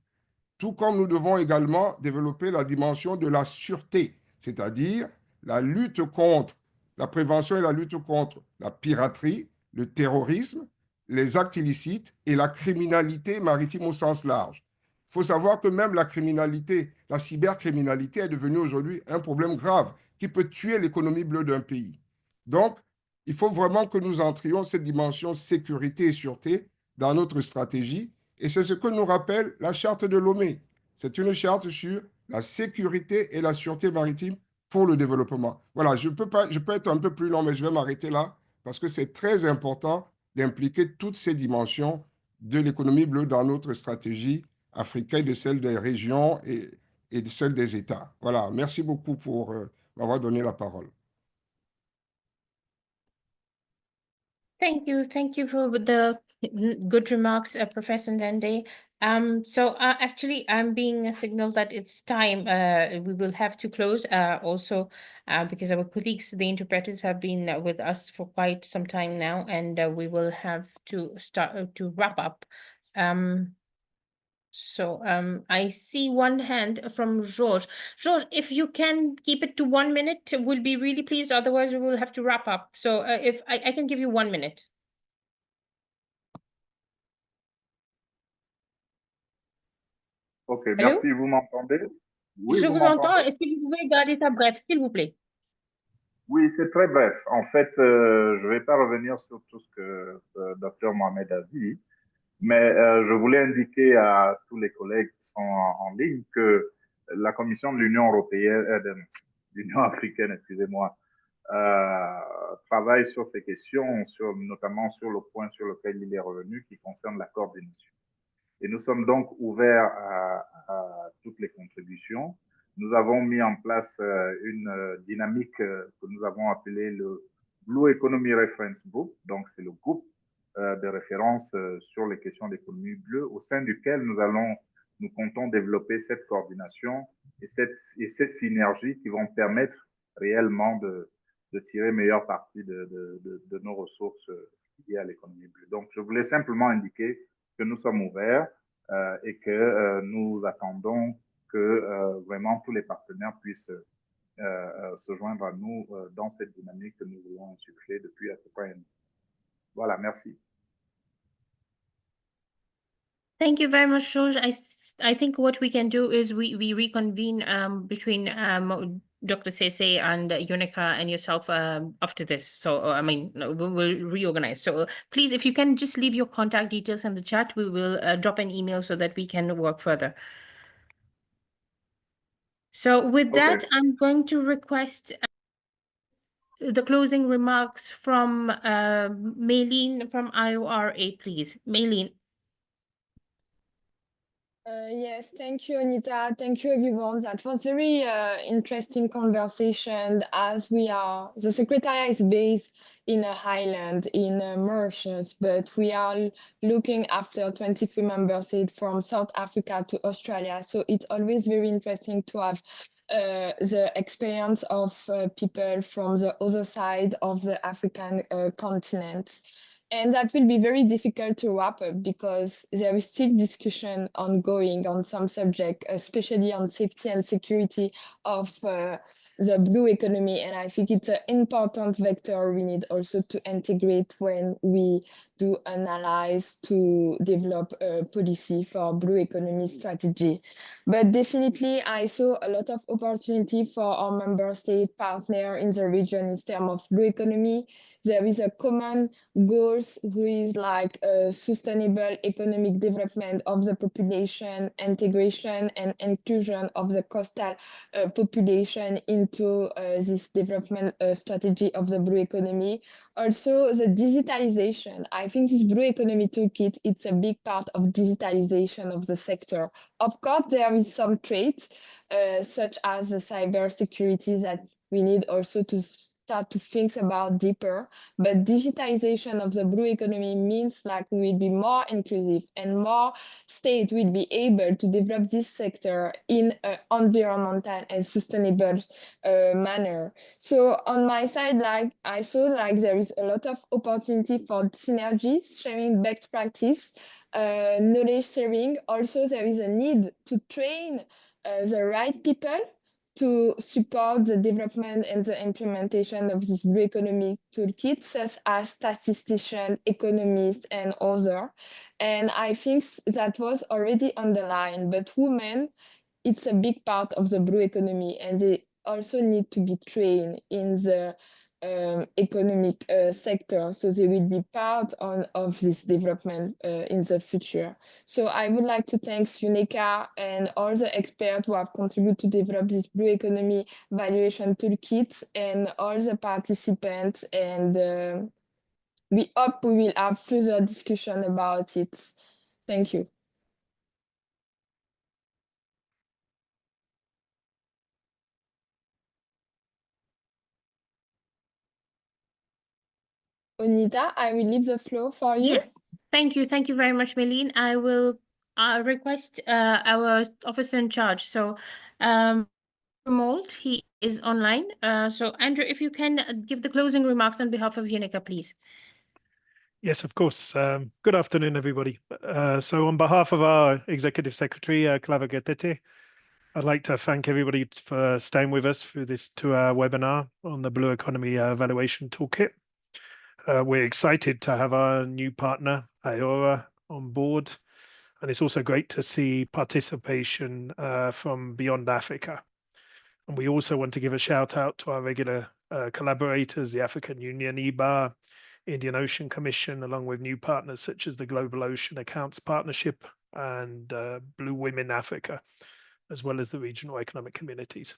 Tout comme nous devons également développer la dimension de la sûreté, c'est-à-dire la lutte contre, la prévention et la lutte contre la piraterie, le terrorisme, les actes illicites et la criminalité maritime au sens large. Il faut savoir que même la criminalité, la cybercriminalité est devenue aujourd'hui un problème grave qui peut tuer l'économie bleue d'un pays. Donc, il faut vraiment que nous entrions cette dimension sécurité et sûreté dans notre stratégie. Et c'est ce que nous rappelle la charte de Lomé. C'est une charte sur la sécurité et la sûreté maritime pour le développement. Voilà, je peux être un peu plus long, mais je vais m'arrêter là parce que c'est très important d'impliquer toutes ces dimensions de l'économie bleue dans notre stratégie africaine, de celle des régions et de celle des États. Voilà, merci beaucoup pour m'avoir donné la parole. Thank you for the good remarks, Professor Ndende. Actually, I'm being signaled that it's time. We will have to close. Also, because our colleagues, the interpreters, have been with us for quite some time now, and we will have to start to wrap up. I see one hand from Georges. Georges, if you can keep it to 1 minute, we'll be really pleased. Otherwise, we will have to wrap up. So if I can give you 1 minute. Ok, Allô? merci, vous m'entendez? Oui, Je vous vous entends. m'entendez? Est-ce que vous pouvez garder ça bref, s'il vous plaît? Oui, c'est très bref. En fait, je ne vais pas revenir sur tout ce que le Dr Mohamed a dit, mais je voulais indiquer à tous les collègues qui sont en ligne que la Commission de l'Union européenne, de l'Union africaine, excusez-moi, travaille sur ces questions, notamment sur le point sur lequel il est revenu, qui concerne la coordination. Et nous sommes donc ouverts à toutes les contributions. Nous avons mis en place une dynamique que nous avons appelée le Blue Economy Reference Group. Donc, c'est le groupe de référence sur les questions d'économie bleue, au sein duquel nous comptons développer cette coordination et ces synergies qui vont permettre réellement de tirer meilleur parti de nos ressources liées à l'économie bleue. Donc, je voulais simplement indiquer que nous sommes ouverts et que nous attendons que vraiment tous les partenaires puissent se joindre à nous dans cette dynamique que nous voulons insuffler depuis à peu près un an. Voilà, merci. Thank you very much, George. I think what we can do is we reconvene between Dr. Sese and Unica and yourself after this. So I mean, we'll reorganize. So please, if you can just leave your contact details in the chat, we will drop an email so that we can work further. So with that, I'm going to request the closing remarks from Maylene from IORA, please. Maylene. Yes, thank you, Anita. Thank you, everyone. That was very interesting conversation as the Secretariat is based in a highland in Mauritius, but we are looking after 23 member states from South Africa to Australia. So it's always very interesting to have the experience of people from the other side of the African continent. And that will be very difficult to wrap up because there is still discussion ongoing on some subject, especially on safety and security of the blue economy. And I think it's an important vector we need also to integrate when we do analyze to develop a policy for blue economy strategy. But definitely, I saw a lot of opportunity for our member state partner in the region in terms of blue economy. There is a common goals who is like sustainable economic development of the population, integration and inclusion of the coastal population into this development strategy of the blue economy. Also, the digitalization. I think this blue economy toolkit, it's a big part of digitalization of the sector. Of course, there is some traits such as the cybersecurity that we need also to start to think about deeper, but digitalization of the blue economy means like we will be more inclusive and more state will be able to develop this sector in an environmental and sustainable manner. So on my side, like I saw like there is a lot of opportunity for synergies, sharing best practice, knowledge sharing. Also, there is a need to train the right people to support the development and the implementation of this blue economy toolkit, such as statisticians, economists, and others. And I think that was already underlined, but women, it's a big part of the blue economy, and they also need to be trained in the economic sector, so they will be part of this development in the future. So I would like to thank UNECA and all the experts who have contributed to develop this blue economy valuation toolkit and all the participants, and we hope we will have further discussion about it. Thank you. Onita, I will leave the floor for you. Yes, thank you. Thank you very much, Maylene. I will request our officer in charge. So Moult, he is online. So Andrew, if you can give the closing remarks on behalf of UNECA, please. Yes, of course. Good afternoon, everybody. So on behalf of our Executive Secretary, Clava Gatete, I'd like to thank everybody for staying with us through this 2-hour webinar on the Blue Economy Valuation Toolkit. We're excited to have our new partner, IORA, on board. And it's also great to see participation from beyond Africa. And we also want to give a shout out to our regular collaborators, the African Union, EBA, Indian Ocean Commission, along with new partners such as the Global Ocean Accounts Partnership and Blue Women Africa, as well as the regional economic communities.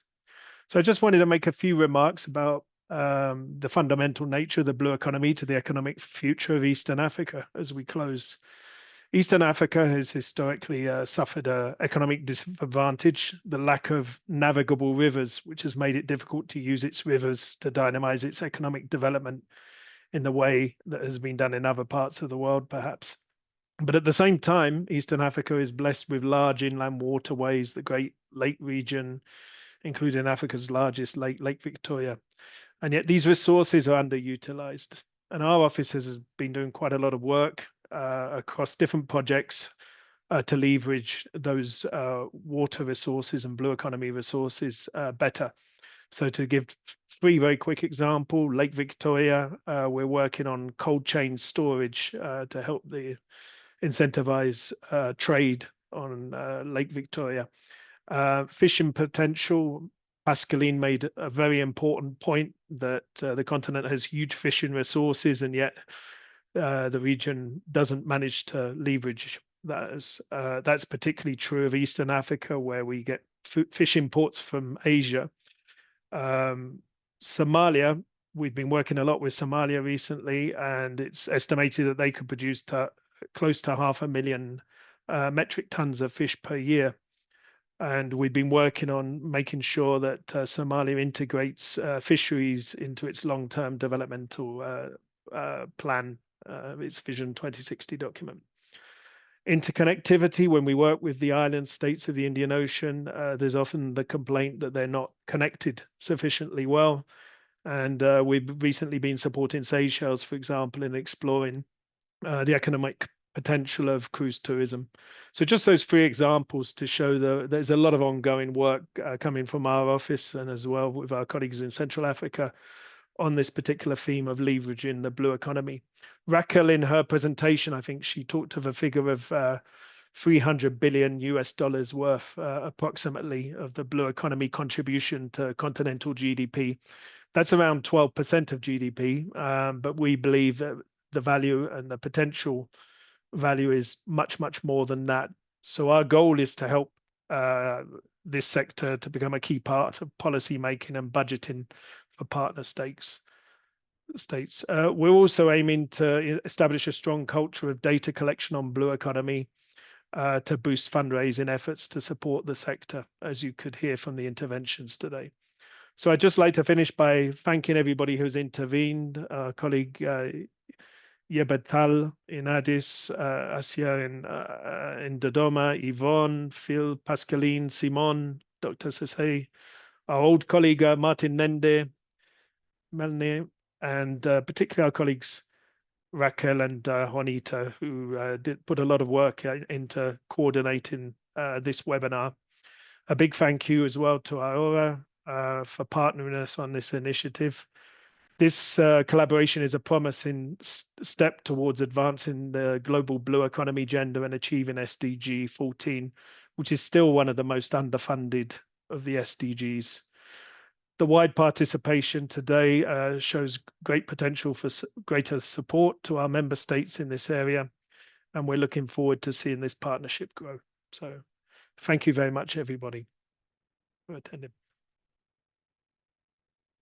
So I just wanted to make a few remarks about the fundamental nature of the blue economy to the economic future of Eastern Africa as we close. Eastern Africa has historically suffered an economic disadvantage, the lack of navigable rivers, which has made it difficult to use its rivers to dynamize its economic development in the way that has been done in other parts of the world, perhaps. But at the same time, Eastern Africa is blessed with large inland waterways, the Great Lake region, including Africa's largest lake, Lake Victoria. And yet these resources are underutilized. And our office has been doing quite a lot of work across different projects to leverage those water resources and blue economy resources better. So to give three very quick example, Lake Victoria, we're working on cold chain storage to help incentivize trade on Lake Victoria. Fishing potential, Pascaline made a very important point that the continent has huge fishing resources, and yet the region doesn't manage to leverage that. That's particularly true of Eastern Africa, where we get fish imports from Asia. Somalia, we've been working a lot with Somalia recently, and it's estimated that they could produce close to 500,000 metric tons of fish per year. And we've been working on making sure that Somalia integrates fisheries into its long-term developmental plan, its Vision 2060 document. Interconnectivity, when we work with the island states of the Indian Ocean, there's often the complaint that they're not connected sufficiently well. And we've recently been supporting Seychelles, for example, in exploring the economic potential of cruise tourism. So just those three examples to show there's a lot of ongoing work coming from our office and as well with our colleagues in Central Africa on this particular theme of leveraging the blue economy. Raquel, in her presentation, I think she talked of a figure of $300 billion worth approximately of the blue economy contribution to continental GDP. That's around 12% of GDP, but we believe that the value and the potential value is much, much more than that. So our goal is to help this sector to become a key part of policy making and budgeting for partner states. We're also aiming to establish a strong culture of data collection on blue economy to boost fundraising efforts to support the sector, as you could hear from the interventions today. So I'd just like to finish by thanking everybody who's intervened, our colleague Yebetal in Addis, Asia in Dodoma, Yvonne, Phil, Pascaline, Simon, Dr. Sesay, our old colleague Martin Nende, Melanie, and particularly our colleagues Raquel and Juanita, who did put a lot of work into coordinating this webinar. A big thank you as well to Aurora for partnering us on this initiative. This collaboration is a promising step towards advancing the global blue economy agenda and achieving SDG 14, which is still one of the most underfunded of the SDGs. The wide participation today shows great potential for greater support to our member states in this area, and we're looking forward to seeing this partnership grow. So thank you very much, everybody, for attending.